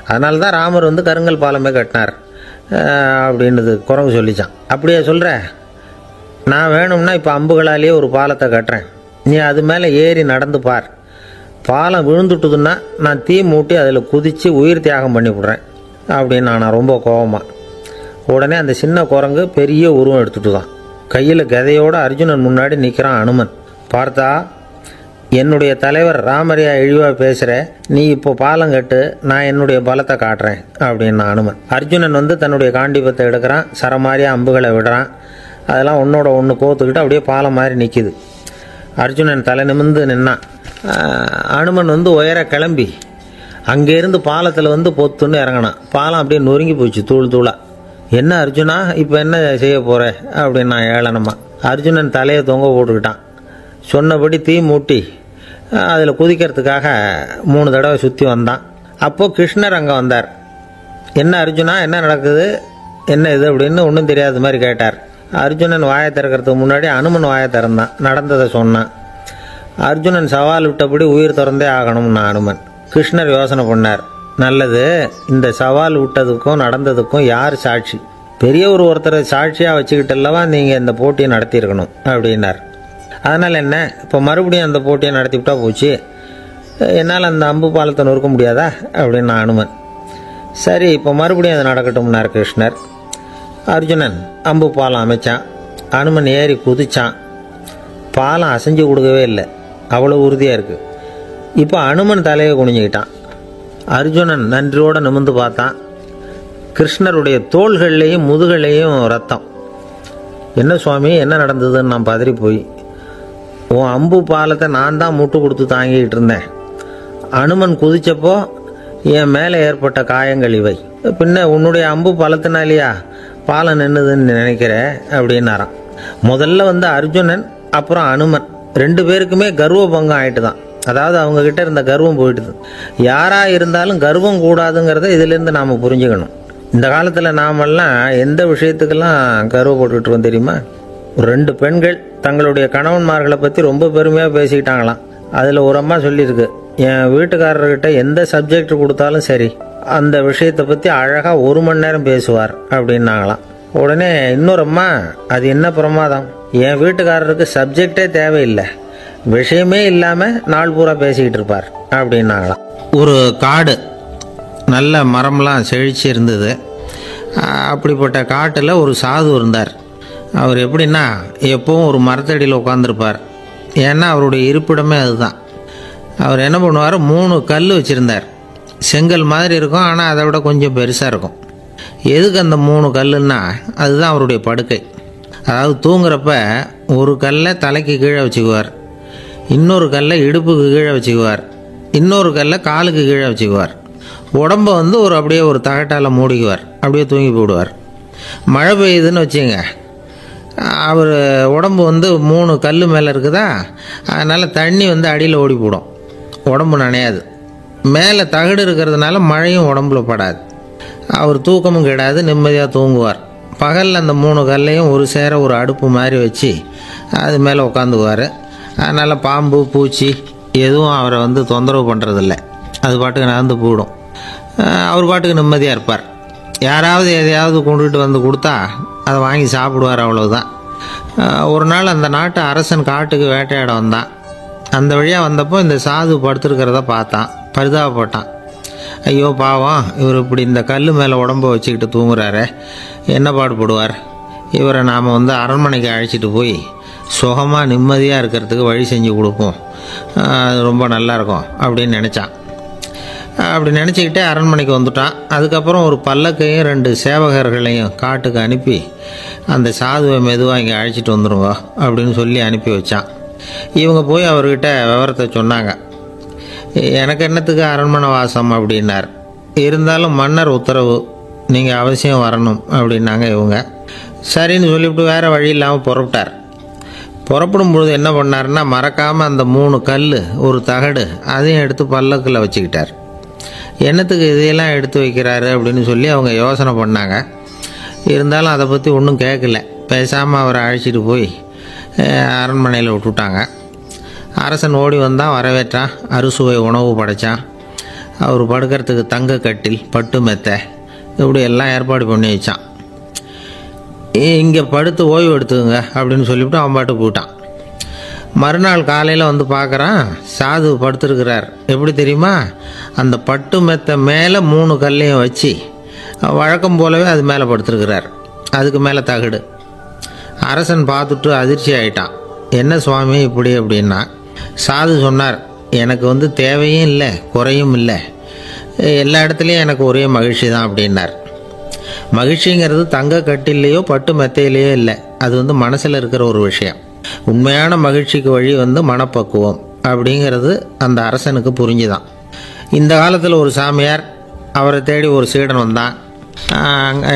அதனால தான் ராமர் கருங்கல் பாலமே கட்டினார் அப்படின்றது குரங்கு சொல்லிச்சான். அப்படியே சொல்கிற, நான் வேணும்னா இப்போ அம்புகளாலேயே ஒரு பாலத்தை கட்டுறேன், நீ அது மேலே ஏறி நடந்து பார். பாலம் விழுந்துட்டுதுன்னா நான் தீ மூட்டி அதில் குதித்து உயிர் தியாகம் பண்ணி விட்றேன் அப்படின்னு நான் ரொம்ப கோபமாக. உடனே அந்த சின்ன குரங்கு பெரிய உருவம் எடுத்துட்டு தான் கையில் கதையோடு அர்ஜுனன் முன்னாடி நிற்கிறான் அனுமன். பார்த்தா, என்னுடைய தலைவர் ராமரையா இழிவாக பேசுகிற, நீ இப்போ பாலம் கட்டு, நான் என்னுடைய பலத்தை காட்டுறேன் அப்படின்னா அனுமன். அர்ஜுனன் தன்னுடைய காண்டிபத்தை எடுக்கிறான், சரமாரியாக அம்புகளை விடுறான். அதெல்லாம் ஒன்றோட ஒன்று கோத்துக்கிட்டு அப்படியே பாலம் மாதிரி நிற்கிது. அர்ஜுனன் தலை நிமிர்ந்து நின்னான். அனுமன் உயர கிளம்பி அங்கேருந்து பாலத்தில் வந்து பொத்துன்னு இறங்கினான். பாலம் அப்படியே நொறுங்கி போச்சு தூள் தூளாக. என்ன அர்ஜுனா, இப்போ என்ன செய்ய போகிற அப்படின்னா ஏளனமா. அர்ஜுனன் தலையை தொங்க போட்டுக்கிட்டான். சொன்னபடி தீ மூட்டி அதில் குதிக்கிறதுக்காக 3 தடவை சுற்றி வந்தான். அப்போது கிருஷ்ணர் அங்கே வந்தார். என்ன அர்ஜுனா, என்ன நடக்குது, என்ன இது அப்படின்னு ஒன்றும் தெரியாத மாதிரி கேட்டார். அர்ஜுனன் வாயை திறக்கிறதுக்கு முன்னாடி அனுமன் வாயை திறந்தான், நடந்ததை சொன்னான். அர்ஜுனன் சவால் விட்டபடி உயிர் திறந்தே ஆகணும்னா அனுமன். கிருஷ்ணர் யோசனை பண்ணார். நல்லது, இந்த சவால் விட்டதுக்கும் நடந்ததுக்கும் யார் சாட்சி? பெரிய ஒருத்தரை சாட்சியாக வச்சுக்கிட்டல்லவா நீங்கள் இந்த போட்டியை நடத்தியிருக்கணும் அப்படின்னார். அதனால் என்ன, இப்போ மறுபடியும் அந்த போட்டியை நடத்திவிட்டா போச்சு, என்னால் அந்த அம்பு பாலத்தை நொறுக்க முடியாதா அப்படின்னா அனுமன். சரி, இப்போ மறுபடியும் அது நடக்கட்டும்னார் கிருஷ்ணர். அர்ஜுனன் அம்பு பாலம் அமைச்சான். அனுமன் ஏறி குதிச்சான். பாலம் அசைஞ்சு கொடுக்கவே இல்லை, அவ்வளோ உறுதியாக இருக்குது. இப்போ அனுமன் தலையை குனிஞ்சிக்கிட்டான். அர்ஜுனன் நன்றியோடு நிமிர்ந்து பார்த்தான். கிருஷ்ணருடைய தோள்கள்லேயும் முதுகள்லேயும் ரத்தம். என்ன சுவாமி, என்ன நடந்ததுன்னு நான் பதறி போய், உன் அம்பு பாலத்தை நான் தான் முட்டு கொடுத்து தாங்கிக்கிட்டு இருந்தேன். அனுமன் குதிச்சப்போ என் மேலே ஏற்பட்ட காயங்கள் இவை. பின்ன உன்னுடைய அம்பு பாலத்தினாலேயா பாலம் நின்றுதுன்னு நினைக்கிற அப்படின்னாரான். முதல்ல வந்து அர்ஜுனன், அப்புறம் அனுமன் 2 பேருக்குமே கர்வ பங்கம் ஆயிட்டு தான். அதாவது அவங்கக்கிட்ட இருந்த கர்வம் போயிட்டுது. யாராக இருந்தாலும் கர்வம் கூடாதுங்கிறத இதிலேருந்து நாம் புரிஞ்சுக்கணும். இந்த காலத்தில் நாமெல்லாம் எந்த விஷயத்துக்கெல்லாம் கர்வப்பட்டுருக்கோம் தெரியுமா? 2 பெண்கள் தங்களுடைய கணவன்மார்களை பற்றி ரொம்ப பெருமையாக பேசிக்கிட்டாங்களாம். அதில் ஒரு அம்மா சொல்லியிருக்கு, என் வீட்டுக்காரர்கிட்ட எந்த சப்ஜெக்ட் கொடுத்தாலும் சரி அந்த விஷயத்தை பற்றி அழகாக 1 மணி நேரம் பேசுவார் அப்படின்னாங்களாம். உடனே இன்னொரு அம்மா, அது என்ன பிரமாதம், என் வீட்டுக்காரருக்கு சப்ஜெக்டே தேவையில்லை, விஷயமே இல்லாமல் நாள் பூரா பேசிக்கிட்டு இருப்பார் அப்படின்னாங்களாம். ஒரு காடு, நல்ல மரம்லாம் செழிச்சு இருந்தது. அப்படிப்பட்ட காட்டில் ஒரு சாது இருந்தார். அவர் எப்படின்னா எப்பவும் ஒரு மரத்தடியில் உட்காந்துருப்பார். ஏன்னா அவருடைய இருப்பிடமே அதுதான். அவர் என்ன பண்ணுவார், 3 கல் வச்சுருந்தார். செங்கல் மாதிரி இருக்கும், ஆனால் அதை விட கொஞ்சம் பெருசாக இருக்கும். எதுக்கு அந்த 3 கல்லுன்னா அதுதான் அவருடைய படுக்கை. அதாவது தூங்குறப்ப ஒரு கல்லை தலைக்கு கீழே வச்சுக்குவார், இன்னொரு கல்லை இடுப்புக்கு கீழே வச்சுக்குவார், இன்னொரு கல்லை காலுக்கு கீழே வச்சுக்குவார். உடம்பை வந்து அப்படியே ஒரு தகட்டால் மூடிக்குவார், அப்படியே தூங்கி போடுவார். மழை பெய்யுதுன்னு வச்சுங்க, அவர் உடம்பு வந்து 3 கல் மேலே இருக்குதா, அதனால் தண்ணி வந்து அடியில் ஓடி போடும், உடம்பு நனையாது. மேலே தகடு இருக்கிறதுனால மழையும் உடம்புல படாது. அவர் தூக்கமும் கிடாது, நிம்மதியாக தூங்குவார். பகலில் அந்த 3 கல்லையும் ஒரு சேர ஒரு அடுப்பு மாதிரி வச்சு அது மேலே உட்காந்துக்குவார். அதனால் பாம்பு பூச்சி எதுவும் அவரை வந்து தொந்தரவு பண்ணுறதில்ல, அது பாட்டுக்கு நடந்து போயிடும். அவர் பாட்டுக்கு நிம்மதியாக இருப்பார். யாராவது எதையாவது கொண்டுகிட்டு வந்து கொடுத்தா அதை வாங்கி சாப்பிடுவார், அவ்வளவுதான். ஒரு நாள் அந்த நாட்டு அரசன் காட்டுக்கு வேட்டையாட வந்தான். அந்த வழியாக வந்தப்போ இந்த சாது படுத்துருக்கிறத பார்த்தான், பரிதாபப்பட்டான். ஐயோ பாவம், இவர் இப்படி இந்த கல் மேலே உடம்பை வச்சுக்கிட்டு தூங்குறாரு, என்ன பாடுபடுவார், இவரை நாம் வந்து அரண்மனைக்கு அழைச்சிட்டு போய் சுகமாக நிம்மதியாக இருக்கிறதுக்கு வழி செஞ்சு கொடுப்போம், அது ரொம்ப நல்லாயிருக்கும் அப்படின்னு நினச்சான். அப்படி நினச்சிக்கிட்டே அரண்மனைக்கு வந்துட்டான். அதுக்கப்புறம் ஒரு பல்லக்கையும் 2 சேவகர்களையும் காட்டுக்கு அனுப்பி அந்த சாதுவை மெதுவாக இங்கே அழைச்சிட்டு வந்துடுங்க அப்படின்னு சொல்லி அனுப்பி வச்சான். இவங்க போய் அவர்கிட்ட விவரத்தை சொன்னாங்க. எனக்கு என்னத்துக்கு அரண்மனை வாசம் அப்படின்னார். இருந்தாலும் மன்னர் உத்தரவு, நீங்கள் அவசியம் வரணும் அப்படின்னாங்க இவங்க. சரின்னு சொல்லிவிட்டு வேறு வழி இல்லாமல் புறப்பட்டார். புறப்படும் பொழுது என்ன பண்ணாருன்னா, மறக்காமல் அந்த 3 கல் ஒரு தகடு அதையும் எடுத்து பல்லக்கில் வச்சுக்கிட்டார். என்னத்துக்கு இதையெல்லாம் எடுத்து வைக்கிறாரு அப்படின்னு சொல்லி அவங்க யோசனை பண்ணாங்க. இருந்தாலும் அதை பற்றி ஒன்றும் கேட்கல. பேசாமல் அவரை அழைச்சிட்டு போய் அரண்மனையில் விட்டுட்டாங்க. அரசன் ஓடி வந்தான், வரவேற்றான், அறுசுவை உணவு படைத்தான். அவர் படுக்கிறதுக்கு தங்க கட்டில், பட்டு மெத்தை, இப்படி எல்லாம் ஏற்பாடு பண்ணி வச்சான். இங்கே படுத்து ஓய்வு எடுத்துக்குங்க அப்படின்னு சொல்லிவிட்டு அவன் பாட்டு போயிட்டான். மறுநாள் காலையில் வந்து பார்க்குறான், சாது படுத்துருக்கிறார். எப்படி தெரியுமா, அந்த பட்டு மெத்தை மேலே 3 கல்லையும் வச்சு வழக்கம் போலவே அது மேலே படுத்துருக்கிறார், அதுக்கு மேலே தகடு. அரசன் பார்த்துட்டு அதிர்ச்சி ஆகிட்டான். என்ன சுவாமி இப்படி அப்படின்னா, சாது சொன்னார், எனக்கு வந்து தேவையும் இல்லை குறையும் இல்லை, எல்லா இடத்துலையும் எனக்கு ஒரே மகிழ்ச்சி தான் அப்படின்னார். மகிழ்ச்சிங்கிறது தங்க கட்டிலேயோ பட்டு மெத்தையிலேயோ இல்லை, அது வந்து மனசில் இருக்கிற ஒரு விஷயம். உண்மையான மகிழ்ச்சிக்கு வழி வந்து மனப்பக்குவம் அப்படிங்கிறது அந்த அரசனுக்கு புரிஞ்சுதான். இந்த காலத்தில் ஒரு சாமியார் அவரை தேடி ஒரு சீடன் வந்தான்.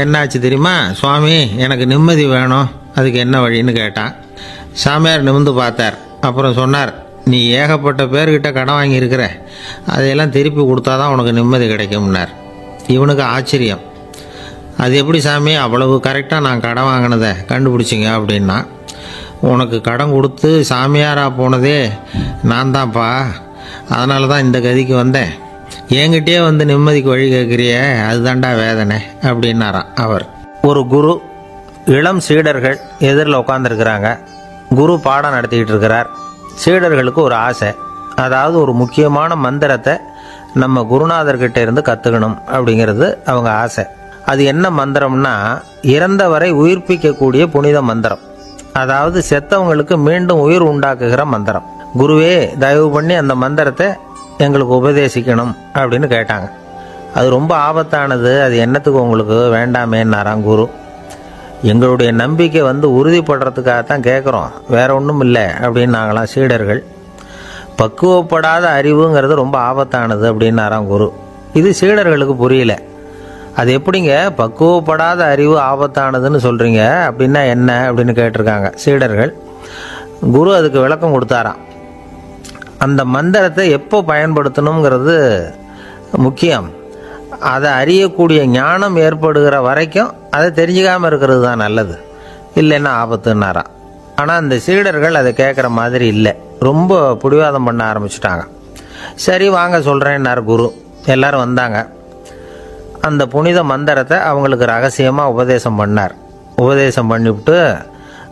என்னாச்சு தெரியுமா? சுவாமி, எனக்கு நிம்மதி வேணும், அதுக்கு என்ன வழின்னு கேட்டான். சாமியார் நிமிர்ந்து பார்த்தார். அப்புறம் சொன்னார், நீ ஏகப்பட்ட பேர்கிட்ட கடன் வாங்கியிருக்கிற, அதையெல்லாம் திருப்பி கொடுத்தாதான் உனக்கு நிம்மதி கிடைக்கும்னார். இவனுக்கு ஆச்சரியம். அது எப்படி சாமி, அவ்வளவு கரெக்டாக நான் கடன் வாங்கினதை கண்டுபிடிச்சிங்க அப்படின்னா. உனக்கு கடன் கொடுத்து சாமியாராக போனதே நான் தான்ப்பா, அதனால தான் இந்த கதிக்கு வந்தேன். என்கிட்டயே வந்து நிம்மதிக்கு வழி கேட்குறிய, அதுதான்டா வேதனை அப்படின்னாராம் அவர். ஒரு குரு, இளம் சீடர்கள் எதிரில் உட்காந்துருக்கிறாங்க. குரு பாடம் நடத்திக்கிட்டு இருக்கிறார். சீடர்களுக்கு ஒரு ஆசை, அதாவது ஒரு முக்கியமான மந்திரத்தை நம்ம குருநாதர்கிட்ட இருந்து கற்றுக்கணும் அப்படிங்கிறது அவங்க ஆசை. அது என்ன மந்திரம்னா, இறந்தவரை உயிர்ப்பிக்கக்கூடிய புனித மந்திரம், அதாவது செத்தவங்களுக்கு மீண்டும் உயிர் உண்டாக்குகிற மந்திரம். குருவே, தயவு பண்ணி அந்த மந்திரத்தை எங்களுக்கு உபதேசிக்கணும் அப்படின்னு கேட்டாங்க. அது ரொம்ப ஆபத்தானது, அது என்னத்துக்கு உங்களுக்கு வேண்டாமேன்னாராம் குரு. எங்களுடைய நம்பிக்கை வந்து உறுதிப்படுறதுக்காகத்தான் கேட்குறோம், வேற ஒன்றும் இல்லை அப்படின்னாங்களாம் சீடர்கள். பக்குவப்படாத அறிவுங்கிறது ரொம்ப ஆபத்தானது அப்படின்னாராம் குரு. இது சீடர்களுக்கு புரியல. அது எப்படிங்க பக்குவப்படாத அறிவு ஆபத்தானதுன்னு சொல்கிறீங்க, அப்படின்னா என்ன அப்படின்னு கேட்டிருக்காங்க சீடர்கள். குரு அதுக்கு விளக்கம் கொடுத்தாராம். அந்த மந்திரத்தை எப்போ பயன்படுத்தணுங்கிறது முக்கியம். அதை அறியக்கூடிய ஞானம் ஏற்படுகிற வரைக்கும் அதை தெரிஞ்சுக்காமல் இருக்கிறது தான் நல்லது, இல்லைன்னா ஆபத்துன்னாராம். ஆனால் அந்த சீடர்கள் அதை கேட்குற மாதிரி இல்லை, ரொம்ப பிடிவாதம் பண்ண ஆரம்பிச்சிட்டாங்க. சரி வாங்க சொல்கிறேன்னார் குரு. எல்லாரும் வந்தாங்க. அந்த புனித மந்திரத்தை அவங்களுக்கு ரகசியமாக உபதேசம் பண்ணார். உபதேசம் பண்ணிவிட்டு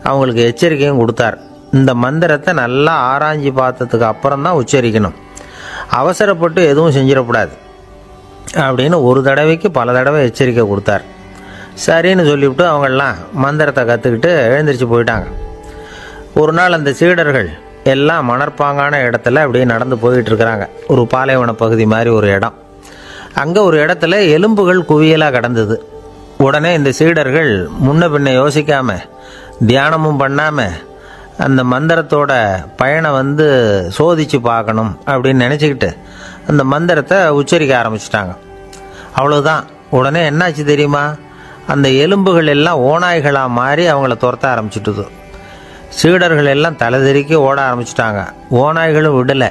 அவங்களுக்கு எச்சரிக்கையும் கொடுத்தார். இந்த மந்திரத்தை நல்லா ஆராய்ச்சி பார்த்ததுக்கு அப்புறம் தான் உச்சரிக்கணும், அவசரப்பட்டு எதுவும் செஞ்சிடக்கூடாது அப்படின்னு ஒரு தடவைக்கு பல தடவை எச்சரிக்கை கொடுத்தார். சரின்னு சொல்லிவிட்டு அவங்கெல்லாம் மந்திரத்தை கற்றுக்கிட்டு எழுந்திரிச்சு போயிட்டாங்க. ஒரு நாள் அந்த சீடர்கள் எல்லாம் மணற்பாங்கான இடத்துல அப்படியே நடந்து போயிட்டு இருக்கிறாங்க. ஒரு பாலைவன பகுதி மாதிரி ஒரு இடம். அங்கே ஒரு இடத்துல எலும்புகள் குவியலாக கிடந்தது. உடனே இந்த சீடர்கள் முன்ன பின்ன யோசிக்காமல், தியானமும் பண்ணாமல், அந்த மந்திரத்தோட பயனை வந்து சோதித்து பார்க்கணும் அப்படின்னு நினச்சிக்கிட்டு அந்த மந்திரத்தை உச்சரிக்க ஆரம்பிச்சிட்டாங்க. அவ்வளோதான். உடனே என்னாச்சு தெரியுமா? அந்த எலும்புகள் எல்லாம் ஓநாய்களாக மாறி அவங்கள துரத்த ஆரம்பிச்சிட்டுது. சீடர்கள் எல்லாம் தலைதெறிக்க ஓட ஆரம்பிச்சிட்டாங்க. ஓநாய்களும் விடலை,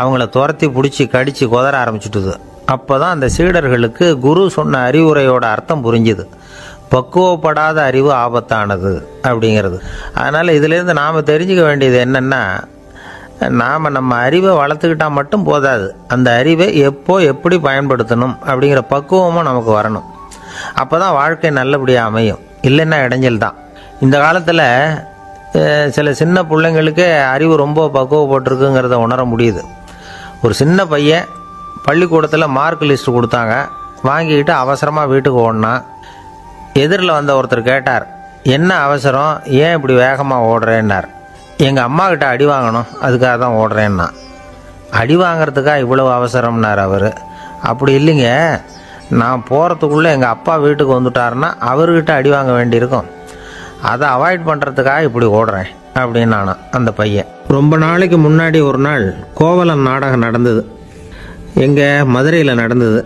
அவங்கள துரத்தி பிடிச்சி கடித்து கொதற ஆரம்பிச்சிட்டுது. அப்போ தான் அந்த சீடர்களுக்கு குரு சொன்ன அறிவுரையோட அர்த்தம் புரிஞ்சுது. பக்குவப்படாத அறிவு ஆபத்தானது அப்படிங்கிறது. அதனால் இதிலேருந்து நாம் தெரிஞ்சுக்க வேண்டியது என்னென்னா, நாம் நம்ம அறிவை வளர்த்துக்கிட்டால் மட்டும் போதாது, அந்த அறிவை எப்போ எப்படி பயன்படுத்தணும் அப்படிங்கிற பக்குவமும் நமக்கு வரணும். அப்போ தான் வாழ்க்கை நல்லபடியாக அமையும், இல்லைன்னா இடைஞ்சல் தான். இந்த காலத்தில் சில சின்ன பிள்ளைங்களுக்கே அறிவு ரொம்ப பக்குவப்பட்டிருக்குங்கிறத உணர முடியுது. ஒரு சின்ன பையன் பள்ளிக்கூடத்தில் மார்க் லிஸ்ட் கொடுத்தாங்க, வாங்கிக்கிட்டு அவசரமாக வீட்டுக்கு ஓடினான். எதிரில் வந்த ஒருத்தர் கேட்டார், என்ன அவசரம், ஏன் இப்படி வேகமாக ஓடுறேன்னார். எங்கள் அம்மா கிட்ட அடி வாங்கணும், அதுக்காக தான் ஓடுறேன்னா. அடி வாங்கிறதுக்காக இவ்வளவு அவசரம்னார் அவர். அப்படி இல்லைங்க, நான் போகிறதுக்குள்ளே எங்கள் அப்பா வீட்டுக்கு வந்துட்டாருன்னா அவர்கிட்ட அடி வாங்க வேண்டியிருக்கும், அதை அவாய்ட் பண்ணுறதுக்காக இப்படி ஓடுறேன் அப்படின்னு நானும் அந்த பையன். ரொம்ப நாளைக்கு முன்னாடி ஒரு நாள் கோவலன் நாடகம் நடந்தது. எங்கள் மதுரையில் நடந்தது.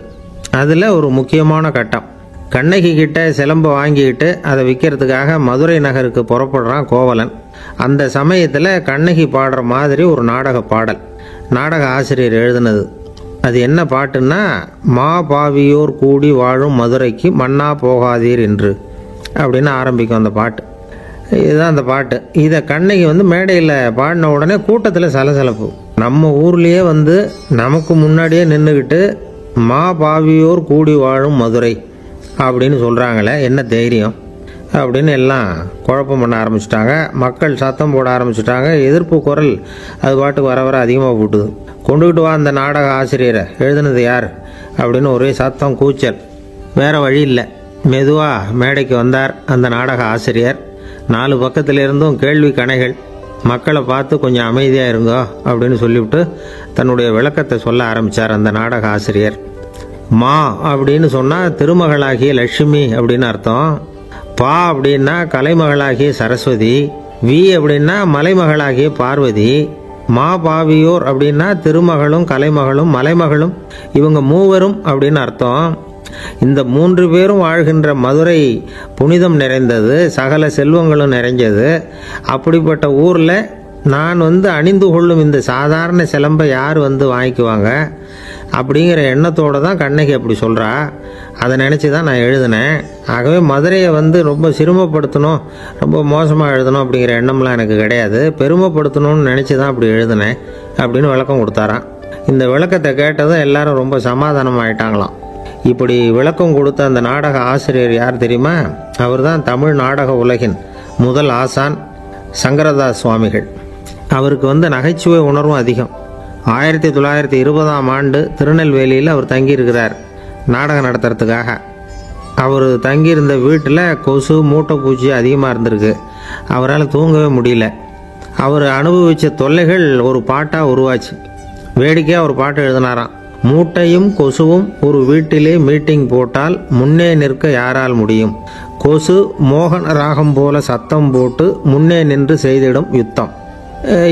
அதில் ஒரு முக்கியமான கட்டம், கண்ணகி கிட்ட சிலம்பை வாங்கிக்கிட்டு அதை விற்கிறதுக்காக மதுரை நகருக்கு புறப்படுறான் கோவலன். அந்த சமயத்தில் கண்ணகி பாடுற மாதிரி ஒரு நாடக பாடல், நாடக ஆசிரியர் எழுதினது. அது என்ன பாட்டுன்னா, மா பாவியோர் கூடி வாழும் மதுரைக்கு மன்னா போகாதீர் என்று அப்படின்னு ஆரம்பிக்கும் அந்த பாட்டு. இதுதான் அந்த பாட்டு. இதை கண்ணகி மேடையில் பாடின உடனே கூட்டத்தில் சலசலப்பு. நம்ம ஊர்லேயே நமக்கு முன்னாடியே நின்றுக்கிட்டு மா பாவியோர் கூடி வாழும் மதுரை அப்படின்னு சொல்கிறாங்களே, என்ன தைரியம் அப்படின்னு எல்லாம் குழப்பம் பண்ண ஆரம்பிச்சிட்டாங்க. மக்கள் சத்தம் போட ஆரம்பிச்சிட்டாங்க. எதிர்ப்பு குரல் அது பாட்டுக்கு வர வர அதிகமாக போட்டுது. கொண்டுக்கிட்டு வா அந்த நாடக ஆசிரியரை, எழுதுனது யார் அப்படின்னு ஒரே சத்தம், கூச்சல். வேறு வழி இல்லை. மெதுவாக மேடைக்கு வந்தார் அந்த நாடக ஆசிரியர். 4 பக்கத்திலிருந்தும் கேள்வி கணைகள். மக்களை பார்த்து கொஞ்சம் அமைதியாக இருங்கோ அப்படின்னு சொல்லிவிட்டு தன்னுடைய விளக்கத்தை சொல்ல ஆரம்பித்தார் அந்த நாடக ஆசிரியர். மா அப்படின்னு சொன்னால் திருமகளாகிய லட்சுமி அப்படின்னு அர்த்தம். பா அப்படின்னா கலைமகளாகிய சரஸ்வதி. வி அப்படின்னா மலைமகளாகிய பார்வதி. மாபாவியோர் அப்படின்னா திருமகளும் கலைமகளும் மலைமகளும், இவங்க மூவரும் அப்படின்னு அர்த்தம். இந்த 3 பேரும் வாழ்கின்ற மதுரை புனிதம் நிறைந்தது, சகல செல்வங்களும் நிறைஞ்சது. அப்படிப்பட்ட ஊரில் நான் அணிந்து கொள்ளும் இந்த சாதாரண சிலம்பை யார் வாங்கிக்குவாங்க அப்படிங்கிற எண்ணத்தோடு தான் கண்ணகி அப்படி சொல்கிறா. அதை நினச்சி தான் நான் எழுதினேன். ஆகவே மதுரையை ரொம்ப சிரமப்படுத்தணும், ரொம்ப மோசமாக எழுதணும் அப்படிங்கிற எண்ணம்லாம் எனக்கு கிடையாது. பெருமைப்படுத்தணும்னு நினச்சி தான் அப்படி எழுதினேன் அப்படின்னு விளக்கம் கொடுத்தாராம். இந்த விளக்கத்தை கேட்டதும் எல்லாரும் ரொம்ப சமாதானம் ஆயிட்டாங்களாம். இப்படி விளக்கம் கொடுத்த அந்த நாடக ஆசிரியர் யார் தெரியுமா? அவர் தான் தமிழ் நாடக உலகின் முதல் ஆசான் சங்கரதாஸ் சுவாமிகள். அவருக்கு நகைச்சுவை உணர்வும் அதிகம். 1920ஆம் ஆண்டு திருநெல்வேலியில் அவர் தங்கியிருக்கிறார் நாடகம் நடத்துறதுக்காக. அவர் தங்கியிருந்த வீட்டில் கொசு மூட்டை பூச்சி அதிகமாக இருந்திருக்கு. அவரால் தூங்கவே முடியல. அவர் அனுபவித்த தொல்லைகள் ஒரு பாட்டாக உருவாச்சு. வேடிக்கையாக ஒரு பாட்டு எழுதினாராம். மூட்டையும் கொசுவும் ஒரு வீட்டிலே மீட்டிங் போட்டால் முன்னே நிற்க யாரால் முடியும்? கொசு மோகன ராகம் போல சத்தம் போட்டு முன்னே நின்று செய்திடும் யுத்தம்.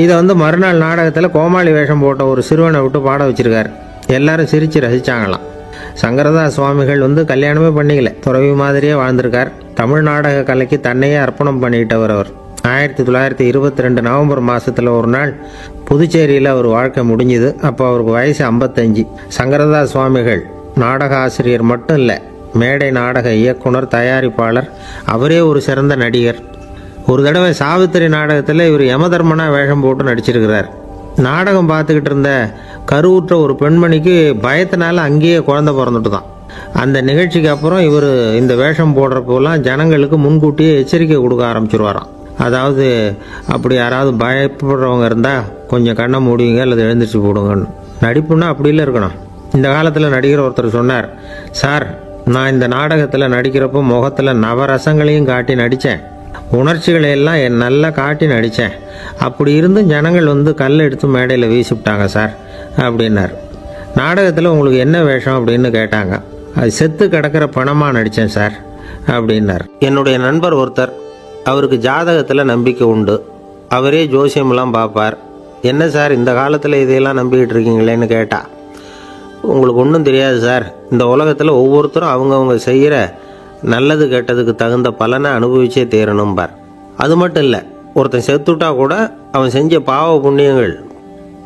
இதை மறுநாள் நாடகத்தில் கோமாளி வேஷம் போட்ட ஒரு சிறுவனை விட்டு பாட வச்சிருக்காரு. எல்லாரும் சிரித்து ரசித்தாங்களாம். சங்கரதாஸ் சுவாமிகள் கல்யாணமே பண்ணிக்கல, துறவி மாதிரியே வாழ்ந்திருக்கார். தமிழ் நாடக கலைக்கு தன்னையே அர்ப்பணம் பண்ணிட்டவர் அவர். 1922 நவம்பர் மாதத்தில் ஒரு நாள் புதுச்சேரியில் அவர் வாழ்க்கை முடிஞ்சுது. அப்போ அவருக்கு வயசு 55. சங்கரதாஸ் சுவாமிகள் நாடக ஆசிரியர் மட்டும் இல்லை, மேடை நாடக இயக்குனர், தயாரிப்பாளர், அவரே ஒரு சிறந்த நடிகர். ஒரு தடவை சாவித்திரி நாடகத்தில் இவர் யமதர்மனா வேஷம் போட்டு நடிச்சிருக்கிறார். நாடகம் பார்த்துக்கிட்டு இருந்த கருவுற்ற ஒரு பெண்மணிக்கு பயத்தினால அங்கேயே குழந்தை பிறந்துட்டு தான். அந்த நிகழ்ச்சிக்கு அப்புறம் இவர் இந்த வேஷம் போடுறப்போலாம் ஜனங்களுக்கு முன்கூட்டியே எச்சரிக்கை கொடுக்க ஆரம்பிச்சிருவாராம். அதாவது அப்படி யாராவது பயப்படுறவங்க இருந்தால் கொஞ்சம் கண்ணை மூடிங்க அல்லது எழுந்திரிச்சு போடுங்கன்னு. நடிப்புன்னா அப்படிலாம் இருக்கணும். இந்த காலத்தில் நடிகர் ஒருத்தர் சொன்னார், சார் நான் இந்த நாடகத்தில் நடிக்கிறப்போ முகத்தில் நவரசங்களையும் காட்டி நடித்தேன், உணர்ச்சிகளை எல்லாம் நல்லா காட்டி நடித்தேன். அப்படி இருந்தும் ஜனங்கள் கல் எடுத்து மேடையில் வீசிவிட்டாங்க சார் அப்படின்னார். நாடகத்தில் உங்களுக்கு என்ன வேஷம் அப்படின்னு கேட்டாங்க. அது செத்து கிடக்கிற பணமாக நடித்தேன் சார் அப்படின்னார். என்னுடைய நண்பர் ஒருத்தர், அவருக்கு ஜாதகத்தில் நம்பிக்கை உண்டு. அவரே ஜோசியமெல்லாம் பார்ப்பார். என்ன சார் இந்த காலத்தில் இதையெல்லாம் நம்பிக்கிட்டு இருக்கீங்களேன்னு கேட்டா, உங்களுக்கு ஒன்றும் தெரியாது சார், இந்த உலகத்தில் ஒவ்வொருத்தரும் அவங்கவுங்க செய்கிற நல்லது கெட்டதுக்கு தகுந்த பலனை அனுபவிச்சே தேரணும்பார். அது மட்டும் இல்லை, ஒருத்தன் செத்துட்டா கூட அவன் செஞ்ச பாவ புண்ணியங்கள்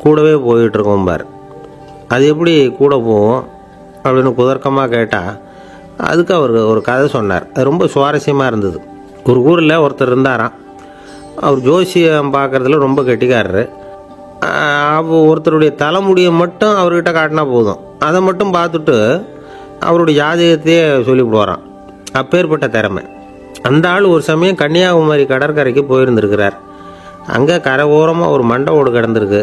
கூடவே போயிட்டு இருக்கோம்பார். அது எப்படி கூட போவோம் அப்படின்னு குதர்க்கமாக கேட்டால் அதுக்கு அவர் ஒரு கதை சொன்னார். அது ரொம்ப சுவாரஸ்யமாக இருந்தது. ஒரு ஊரில் ஒருத்தர் இருந்தாராம். அவர் ஜோசியம் பார்க்குறதுல ரொம்ப கெட்டிக்காரரு. அப்போ ஒருத்தருடைய தலைமுடியை மட்டும் அவர்கிட்ட காட்டினா போதும், அதை மட்டும் பார்த்துட்டு அவருடைய ஜாதகத்தையே சொல்லிவிடுவாராம். அப்பேற்பட்ட திறமை. அந்த ஆள் ஒரு சமயம் கன்னியாகுமரி கடற்கரைக்கு போயிருந்திருக்கிறார். அங்கே கரை ஓரமாக ஒரு மண்டை ஓடு கிடந்திருக்கு.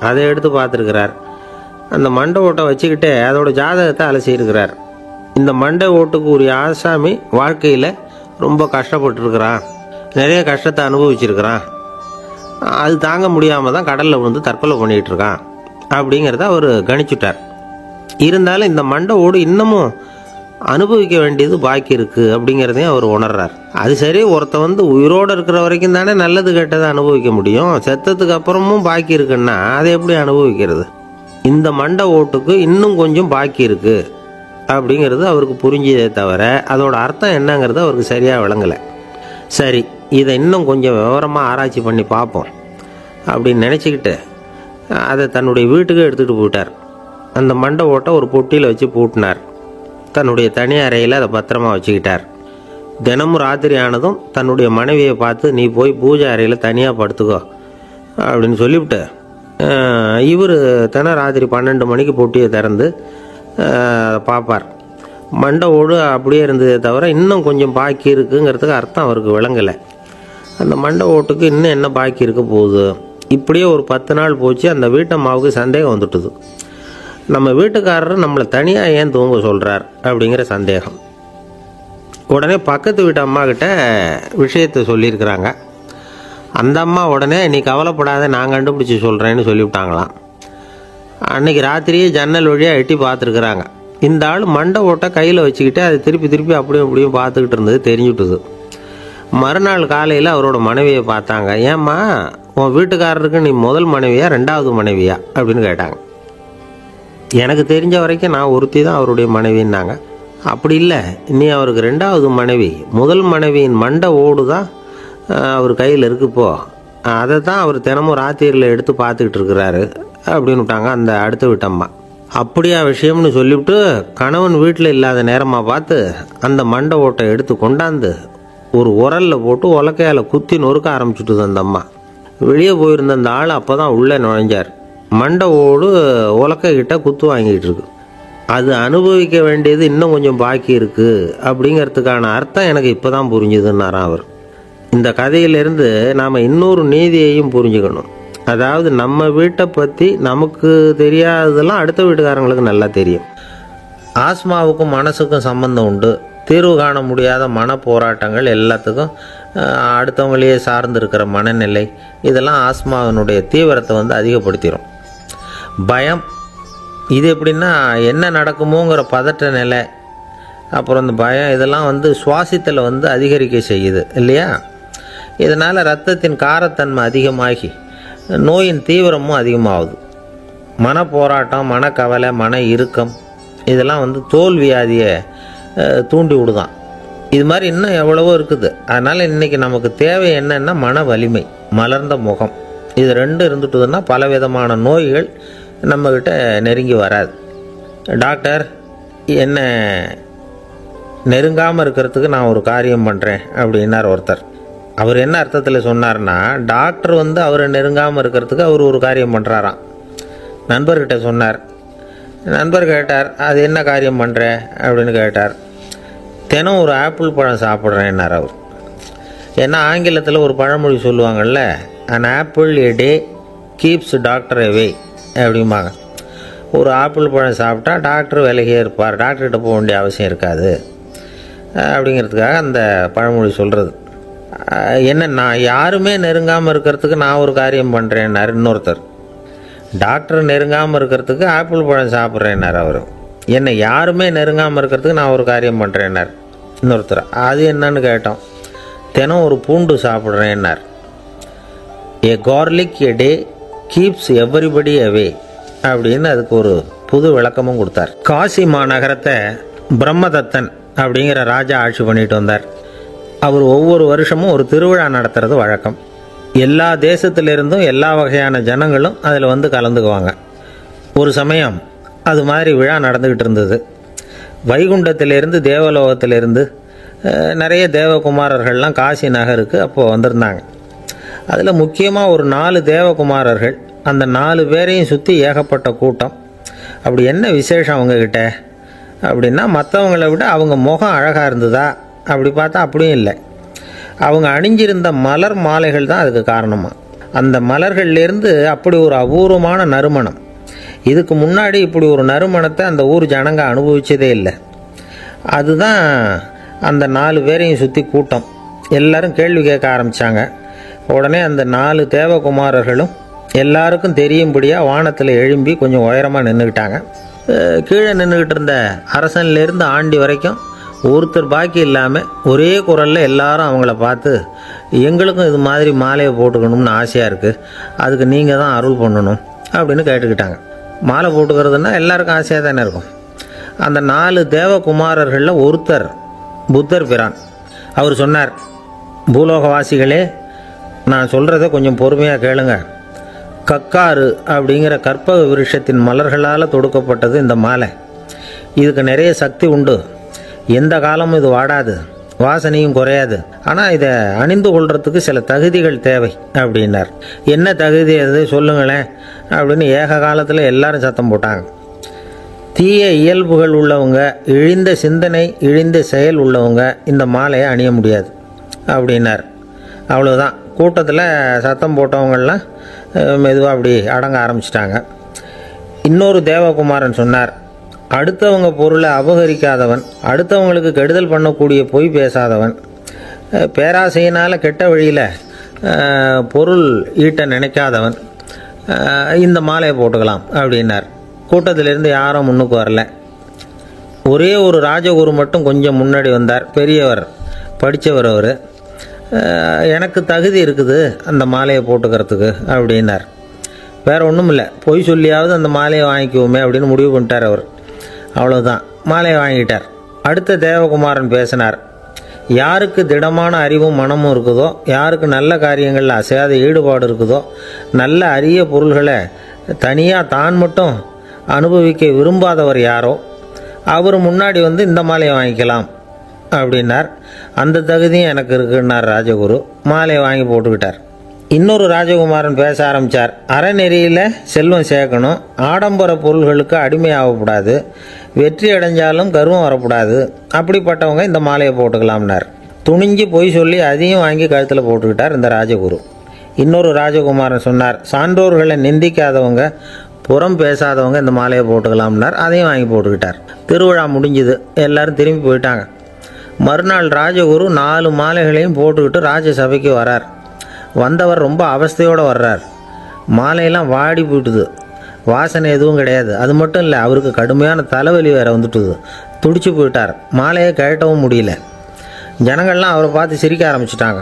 அதை எடுத்து பார்த்துருக்கிறார். அந்த மண்டை ஓட்டை வச்சுக்கிட்டே அதோட ஜாதகத்தை அலசியிருக்கிறார். இந்த மண்டை ஓட்டுக்கு உரிய ஆசாமி வாழ்க்கையில் ரொம்ப கஷ்டப்பட்டுருக்கிறான், நிறைய கஷ்டத்தை அனுபவிச்சிருக்கிறான், அது தாங்க முடியாமல் தான் கடலில் தற்கொலை பண்ணிகிட்டு இருக்கான் அப்படிங்கிறத அவர் கணிச்சுட்டார். இருந்தாலும் இந்த மண்டை ஓடு இன்னமும் அனுபவிக்க வேண்டியது பாக்கி இருக்குது அப்படிங்கிறதையும் அவர் உணர்றார். அது சரி, ஒருத்த உயிரோடு இருக்கிற வரைக்கும் தானே நல்லது கெட்டதை அனுபவிக்க முடியும். செத்ததுக்கு அப்புறமும் பாக்கி இருக்குன்னா அதை எப்படி அனுபவிக்கிறது? இந்த மண்டை ஓட்டுக்கு இன்னும் கொஞ்சம் பாக்கி இருக்குது அப்படிங்கிறது அவருக்கு புரிஞ்சதே தவிர அதோட அர்த்தம் என்னங்கிறது அவருக்கு சரியாக விளங்கலை. சரி, இதை இன்னும் கொஞ்சம் விவரமாக ஆராய்ச்சி பண்ணி பார்ப்போம் அப்படின்னு நினச்சிக்கிட்டு அதை தன்னுடைய வீட்டுக்கு எடுத்துகிட்டு போயிட்டார். அந்த மண்டை ஓட்டை ஒரு பொட்டியில் வச்சு பூட்டினார். தன்னுடைய தனி அறையில் அதை பத்திரமா வச்சுக்கிட்டார். தினமும் ராத்திரி ஆனதும் தன்னுடைய மனைவியை பார்த்து, நீ போய் பூஜை அறையில் தனியாக படுத்துக்கோ அப்படின்னு சொல்லிவிட்டு இவர் ராத்திரி 12 மணிக்கு பொட்டியை திறந்து பார்ப்பார். மண்டை ஓடு அப்படியே இருந்ததே தவிர இன்னும் கொஞ்சம் பாக்கி இருக்குங்கிறதுக்கு அர்த்தம் அவருக்கு விளங்கலை. அந்த மண்டை ஓட்டுக்கு இன்னும் என்ன பாக்கி இருக்க போகுது? இப்படியே ஒரு 10 நாள் போச்சு. அந்த வீட்டம்மாவுக்கு சந்தேகம் வந்துட்டுது. நம்ம வீட்டுக்காரர் நம்மளை தனியாக ஏன் தூங்க சொல்கிறார் அப்படிங்கிற சந்தேகம். உடனே பக்கத்து வீட்டு அம்மா கிட்ட விஷயத்தை சொல்லியிருக்கிறாங்க. அந்த அம்மா உடனே, நீ கவலைப்படாத, நான் கண்டுபிடிச்சி சொல்கிறேன்னு சொல்லிவிட்டாங்களாம். அன்றைக்கி ராத்திரியே ஜன்னல் வழியாக எட்டி பார்த்துருக்குறாங்க. இந்த ஆள் மண்டை ஓட்டை கையில் வச்சுக்கிட்டு அதை திருப்பி திருப்பி அப்படியும் அப்படியும் பார்த்துக்கிட்டு இருந்தது தெரிஞ்சுட்டுது. மறுநாள் காலையில் அவரோட மனைவியை பார்த்தாங்க. ஏம்மா, உன் வீட்டுக்காரருக்கு நீ முதல் மனைவியா ரெண்டாவது மனைவியா அப்படின்னு கேட்டாங்க. எனக்கு தெரிஞ்ச வரைக்கும் நான் ஒருத்தி தான் அவருடைய மனைவின்னாங்க. அப்படி இல்லை, நீ அவருக்கு ரெண்டாவது மனைவி. முதல் மனைவியின் மண்டை ஓடு தான் அவர் கையில் இருக்குப்போ, அதை தான் அவர் தினமும் ராத்திரியில் எடுத்து பார்த்துக்கிட்டு இருக்கிறாரு அப்படின்னு விட்டாங்க அந்த அடுத்த வீட்டம்மா. அப்படியா விஷயம்னு சொல்லிவிட்டு கணவன் வீட்டில் இல்லாத நேரமாக பார்த்து அந்த மண்டை ஓட்டை எடுத்து கொண்டாந்து ஒரு உரலில் போட்டு உலக்கையால் குத்தி நொறுக்க ஆரம்பிச்சுட்டுது அந்த அம்மா. வெளியே போயிருந்த அந்த ஆள் அப்போ தான் உள்ளே நுழைஞ்சார். மண்டை ஓடு உலக்கைக்கிட்ட குத்து வாங்கிட்டு இருக்கு. அது அனுபவிக்க வேண்டியது இன்னும் கொஞ்சம் பாக்கி இருக்குது அப்படிங்கிறதுக்கான அர்த்தம் எனக்கு இப்போ தான் புரிஞ்சுதுன்னாராம் அவர். இந்த கதையிலிருந்து நாம் இன்னொரு நீதியையும் புரிஞ்சுக்கணும். அதாவது நம்ம வீட்டை பற்றி நமக்கு தெரியாததெல்லாம் அடுத்த வீட்டுக்காரங்களுக்கு நல்லா தெரியும். ஆஸ்மாவுக்கும் மனசுக்கும் சம்பந்தம் உண்டு. தீர்வு காண முடியாத மன போராட்டங்கள் எல்லாத்துக்கும் அடுத்தவங்களையே சார்ந்து இருக்கிற மனநிலை, இதெல்லாம் ஆஸ்மாவினுடைய தீவிரத்தை அதிகப்படுத்திடும். பயம், இது எப்படின்னா என்ன நடக்குமோங்கிற பதற்ற நிலை, அப்புறம் இந்த பயம் இதெல்லாம் சுவாசித்தலை அதிகரிக்க செய்யுது இல்லையா? இதனால் இரத்தத்தின் காரத்தன்மை அதிகமாகி நோயின் தீவிரமும் அதிகமாகுது. மன போராட்டம், மனக்கவலை, மன இறுக்கம் இதெல்லாம் தோல் வியாதியை தூண்டி விடுதான். இது மாதிரி இன்னும் எவ்வளவோ இருக்குது. அதனால் இன்றைக்கி நமக்கு தேவை என்னென்னா மன வலிமை, மலர்ந்த முகம். இது ரெண்டும் இருந்துட்டுதுன்னா பலவிதமான நோய்கள் நம்மக்கிட்ட நெருங்கி வராது. டாக்டர் என்ன நெருங்காமல் இருக்கிறதுக்கு நான் ஒரு காரியம் பண்ணுறேன் அப்படின்னார் ஒருத்தர். அவர் என்ன அர்த்தத்தில் சொன்னார்னா, டாக்டர் அவரை நெருங்காமல் இருக்கிறதுக்கு அவர் ஒரு காரியம் பண்ணுறாராம். நண்பர்கிட்ட சொன்னார். நண்பர் கேட்டார், அது என்ன காரியம் பண்ணுற அப்படின்னு கேட்டார். தினம் ஒரு ஆப்பிள் பழம் சாப்பிட்றேன்னார் அவர். ஏன்னா ஆங்கிலத்தில் ஒரு பழமொழி சொல்லுவாங்கள்ல, an apple a day keeps doctor away அப்படிம்பாங்க. ஒரு ஆப்பிள் பழம் சாப்பிட்டா டாக்டர் விலகியே இருப்பார், டாக்டர்கிட்ட போக வேண்டிய அவசியம் இருக்காது அப்படிங்கிறதுக்காக அந்த பழமொழி சொல்கிறது. என்ன, நான் யாருமே நெருங்காமல் இருக்கிறதுக்கு நான் ஒரு காரியம் பண்ணுறேன்னார் இன்னொருத்தர். டாக்டர் நெருங்காமல் இருக்கிறதுக்கு ஆப்பிள் பழம் சாப்பிட்றேன்னார் அவர். என்னை யாருமே நெருங்காமல் இருக்கிறதுக்கு நான் ஒரு காரியம் பண்ணுறேன்னார் இன்னொருத்தர். அது என்னன்னு கேட்டோம். தினம் ஒரு பூண்டு சாப்பிட்றேன்னார். ஏ கார்லிக் எ டே கீப்ஸ் எவ்ரிபடி அவே அப்படின்னு அதுக்கு ஒரு புது விளக்கமும் கொடுத்தார். காசி மாநகரத்தை பிரம்மதத்தன் அப்படிங்கிற ராஜா ஆட்சி பண்ணிட்டு வந்தார். அவர் ஒவ்வொரு வருஷமும் ஒரு திருவிழா நடத்துறது வழக்கம். எல்லா தேசத்திலிருந்தும் எல்லா வகையான ஜனங்களும் அதில் கலந்துக்குவாங்க. ஒரு சமயம் அது மாதிரி விழா நடந்துக்கிட்டு இருந்தது. வைகுண்டத்திலிருந்து தேவலோகத்திலிருந்து நிறைய தேவகுமாரர்கள்லாம் காசி நகருக்கு அப்போது வந்திருந்தாங்க. அதில் முக்கியமாக ஒரு 4 தேவகுமாரர்கள். அந்த 4 பேரையும் சுற்றி ஏகப்பட்ட கூட்டம். அப்படி என்ன விசேஷம் அவங்கக்கிட்ட அப்படின்னா, மற்றவங்களை விட அவங்க முகம் அழகாக இருந்ததா அப்படி பார்த்தா அப்படியும் இல்லை. அவங்க அணிஞ்சிருந்த மலர் மாலைகள் தான் அதுக்கு காரணமாக. அந்த மலர்கள்லேருந்து அப்படி ஒரு அபூர்வமான நறுமணம். இதுக்கு முன்னாடி இப்படி ஒரு நறுமணத்தை அந்த ஊர் ஜனங்க அனுபவிச்சதே இல்லை. அதுதான் அந்த 4 பேரையும் சுற்றி கூட்டம். எல்லாரும் கேள்வி கேட்க ஆரம்பித்தாங்க. உடனே அந்த 4 தேவகுமாரர்களும் எல்லாருக்கும் தெரியும்படியாக வானத்தில் எழும்பி கொஞ்சம் உயரமாக நின்றுக்கிட்டாங்க. கீழே நின்றுக்கிட்டு இருந்த அரசன்லேருந்து ஆண்டி வரைக்கும் ஒருத்தர் பாக்கி இல்லாமல் ஒரே குரலில் எல்லாரும் அவங்கள பார்த்து, எங்களுக்கும் இது மாதிரி மாலையை போட்டுக்கணும்னு ஆசையாக இருக்குது, அதுக்கு நீங்கள் தான் அருள் பண்ணணும் அப்படின்னு கேட்டுக்கிட்டாங்க. மாலை போட்டுக்கிறதுனா எல்லாருக்கும் ஆசையாக தானே இருக்கும். அந்த 4 தேவகுமாரர்களில் ஒருத்தர் புத்தர் பிரான். அவர் சொன்னார், பூலோகவாசிகளே, நான் சொல்கிறத கொஞ்சம் பொறுமையாக கேளுங்க. கக்காரு அப்படிங்கிற கற்பக விருஷத்தின் மலர்களால் தொடுக்கப்பட்டது இந்த மாலை. இதுக்கு நிறைய சக்தி உண்டு. எந்த காலமும் இது வாடாது, வாசனையும் குறையாது. ஆனால் இதை அணிந்து கொள்றதுக்கு சில தகுதிகள் தேவை அப்படின்னார். என்ன தகுதி அது சொல்லுங்களேன் அப்படின்னு ஏக காலத்தில் எல்லாரும் சத்தம் போட்டாங்க. தீய இயல்புகள் உள்ளவங்க, இழிந்த சிந்தனை, இழிந்த செயல் உள்ளவங்க இந்த மாலையை அணிய முடியாது அப்படின்னார். அவ்வளோதான். கூட்டத்தில் சத்தம் போட்டவங்கள்லாம் மெதுவாக அப்படி அடங்க ஆரம்பிச்சிட்டாங்க. இன்னொரு தேவகுமாரன் சொன்னார், அடுத்தவங்க பொருளை அபகரிக்காதவன், அடுத்தவங்களுக்கு கெடுதல் பண்ணக்கூடிய பொய் பேசாதவன், பேராசையினால் கெட்ட வழியில் பொருள் ஈட்ட நினைக்காதவன் இந்த மாலையை போட்டுக்கலாம் அப்படின்னார். கூட்டத்திலிருந்து யாரும் முன்னுக்கு வரல. ஒரே ஒரு ராஜகுரு மட்டும் கொஞ்சம் முன்னாடி வந்தார். பெரியவர், படித்தவர். அவர் எனக்கு தகுதி இருக்குது அந்த மாலையை போட்டுக்கிறதுக்கு அப்படின்னார். வேறு ஒன்றும் இல்லை, பொய் சொல்லியாவது அந்த மாலையை வாங்கிக்குவோமே அப்படின்னு முடிவு பண்ணிட்டார் அவர். அவ்வளோதான், மாலையை வாங்கிட்டார். அடுத்த தேவகுமாரன் பேசினார். யாருக்கு திடமான அறிவும் மனமும் இருக்குதோ, யாருக்கு நல்ல காரியங்களில் அசையாத ஈடுபாடு இருக்குதோ, நல்ல அரிய பொருள்களை தனியாக தான் மட்டும் அனுபவிக்க விரும்பாதவர் யாரோ அவர் முன்னாடி வந்து இந்த மாலையை வாங்கிக்கலாம் அப்படின்னார். அந்த தகுதியும் எனக்கு இருக்குன்னார் ராஜகுரு. மாலையை வாங்கி போட்டுக்கிட்டார். இன்னொரு ராஜகுமாரன் பேச ஆரம்பித்தார். அறநெறியில் செல்வம் சேர்க்கணும், ஆடம்பர பொருள்களுக்கு அடிமையாகக்கூடாது, வெற்றி அடைஞ்சாலும் கர்வம் வரக்கூடாது, அப்படிப்பட்டவங்க இந்த மாலையை போட்டுக்கலாம்னார். துணிஞ்சு பொய் சொல்லி அதையும் வாங்கி கழுத்தில் போட்டுக்கிட்டார் இந்த ராஜகுரு. இன்னொரு ராஜகுமாரன் சொன்னார். சான்றோர்களை நிந்திக்காதவங்க, புறம் பேசாதவங்க இந்த மாலையை போட்டுக்கலாம்னார். அதையும் வாங்கி போட்டுக்கிட்டார். திருவிழா முடிஞ்சுது, எல்லாரும் திரும்பி போயிட்டாங்க. மறுநாள் ராஜகுரு 4 மாலைகளையும் போட்டுக்கிட்டு ராஜசபைக்கு வரார். வந்தவர் ரொம்ப அவஸ்தையோடு வர்றார். மாலையெல்லாம் வாடி போயிட்டுது, வாசனை எதுவும் கிடையாது. அது மட்டும் இல்லை, அவருக்கு கடுமையான தலைவலி வேறு வந்துட்டுது. துடிச்சு போயிட்டார். மாலையை கழட்டவும் முடியல. ஜனங்கள்லாம் அவரை பார்த்து சிரிக்க ஆரம்பிச்சிட்டாங்க.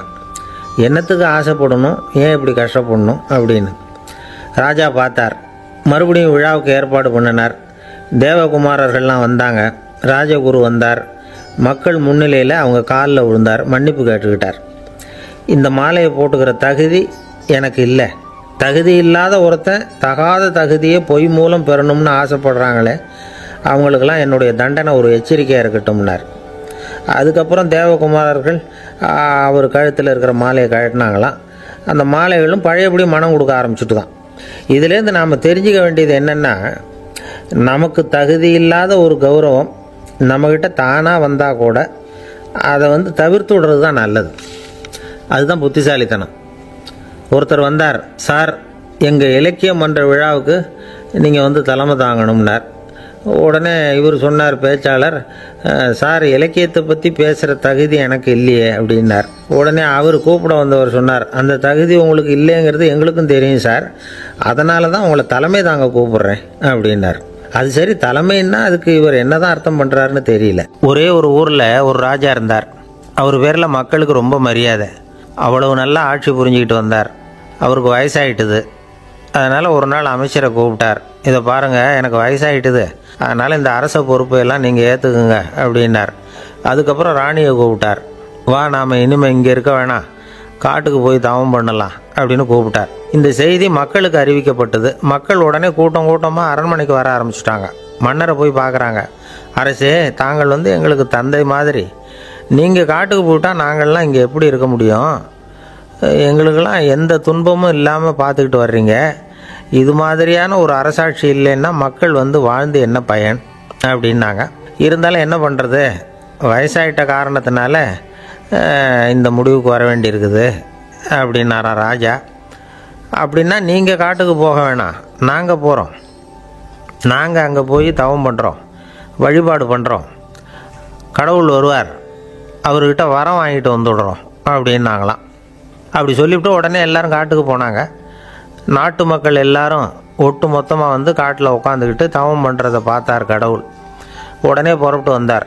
என்னத்துக்கு ஆசைப்படணும், ஏன் இப்படி கஷ்டப்படணும் அப்படின்னு. ராஜா பார்த்தார். மறுபடியும் விழாவுக்கு ஏற்பாடு பண்ணினார். தேவகுமாரர்கள்லாம் வந்தாங்க. ராஜகுரு வந்தார். மக்கள் முன்னிலையில் அவங்க காலில் விழுந்தார், மன்னிப்பு கேட்டுக்கிட்டார். இந்த மாலையை போட்டுக்கிற தகுதி எனக்கு இல்லை. தகுதி இல்லாத ஒருத்தன் தகாத தகுதியை பொய் மூலம் பெறணும்னு ஆசைப்படுறாங்களே, அவங்களுக்கெல்லாம் என்னுடைய தண்டனை ஒரு எச்சரிக்கையாக இருக்கட்டும்னார். அதுக்கப்புறம் தேவகுமாரர்கள் அவர் கழுத்தில் இருக்கிற மாலையை கழட்டினாங்களாம். அந்த மாலைகளும் பழையபடி மனம் கொடுக்க ஆரம்பிச்சுட்டு தான். இதுலேருந்து நாம் தெரிஞ்சுக்க வேண்டியது என்னென்னா, நமக்கு தகுதி இல்லாத ஒரு கௌரவம் நம்மக்கிட்ட தானாக வந்தால் கூட அதை வந்து தவிர்த்து விடுறது தான் நல்லது. அதுதான் புத்திசாலித்தனம். ஒருத்தர் வந்தார். சார், எங்கள் இலக்கிய மன்ற விழாவுக்கு நீங்கள் வந்து தலைமை தாங்கணும்னார். உடனே இவர் சொன்னார், பேச்சாளர், சார் இலக்கியத்தை பற்றி பேசுகிற தகுதி எனக்கு இல்லையே அப்படின்னார். உடனே அவர் கூப்பிட வந்தவர் சொன்னார், அந்த தகுதி உங்களுக்கு இல்லைங்கிறது எங்களுக்கும் தெரியும் சார், அதனால தான் உங்களை தலைமை தாங்க கூப்பிட்றேன் அப்படின்னார். அது சரி, தலைமைன்னா அதுக்கு இவர் என்னதான் அர்த்தம் பண்ணுறாருன்னு தெரியல. ஒரே ஒரு ஊரில் ஒரு ராஜா இருந்தார். அவர் பேரில் மக்களுக்கு ரொம்ப மரியாதை. அவ்வளவு நல்லா ஆட்சி புரிஞ்சுக்கிட்டு வந்தார். அவருக்கு வயசாகிட்டுது. அதனால் ஒரு நாள் அமைச்சரை கூப்பிட்டார். இதை பாருங்கள், எனக்கு வயசாகிட்டுது, அதனால் இந்த அரச பொறுப்பையெல்லாம் நீங்கள் ஏற்றுக்குங்க அப்படின்னார். அதுக்கப்புறம் ராணியை கூப்பிட்டார். வா, நாம் இனிமேல் இங்கே இருக்க வேணாம், காட்டுக்கு போய் தவம் பண்ணலாம் அப்படின்னு கூப்பிட்டார். இந்த செய்தி மக்களுக்கு அறிவிக்கப்பட்டது. மக்கள் உடனே கூட்டம் கூட்டமாக அரண்மனைக்கு வர ஆரம்பிச்சிட்டாங்க. மன்னரை போய் பார்க்குறாங்க. அரசே, தாங்கள் வந்து எங்களுக்கு தந்தை மாதிரி, நீங்கள் காட்டுக்கு போயிட்டால் நாங்கள்லாம் இங்கே எப்படி இருக்க முடியும்? எங்களுக்கெல்லாம் எந்த துன்பமும் இல்லாமல் பார்த்துக்கிட்டு வர்றீங்க. இது மாதிரியான ஒரு அரசாட்சி இல்லைன்னா மக்கள் வந்து வாழ்ந்து என்ன பயன் அப்படின்னாங்க. இருந்தாலும் என்ன பண்ணுறது, வயசாயிட்ட காரணத்தினால இந்த முடிவுக்கு வர வேண்டியிருக்குது அப்படின்னாரா ராஜா. அப்படின்னா நீங்கள் காட்டுக்கு போக வேணாம், நாங்கள் போகிறோம். நாங்கள் அங்கே போய் தவம் பண்ணுறோம், வழிபாடு பண்ணுறோம். கடவுள் வருவார், அவர்கிட்ட வரம் வாங்கிட்டு வந்துடுறோம் அப்படின்னாங்களாம். அப்படி சொல்லிவிட்டு உடனே எல்லோரும் காட்டுக்கு போனாங்க. நாட்டு மக்கள் எல்லாரும் ஒட்டு மொத்தமாக வந்து காட்டில் உட்காந்துக்கிட்டு தவம் பண்ணுறதை பார்த்தார் கடவுள். உடனே புறப்பட்டு வந்தார்.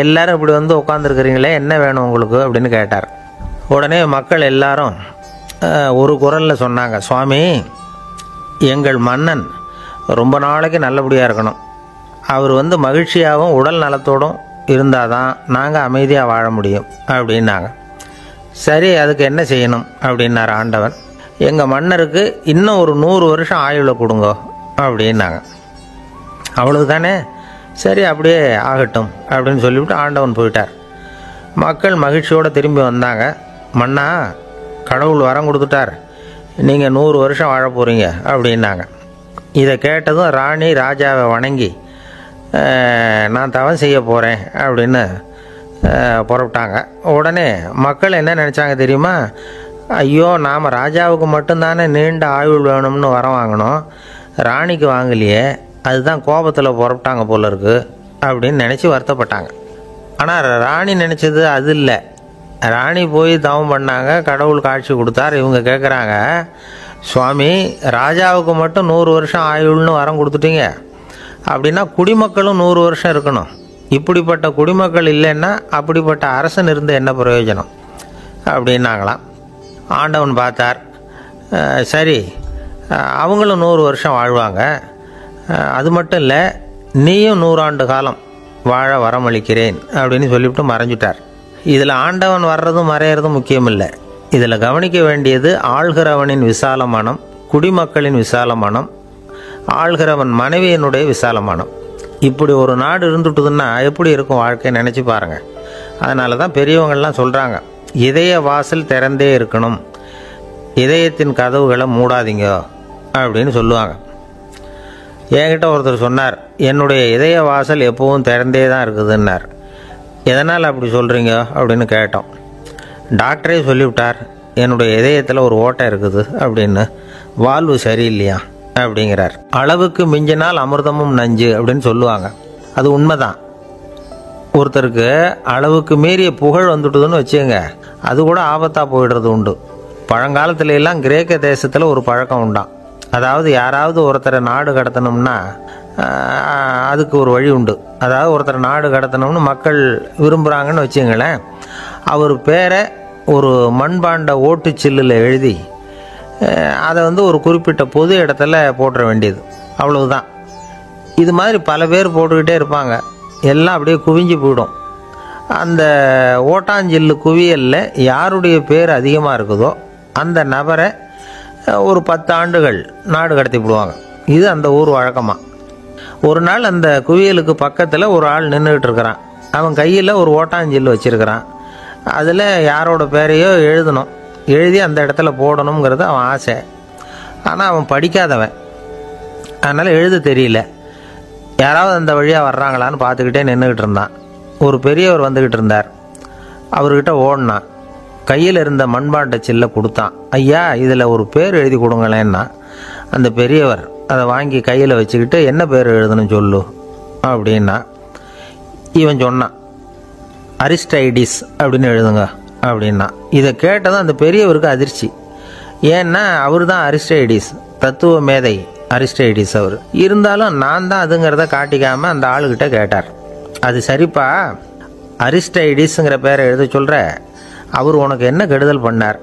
எல்லாரும் இப்படி வந்து உட்காந்துருக்கிறீங்களே, என்ன வேணும் உங்களுக்கு அப்படின்னு கேட்டார். உடனே மக்கள் எல்லாரும் ஒரு குரலில் சொன்னாங்க, சுவாமி, எங்கள் மன்னன் ரொம்ப நாளைக்கு நல்லபடியாக இருக்கணும். அவர் வந்து மகிழ்ச்சியாகவும் உடல் நலத்தோடும் இருந்தால் தான் நாங்கள் அமைதியாக வாழ முடியும் அப்படின்னாங்க. சரி, அதுக்கு என்ன செய்யணும் அப்படின்னார் ஆண்டவன். எங்கள் மன்னருக்கு இன்னும் ஒரு 100 வருஷம் ஆயுளை கொடுங்க அப்படின்னாங்க. அவ்வளவு தானே, சரி அப்படியே ஆகட்டும் அப்படின்னு சொல்லிவிட்டு ஆண்டவன் போயிட்டார். மக்கள் மகிழ்ச்சியோடு திரும்பி வந்தாங்க. மன்னா, கடவுள் வரம் கொடுத்துட்டார், நீங்கள் 100 வருஷம் வாழ போகிறீங்க அப்படின்னாங்க. இதை கேட்டதும் ராணி ராஜாவை வணங்கி, நான் தவம் செய்ய போகிறேன் அப்படின்னு புறப்பட்டாங்க. உடனே மக்கள் என்ன நினச்சாங்க தெரியுமா? ஐயோ, நாம் ராஜாவுக்கு மட்டும்தானே நீண்ட ஆயுள் வேணும்னு வரம் வாங்கினோம், ராணிக்கு வாங்கலையே, அதுதான் கோபத்தில் புறப்பட்டாங்க போல இருக்கு அப்படின்னு நினச்சி வருத்தப்பட்டாங்க. ஆனால் ராணி நினச்சது அது இல்லை. ராணி போய் தவம் பண்ணாங்க, கடவுள் காட்சி கொடுத்தார். இவங்க கேட்குறாங்க, சுவாமி, ராஜாவுக்கு மட்டும் 100 வருஷம் ஆயுள்னு வரம் கொடுத்துட்டீங்க, அப்படின்னா குடிமக்களும் 100 வருஷம் இருக்கணும். இப்படிப்பட்ட குடிமக்கள் இல்லைன்னா அப்படிப்பட்ட அரசன் இருந்து என்ன பிரயோஜனம்? அப்படின்னாங்களாம். ஆண்டவன் பார்த்தார், சரி அவங்களும் 100 வருஷம் வாழ்வாங்க, அது மட்டும் இல்லை நீயும் 100 ஆண்டு காலம் வாழ வரமளிக்கிறேன் அப்படின்னு சொல்லிவிட்டு மறைஞ்சிட்டார். இதில் ஆண்டவன் வர்றதும் மறையிறதும் முக்கியம் இல்லை. இதில் கவனிக்க வேண்டியது ஆள்கிறவனின் விசால மனம், குடிமக்களின் விசால மனம், ஆள்கிறவன் மனைவியினுடைய விசால மனம். இப்படி ஒரு நாடு இருந்துட்டுதுன்னா எப்படி இருக்கும் வாழ்க்கையை நினச்சி பாருங்கள். அதனால தான் பெரியவங்கள்லாம் சொல்கிறாங்க, இதய வாசல் திறந்தே இருக்கணும், இதயத்தின் கதவுகளை மூடாதீங்க அப்படின்னு சொல்லுவாங்க. என்கிட்ட ஒருத்தர் சொன்னார், என்னுடைய இதய வாசல் எப்பவும் திறந்தே தான் இருக்குதுன்னார். எதனால் அப்படி சொல்கிறீங்க அப்படின்னு கேட்டோம். டாக்டரே சொல்லிவிட்டார், என்னுடைய இதயத்தில் ஒரு ஓட்டை இருக்குது அப்படின்னு, வால்வு சரியில்லையா அப்படிங்கிறார். அளவுக்கு மிஞ்சினால் அமிர்தமும் நஞ்சு அப்படின்னு சொல்லுவாங்க. அது உண்மைதான். ஒருத்தருக்கு அளவுக்கு மீறிய புகழ் வந்துட்டுதுன்னு வச்சுங்க, அது கூட ஆபத்தாக போயிடுறது உண்டு. பழங்காலத்துல எல்லாம் கிரேக்க தேசத்தில் ஒரு பழக்கம் உண்டாம். அதாவது யாராவது ஒருத்தரை நாடு கடத்தணும்னா அதுக்கு ஒரு வழி உண்டு. அதாவது ஒருத்தரை நாடு கடத்தணும்னு மக்கள் விரும்புகிறாங்கன்னு வச்சுங்களேன், அவர் பேரை ஒரு மண்பாண்ட ஓட்டுச்சில்லில் எழுதி அதை ஒரு குறிப்பிட்ட பொது இடத்துல போட்டுற வேண்டியது, அவ்வளவுதான். இது மாதிரி பல பேர் போட்டுக்கிட்டே இருப்பாங்க, எல்லாம் அப்படியே குவிஞ்சு போயிடும். அந்த ஓட்டாஞ்சில்லு குவியலில் யாருடைய பேர் அதிகமாக இருக்குதோ அந்த நபரை ஒரு 10 ஆண்டுகள் நாடு கடத்தி விடுவாங்க. இது அந்த ஊர் வழக்கமாக. ஒரு நாள் அந்த குவியலுக்கு பக்கத்தில் ஒரு ஆள் நின்றுக்கிட்டு இருக்கிறான். அவன் கையில் ஒரு ஓட்டாஞ்சில்லு வச்சுருக்கிறான். அதில் யாரோட பேரையோ எழுதணும், எழுதி அந்த இடத்துல போடணுங்கிறது அவன் ஆசை. ஆனால் அவன் படிக்காதவன், அதனால் எழுத தெரியல. யாராவது அந்த வழியாக வர்றாங்களான்னு பார்த்துக்கிட்டே நின்றுக்கிட்டு இருந்தான். ஒரு பெரியவர் வந்துக்கிட்டு இருந்தார். அவர்கிட்ட ஓடினான், கையில் இருந்த மண்பாண்ட சில்லை கொடுத்தான். ஐயா, இதில் ஒரு பேர் எழுதி கொடுங்களேன்னா. அந்த பெரியவர் அதை வாங்கி கையில் வச்சுக்கிட்டு, என்ன பேர் எழுதணும் சொல்லு அப்படின்னா. இவன் சொன்னான், அரிஸ்டைடிஸ் அப்படின்னு எழுதுங்க அப்படின்னா. இதை கேட்டதும் அந்த பெரியவருக்கு அதிர்ச்சி. ஏன்னா அவர் தான் அரிஸ்டைடிஸ், தத்துவ மேதை அரிஸ்டைடிஸ் அவர். இருந்தாலும் நான் தான் அதுங்கிறத காட்டிக்காமல் அந்த ஆளுகிட்ட கேட்டார், அது சரிப்பா, அரிஸ்டைடிஸுங்கிற பேரை எழுத சொல்கிற, அவர் உனக்கு என்ன கெடுதல் பண்ணார்,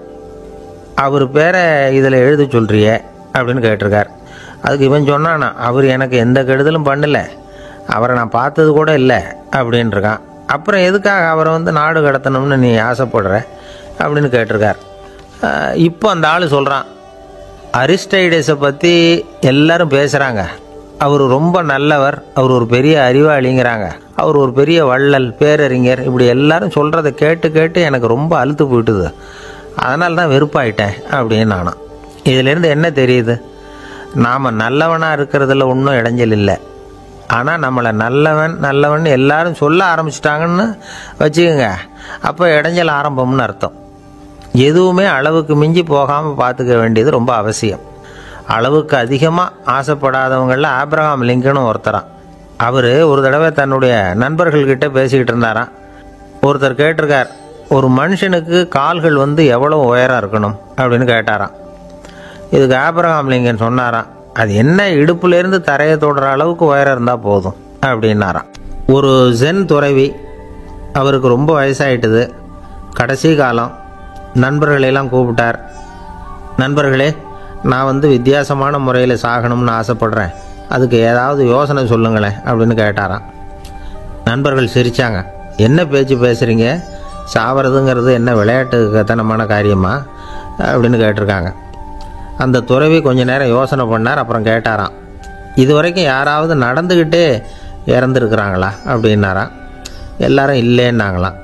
அவர் பேரை இதில் எழுத சொல்கிறியே அப்படின்னு கேட்டிருக்கார். அதுக்கு இவன் சொன்னானா, அவர் எனக்கு எந்த கெடுதலும் பண்ணலை, அவரை நான் பார்த்தது கூட இல்லை அப்படின்ட்டுருக்கான். அப்புறம் எதுக்காக அவரை நாடு கடத்தணும்னு நீ ஆசைப்படுற அப்படின்னு கேட்டிருக்கார். இப்போ அந்த ஆள் சொல்கிறான், அரிஸ்டைடஸை பற்றி எல்லாரும் பேசுகிறாங்க, அவர் ரொம்ப நல்லவர், அவர் ஒரு பெரிய அறிவாளிங்கிறாங்க, அவர் ஒரு பெரிய வள்ளல், பேரறிஞர், இப்படி எல்லாரும் சொல்கிறத கேட்டு கேட்டு எனக்கு ரொம்ப அழுத்து போயிட்டுது, அதனால தான் வெறுப்பாயிட்டேன் அப்படின்னு நானும். இதிலேருந்து என்ன தெரியுது, நாம் நல்லவனாக இருக்கிறதுல ஒன்றும் இடைஞ்சல் இல்லை. ஆனால் நம்மளை நல்லவன் நல்லவன் எல்லாரும் சொல்ல ஆரம்பிச்சிட்டாங்கன்னு வச்சுக்கோங்க, அப்போ இடைஞ்சல் ஆரம்பம்னு அர்த்தம். எதுவுமே அளவுக்கு மிஞ்சி போகாமல் பார்த்துக்க வேண்டியது ரொம்ப அவசியம். அளவுக்கு அதிகமாக ஆசைப்படாதவங்களில் ஆப்ரஹாம் லிங்கனும் ஒருத்தரான். அவர் ஒரு தடவை தன்னுடைய நண்பர்கள்கிட்ட பேசிக்கிட்டு இருந்தாராம். ஒருத்தர் கேட்டிருக்கார், ஒரு மனுஷனுக்கு கால்கள் எவ்வளோ உயரம் இருக்கணும் அப்படின்னு கேட்டாராம். இதுக்கு ஆப்ரஹாம் லிங்கன் சொன்னாராம், அது என்ன, இடுப்புலேருந்து தரையை தொடுற அளவுக்கு உயரம் இருந்தால் போதும் அப்படின்னாராம். ஒரு ஜென் துறவி, அவருக்கு ரொம்ப வயசாயிட்டுது, கடைசி காலம். நண்பர்களெல்லாம் கூப்பிட்டார். நண்பர்களே, நான் வித்தியாசமான முறையில் சாகணும்னு ஆசைப்படுறேன், அதுக்கு ஏதாவது யோசனை சொல்லுங்களேன் அப்படின்னு கேட்டாராம். நண்பர்கள் சிரித்தாங்க. என்ன பேச்சு பேசுகிறீங்க, சாவறதுங்கிறது என்ன விளையாட்டு கத்தனமான காரியமா அப்படின்னு கேட்டிருக்காங்க. அந்த துறவி கொஞ்ச நேரம் யோசனை பண்ணார். அப்புறம் கேட்டாராம், இது வரைக்கும் யாராவது நடந்துக்கிட்டே இறந்துருக்குறாங்களா அப்படின்னாராம். எல்லாரும் இல்லைன்னாங்களாம்.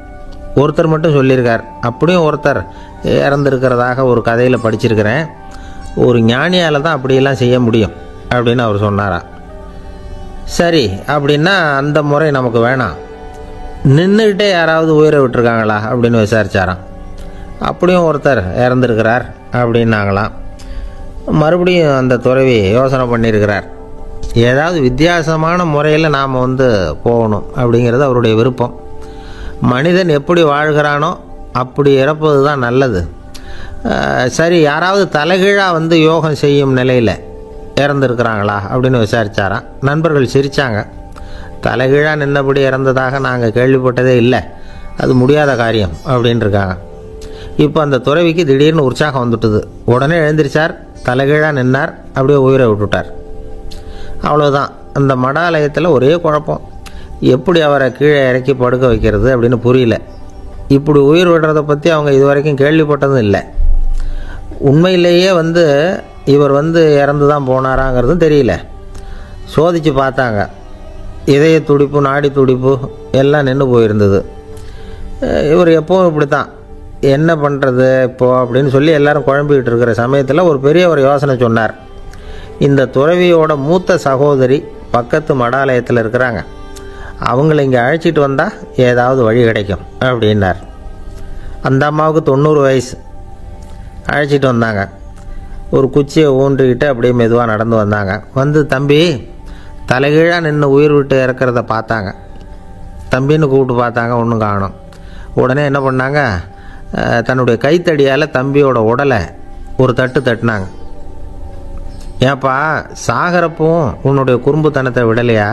ஒருத்தர் மட்டும் சொல்லியிருக்கார், அப்படியும் ஒருத்தர் இறந்துருக்கிறதாக ஒரு கதையில் படிச்சிருக்கிறேன், ஒரு ஞானியால் தான் அப்படியெல்லாம் செய்ய முடியும் அப்படின்னு அவர் சொன்னாராம். சரி, அப்படின்னா அந்த முறை நமக்கு வேணாம், நின்றுக்கிட்டே யாராவது உயிரை விட்டுருக்காங்களா அப்படின்னு விசாரிச்சாராம். அப்படியும் ஒருத்தர் இறந்துருக்கிறார் அப்படின்னாங்களாம். மறுபடியும் அந்த துறவி யோசனை பண்ணியிருக்கிறார், ஏதாவது வித்தியாசமான முறையில் நாம் போகணும் அப்படிங்கிறது அவருடைய விருப்பம். மனிதன் எப்படி வாழ்கிறானோ அப்படி இறப்பது தான் நல்லது. சரி, யாராவது தலைகீழாக யோகம் செய்யும் நிலையில் இறந்துருக்கிறாங்களா அப்படின்னு விசாரித்தாராம். நண்பர்கள் சிரித்தாங்க. தலைகீழாக நின்னபடி இறந்ததாக நாங்கள் கேள்விப்பட்டதே இல்லை, அது முடியாத காரியம் அப்படின்ட்டுருக்காங்க. இப்போ அந்த துறவிக்கு திடீர்னு உற்சாகம் வந்துட்டுது. உடனே எழுந்திரிச்சார், தலைகீழாக நின்னார், அப்படியே உயிரை விட்டுட்டார். அவ்வளோதான். அந்த மடாலயத்தில் ஒரே குழப்பம். எப்படி அவரை கீழே இறக்கி படுக்க வைக்கிறது அப்படின்னு புரியல. இப்படி உயிர் விடுறதை பற்றி அவங்க இது வரைக்கும் கேள்விப்பட்டதும் இல்லை. உண்மையிலேயே இவர் இறந்து தான் போனாராங்கிறதும் தெரியல. சோதித்து பார்த்தாங்க. இதய துடிப்பு, நாடி துடிப்பு எல்லாம் நின்று போயிருந்தது. இவர் எப்பவும் இப்படி தான், என்ன பண்ணுறது இப்போது அப்படின்னு சொல்லி எல்லாரும் குழம்பிக்கிட்டு இருக்கிற சமயத்தில் ஒரு பெரிய ஒரு யோசனை சொன்னார். இந்த துறவியோட மூத்த சகோதரி பக்கத்து மடாலயத்தில் இருக்கிறாங்க, அவங்கள இங்கே அழைச்சிட்டு வந்தால் ஏதாவது வழி கிடைக்கும் அப்படின்னார். அந்த அம்மாவுக்கு 90 வயசு. அழைச்சிட்டு வந்தாங்க. ஒரு குச்சியை ஊன்றிக்கிட்டு அப்படியே மெதுவாக நடந்து வந்தாங்க. தம்பி தலைகீழாக நின்று உயிர் விட்டு இறக்கிறத பார்த்தாங்க. தம்பின்னு கூப்பிட்டு பார்த்தாங்க, ஒன்றும் காணோம். உடனே என்ன பண்ணாங்க, தன்னுடைய கைத்தடியால் தம்பியோட உடலை ஒரு தட்டு தட்டினாங்க. ஏப்பா, சாகிறப்பவும் உன்னுடைய குறும்புத்தனத்தை விடலையா?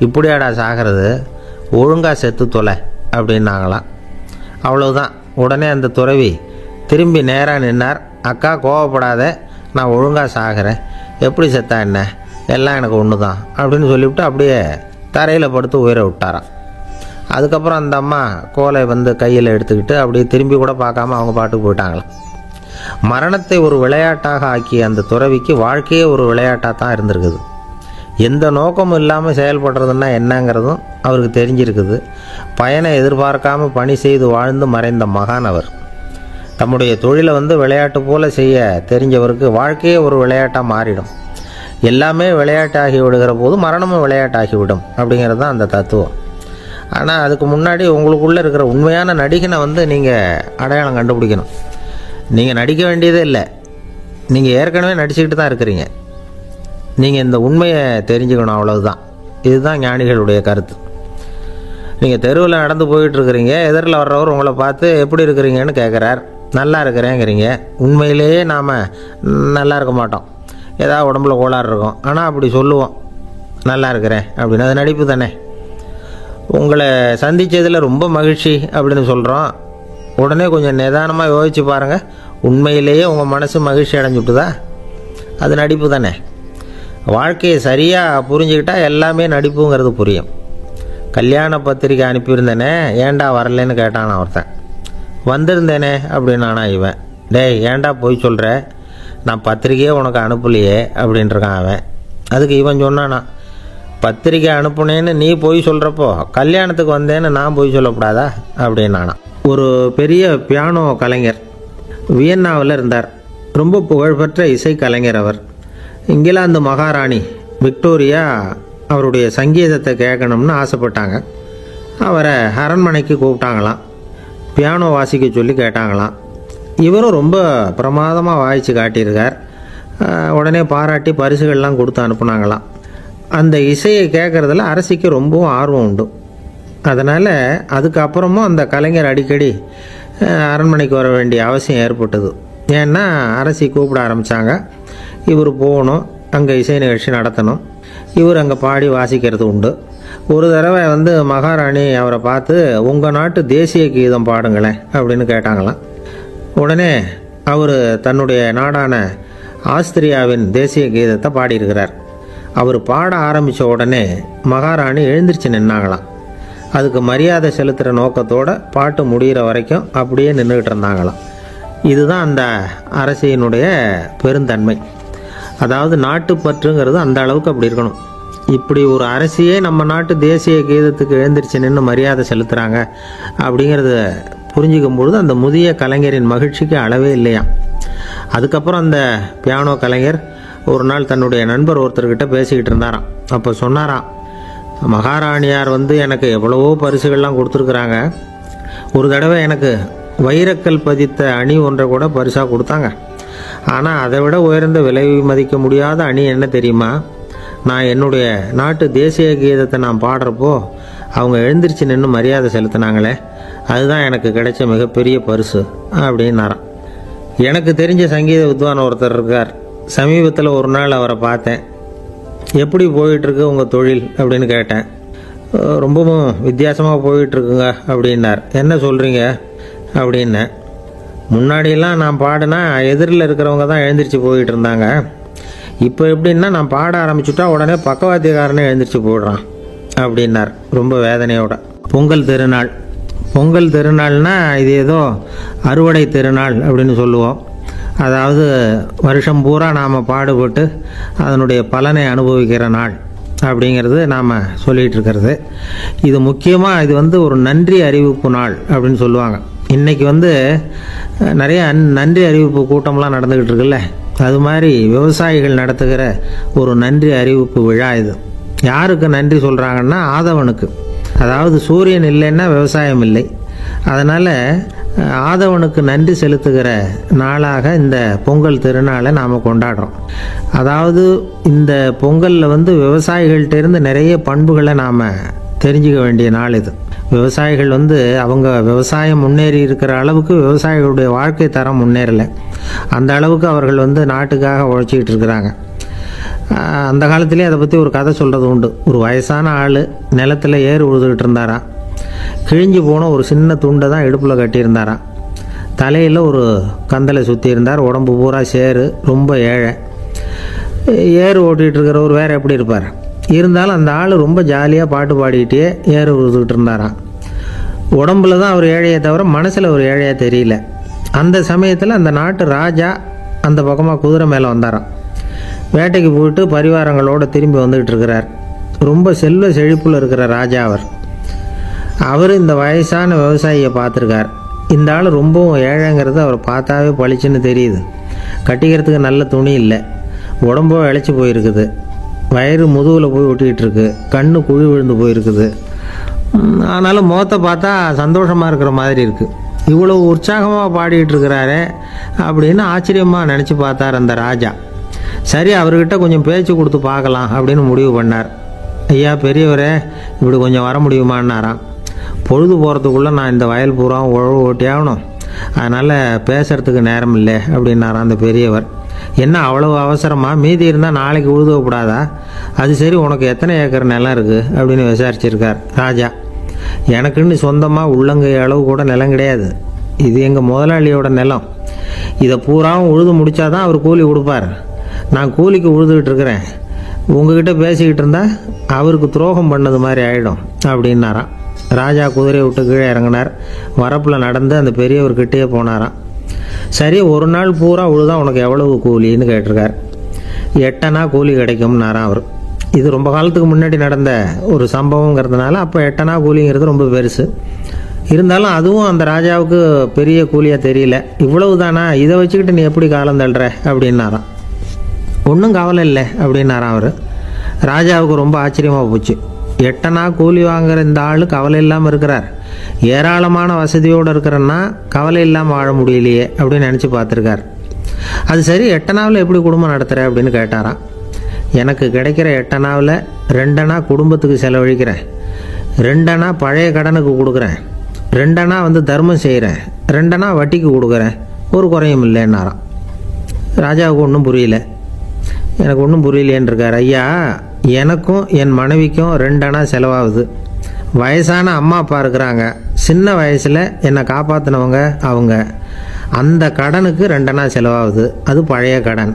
இப்படியாடா சாகிறது, ஒழுங்காக செத்து தொலை அப்படின்னாங்களாம். அவ்வளவுதான். உடனே அந்த துறவி திரும்பி நேராக நின்னார். அக்கா கோவப்படாத, நான் ஒழுங்காக சாகிறேன், எப்படி செத்தா என்ன, எல்லாம் எனக்கு ஒன்று தான் அப்படின்னு சொல்லிவிட்டு அப்படியே தரையில் படுத்து உயிரை விட்டாராம். அதுக்கப்புறம் அந்த அம்மா கோலை கையில் எடுத்துக்கிட்டு அப்படியே திரும்பி கூட பார்க்காம அவங்க பாட்டுக்கு போயிட்டாங்களாம். மரணத்தை ஒரு விளையாட்டாக ஆக்கிய அந்த துறவிக்கு வாழ்க்கையே ஒரு விளையாட்டாக தான் இருந்திருக்குது. எந்த நோக்கமும் இல்லாமல் செயல்படுறதுன்னா என்னங்கிறதும் அவருக்கு தெரிஞ்சிருக்குது. பயனை எதிர்பார்க்காமல் பணி செய்து வாழ்ந்து மறைந்த மகான் அவர். தம்முடைய தொழிலை விளையாட்டு போல செய்ய தெரிஞ்சவருக்கு வாழ்க்கையே ஒரு விளையாட்டாக மாறிடும். எல்லாமே விளையாட்டாகி விடுகிற போது மரணமும் விளையாட்டாகிவிடும் அப்படிங்கிறது தான் அந்த தத்துவம். ஆனால் அதுக்கு முன்னாடி உங்களுக்குள்ளே இருக்கிற உண்மையான நடிகனை நீங்கள் அடையாளம் கண்டுபிடிக்கணும். நீங்கள் நடிக்க வேண்டியதே இல்லை, நீங்கள் ஏற்கனவே நடிச்சுக்கிட்டு தான் இருக்கிறீங்க. நீங்கள் இந்த உண்மையை தெரிஞ்சுக்கணும், அவ்வளவுதான். இதுதான் ஞானிகளுடைய கருத்து. நீங்கள் தெருவில் நடந்து போயிட்டுருக்கிறீங்க, எதிரில் வர்றவர் உங்களை பார்த்து எப்படி இருக்கிறீங்கன்னு கேட்குறார். நல்லா இருக்கிறேங்கிறீங்க. உண்மையிலேயே நாம் நல்லா இருக்க மாட்டோம், ஏதாவது உடம்புல கோளாறு இருக்கும். ஆனால் அப்படி சொல்லுவோம், நல்லா இருக்கிறேன் அப்படின்னு. அது நடிப்பு தானே. உங்களை சந்தித்ததில் ரொம்ப மகிழ்ச்சி அப்படின்னு சொல்கிறோம். உடனே கொஞ்சம் நிதானமாக யோசித்து பாருங்கள், உண்மையிலேயே உங்கள் மனசு மகிழ்ச்சி அடைஞ்சுட்டுதா? அது நடிப்பு தானே. வாழ்க்கையை சரியாக புரிஞ்சுக்கிட்டால் எல்லாமே நடிப்புங்கிறது புரியும். கல்யாண பத்திரிக்கை அனுப்பியிருந்தேனே, ஏன்டா வரலன்னு கேட்டான் ஒருத்தன். வந்திருந்தேனே அப்படின்னானா இவன். டேய், ஏன்டா போய் சொல்கிற, நான் பத்திரிக்கையே உனக்கு அனுப்பலையே அப்படின்ட்டுருக்கான் அவன். அதுக்கு இவன் சொன்னானா, பத்திரிக்கை அனுப்புனேன்னு நீ போய் சொல்கிறப்போ கல்யாணத்துக்கு வந்தேன்னு நான் போய் சொல்லக்கூடாதா அப்படின்னானா. ஒரு பெரிய பியானோ கலைஞர் வியன்னாவில் இருந்தார். ரொம்ப புகழ்பெற்ற இசை கலைஞர் அவர். இங்கிலாந்து மகாராணி விக்டோரியா அவருடைய சங்கீதத்தை கேட்கணும்னு ஆசைப்பட்டாங்க. அவரை அரண்மனைக்கு கூப்பிட்டாங்களாம். பியானோ வாசிக்க சொல்லி கேட்டாங்களாம். இவரும் ரொம்ப பிரமாதமாக வாய்ச்சி காட்டியிருக்கார். உடனே பாராட்டி பரிசுகள்லாம் கொடுத்து அனுப்புனாங்களாம். அந்த இசையை கேட்குறதுல அரசிக்கு ரொம்பவும் ஆர்வம் உண்டு. அதனால் அதுக்கப்புறமும் அந்த கலைஞர் அடிக்கடி அரண்மனைக்கு வர வேண்டிய அவசியம் ஏற்பட்டது. ஏன்னா அரசி கூப்பிட ஆரம்பித்தாங்க. இவர் போகணும், அங்கே இசை நிகழ்ச்சி நடத்தணும். இவர் அங்கே பாடி வாசிக்கிறது உண்டு. ஒரு தடவை மகாராணி அவரை பார்த்து, உங்கள் நாட்டு தேசிய கீதம் பாடுங்களேன் அப்படின்னு கேட்டாங்களாம். உடனே அவர் தன்னுடைய நாடான ஆஸ்திரியாவின் தேசிய கீதத்தை பாடியிருக்கிறார். அவர் பாட ஆரம்பித்த உடனே மகாராணி எழுந்திரிச்சு நின்னாங்களாம். அதுக்கு மரியாதை செலுத்துகிற நோக்கத்தோடு பாட்டு முடிகிற வரைக்கும் அப்படியே நின்றுக்கிட்டு இருந்தாங்களாம். இதுதான் அந்த அரசியினுடைய பெருந்தன்மை. அதாவது நாட்டுப்பற்றுங்கிறது அந்த அளவுக்கு அப்படி இருக்கணும். இப்படி ஒரு அரசியே நம்ம நாட்டு தேசிய கீதத்துக்கு எழுந்திரிச்சு நின்று மரியாதை செலுத்துகிறாங்க அப்படிங்கிறத புரிஞ்சிக்கும் பொழுது அந்த முதிய கலைஞரின் மகிழ்ச்சிக்கு அளவே இல்லையா. அதுக்கப்புறம் அந்த பியானோ கலைஞர் ஒரு நாள் தன்னுடைய நண்பர் ஒருத்தர்கிட்ட பேசிக்கிட்டு இருந்தாராம். அப்போ சொன்னாராம், மகாராணியார் எனக்கு எவ்வளவோ பரிசுகள்லாம் கொடுத்துருக்குறாங்க. ஒரு தடவை எனக்கு வைரக்கல் பதித்த அணி ஒன்றை கூட பரிசாக கொடுத்தாங்க. ஆனால் அதை விட உயர்ந்த விலை மதிக்க முடியாத அணி என்ன தெரியுமா? நான் என்னுடைய நாட்டு தேசிய கீதத்தை நான் பாடுறப்போ அவங்க எழுந்திரிச்சு நின்று மரியாதை செலுத்தினாங்களே, அதுதான் எனக்கு கிடைச்ச மிகப்பெரிய பரிசு அப்படின்னாராம். எனக்கு தெரிஞ்ச சங்கீத வித்வான் ஒருத்தர் இருக்கார். சமீபத்தில் ஒரு நாள் அவரை பார்த்தேன். எப்படி போயிட்டுருக்கு உங்கள் தொழில் அப்படின்னு கேட்டேன். ரொம்பவும் வித்தியாசமாக போயிட்டுருக்குங்க அப்படின்னார். என்ன சொல்கிறீங்க அப்படின்னேன். முன்னாடியெல்லாம் நான் பாடினா எதிரில் இருக்கிறவங்க தான் எழுந்திரிச்சு போயிட்டு இருந்தாங்க. இப்போ எப்படின்னா நான் பாட ஆரம்பிச்சுட்டா உடனே பக்கவாத்தியக்காரனே எழுந்திரிச்சு போயிடுறான் அப்படின்னார் ரொம்ப வேதனையோட. பொங்கல் திருநாள். பொங்கல் திருநாள்னா இது ஏதோ அறுவடை திருநாள் அப்படின்னு சொல்லுவோம். அதாவது வருஷம் பூரா நாம் பாடுபட்டு அதனுடைய பலனை அனுபவிக்கிற நாள் அப்படிங்கிறது நாம் சொல்லிகிட்டு இருக்கிறது. இது முக்கியமாக இது ஒரு நன்றி அறிவிப்பு நாள் அப்படின்னு சொல்லுவாங்க. இன்றைக்கி நிறைய நன்றி அறிவிப்பு கூட்டம்லாம் நடந்துக்கிட்டு இருக்குல்ல, அது மாதிரி விவசாயிகள் நடத்துகிற ஒரு நன்றி அறிவிப்பு விழா இது. யாருக்கு நன்றி சொல்கிறாங்கன்னா ஆதவனுக்கு. அதாவது சூரியன் இல்லைன்னா விவசாயம் இல்லை. அதனால் ஆதவனுக்கு நன்றி செலுத்துகிற நாளாக இந்த பொங்கல் திருநாளை நாம் கொண்டாடுறோம். அதாவது இந்த பொங்கலில் விவசாயிகள்கிட்டேருந்து நிறைய பண்புகளை நாம் தெரிஞ்சுக்க வேண்டிய நாள் இது. விவசாயிகள் அவங்க விவசாயம் முன்னேறி இருக்கிற அளவுக்கு விவசாயிகளுடைய வாழ்க்கை தரம் முன்னேறலை. அந்த அளவுக்கு அவர்கள் நாட்டுக்காக உழைச்சிக்கிட்டு இருக்கிறாங்க. அந்த காலத்திலே அதை பற்றி ஒரு கதை சொல்கிறது உண்டு. ஒரு வயசான ஆள் நிலத்தில் ஏறு உழுதுகிட்டு இருந்தாராம். கிழிஞ்சு போன ஒரு சின்ன துண்டை தான் இடுப்பில் கட்டியிருந்தாராம். தலையில் ஒரு கந்தலை சுற்றி இருந்தார். உடம்பு பூரா சேரு, ரொம்ப ஏழை. ஏறு ஓட்டிகிட்டு இருக்கிறவர் வேறு எப்படி இருப்பார்? இருந்தாலும் அந்த ஆள் ரொம்ப ஜாலியாக பாட்டு பாடிக்கிட்டே ஏறு உழுதுகிட்டு இருந்தாராம். உடம்புல தான் அவர் ஏழையை தவிர மனசில் ஒரு ஏழையாக தெரியல. அந்த சமயத்தில் அந்த நாட்டு ராஜா அந்த பக்கமாக குதிரை மேலே வந்தாராம். வேட்டைக்கு போயிட்டு பரிவாரங்களோடு திரும்பி வந்துக்கிட்டு இருக்கிறார். ரொம்ப செல்வ செழிப்பில் இருக்கிற ராஜா அவர் இந்த வயசான விவசாயியை பார்த்துருக்கார். இந்த ஆள் ரொம்பவும் ஏழைங்கிறது அவர் பார்த்தாவே பளிச்சுன்னு தெரியுது. கட்டிக்கிறதுக்கு நல்ல துணி இல்லை, உடம்போ இழைச்சி போயிருக்குது, வயிறு முதுகில் போய் ஒட்டிக்கிட்டு இருக்கு, கண்ணு குழி விழுந்து போயிருக்குது. ஆனாலும் முகத்தை பார்த்தா சந்தோஷமாக இருக்கிற மாதிரி இருக்குது. இவ்வளோ உற்சாகமாக பாடிக்கிட்டு இருக்கிறாரே அப்படின்னு ஆச்சரியமாக நினச்சி பார்த்தார் அந்த ராஜா. சரி, அவர்கிட்ட கொஞ்சம் பேச்சு கொடுத்து பார்க்கலாம் அப்படின்னு முடிவு பண்ணார். ஐயா பெரியவரே, இப்படி கொஞ்சம் வர முடியுமான்னாராம். பொழுது போகிறதுக்குள்ளே நான் இந்த வயல் பூரா உழவு ஓட்டி ஆகணும், அதனால் பேசுகிறதுக்கு நேரம் இல்லை அப்படின்னாராம் அந்த பெரியவர். என்ன அவ்வளவு அவசரமா? மீதி இருந்தால் நாளைக்கு உழுதக்கூடாதா? அது சரி, உனக்கு எத்தனை ஏக்கர் நிலம் இருக்குது அப்படின்னு விசாரிச்சிருக்கார் ராஜா. எனக்குன்னு சொந்தமாக உள்ளங்கை அளவு கூட நிலம் கிடையாது. இது எங்கள் முதலாளியோட நிலம். இதை பூராவும் உழுது முடித்தாதான் அவர் கூலி கொடுப்பார். நான் கூலிக்கு உழுதுகிட்டு இருக்கிறேன். உங்ககிட்ட பேசிக்கிட்டு இருந்தால் அவருக்கு துரோகம் பண்ணது மாதிரி ஆகிடும் அப்படின்னாராம். ராஜா குதிரையை விட்டு கீழே இறங்கினார். வரப்பில் நடந்து அந்த பெரியவர்கிட்டயே போனாராம். சரி, ஒரு நாள் பூரா உழுதா உனக்கு எவ்வளவு கூலின்னு கேட்டிருக்கார். 8 அணா கூலி கிடைக்கும்னாராம் அவர். இது ரொம்ப காலத்துக்கு முன்னாடி நடந்த ஒரு சம்பவங்கிறதுனால அப்போ 8 அணா கூலிங்கிறது ரொம்ப பெருசு. இருந்தாலும் அதுவும் அந்த ராஜாவுக்கு பெரிய கூலியாக தெரியல. இவ்வளவு தானா, இதை வச்சுக்கிட்டு நீ எப்படி காலம் தள்ளுற அப்படின்னாராம். ஒன்றும் கவலை இல்லை அப்படின்னாராம் அவர். ராஜாவுக்கு ரொம்ப ஆச்சரியமாக போச்சு. 8 அணா கூலி வாங்குற இந்த ஆள் கவலை இல்லாமல் இருக்கிறார், ஏராளமான வசதியோடு இருக்கிறன்னா கவலை இல்லாமல் வாழ முடியலையே அப்படின்னு நினச்சி பார்த்துருக்கார். அது சரி, 8 அணாவில் எப்படி குடும்பம் நடத்துகிற அப்படின்னு கேட்டாராம். எனக்கு கிடைக்கிற 8 அணாவில் 2 அணா குடும்பத்துக்கு செலவழிக்கிறேன், 2 அணா பழைய கடனுக்கு கொடுக்குறேன், 2 அணா தர்மம் செய்கிறேன், 2 அணா வட்டிக்கு கொடுக்குறேன், ஒரு குறையும் இல்லைன்னாராம். ராஜாவுக்கு ஒன்றும் புரியல. எனக்கு ஒன்றும் புரியலேன்னு இருக்கார். ஐயா, எனக்கும் என் மனைவிக்கும் 2 அணா செலவாகுது. வயசான அம்மா அப்பா இருக்கிறாங்க, சின்ன வயசில் என்னை காப்பாற்றினவங்க அவங்க. அந்த கடனுக்கு 2 அணா செலவாகுது, அது பழைய கடன்.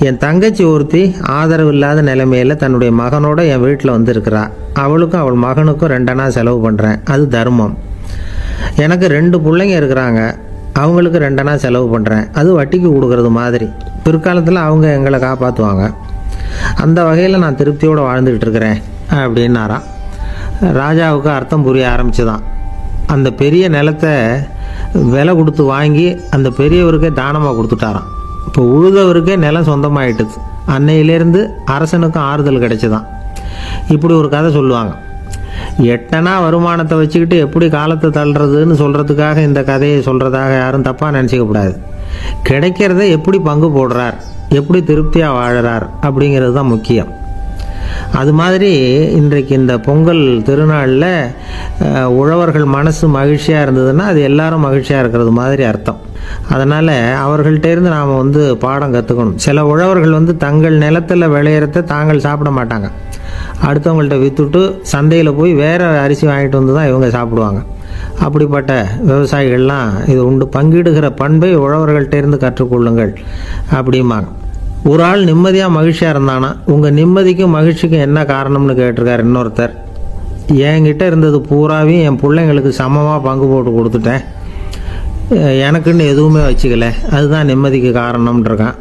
என் தங்கச்சி ஒருத்தி ஆதரவு இல்லாத நிலைமையில் தன்னுடைய மகனோட என் வீட்டில் இருக்கிறா. அவளுக்கும் அவள் மகனுக்கும் 2 அணா செலவு பண்ணுறேன், அது தர்மம். எனக்கு 2 பிள்ளைங்க இருக்கிறாங்க, அவங்களுக்கு 2 அணா செலவு பண்ணுறேன், அது வட்டிக்கு கொடுக்கறது மாதிரி. பிற்காலத்தில் அவங்க எங்களை காப்பாற்றுவாங்க. அந்த வகையில் நான் திருப்தியோடு வாழ்ந்துக்கிட்டு இருக்கிறேன் அப்படின்னாராம். ராஜாவுக்கு அர்த்தம் புரிய ஆரம்பிச்சுதான். அந்த பெரிய நிலத்தை விலை கொடுத்து வாங்கி அந்த பெரியவருக்கே தானமாக கொடுத்துட்டாராம். இப்போ உழுதவருக்கே நிலம் சொந்தமாயிட்டுது. அன்னையிலேருந்து அரசனுக்கும் ஆறுதல் கிடைச்சிதான். இப்படி ஒரு கதை சொல்லுவாங்க. 8 அணா வருமானத்தை வச்சுக்கிட்டு எப்படி காலத்தை தள்ளுறதுன்னு சொல்கிறதுக்காக இந்த கதையை சொல்கிறதாக யாரும் தப்பாக நினச்சிக்கக்கூடாது. கிடைக்கிறத எப்படி பங்கு போடுறார், எப்படி திருப்தியாக வாழறார் அப்படிங்கிறது தான் முக்கியம். அது மாதிரி இன்றைக்கு இந்த பொங்கல் திருநாளில் உழவர்கள் மனசு மகிழ்ச்சியாக இருந்ததுன்னா அது எல்லாரும் மகிழ்ச்சியாக இருக்கிறது மாதிரி அர்த்தம். அதனால் அவர்கள்ட்டேருந்து நாம் பாடம் கற்றுக்கணும். சில உழவர்கள் தங்கள் நிலத்தில் விளையிறத தாங்கள் சாப்பிட மாட்டாங்க, அடுத்தவங்கள்ட்ட விற்றுட்டு சந்தையில் போய் வேறு அரிசி வாங்கிட்டு தான் இவங்க சாப்பிடுவாங்க. அப்படிப்பட்ட விவசாயிகள்லாம் இது உண்டு. பங்கிடுகிற பண்பை உழவர்கள்ட்ட இருந்து கற்றுக்கொள்ளுங்கள் அப்படிம்பாங்க. ஒரு ஆள் நிம்மதியாக மகிழ்ச்சியாக இருந்தானா, உங்கள் நிம்மதிக்கும் மகிழ்ச்சிக்கும் என்ன காரணம்னு கேட்டிருக்கார் இன்னொருத்தர். என்கிட்ட இருந்தது பூராவையும் என் பிள்ளைங்களுக்கு சமமாக பங்கு போட்டு கொடுத்துட்டேன், எனக்குன்னு எதுவுமே வச்சுக்கல, அதுதான் நிம்மதிக்கு காரணம்ன்றிருக்கான்.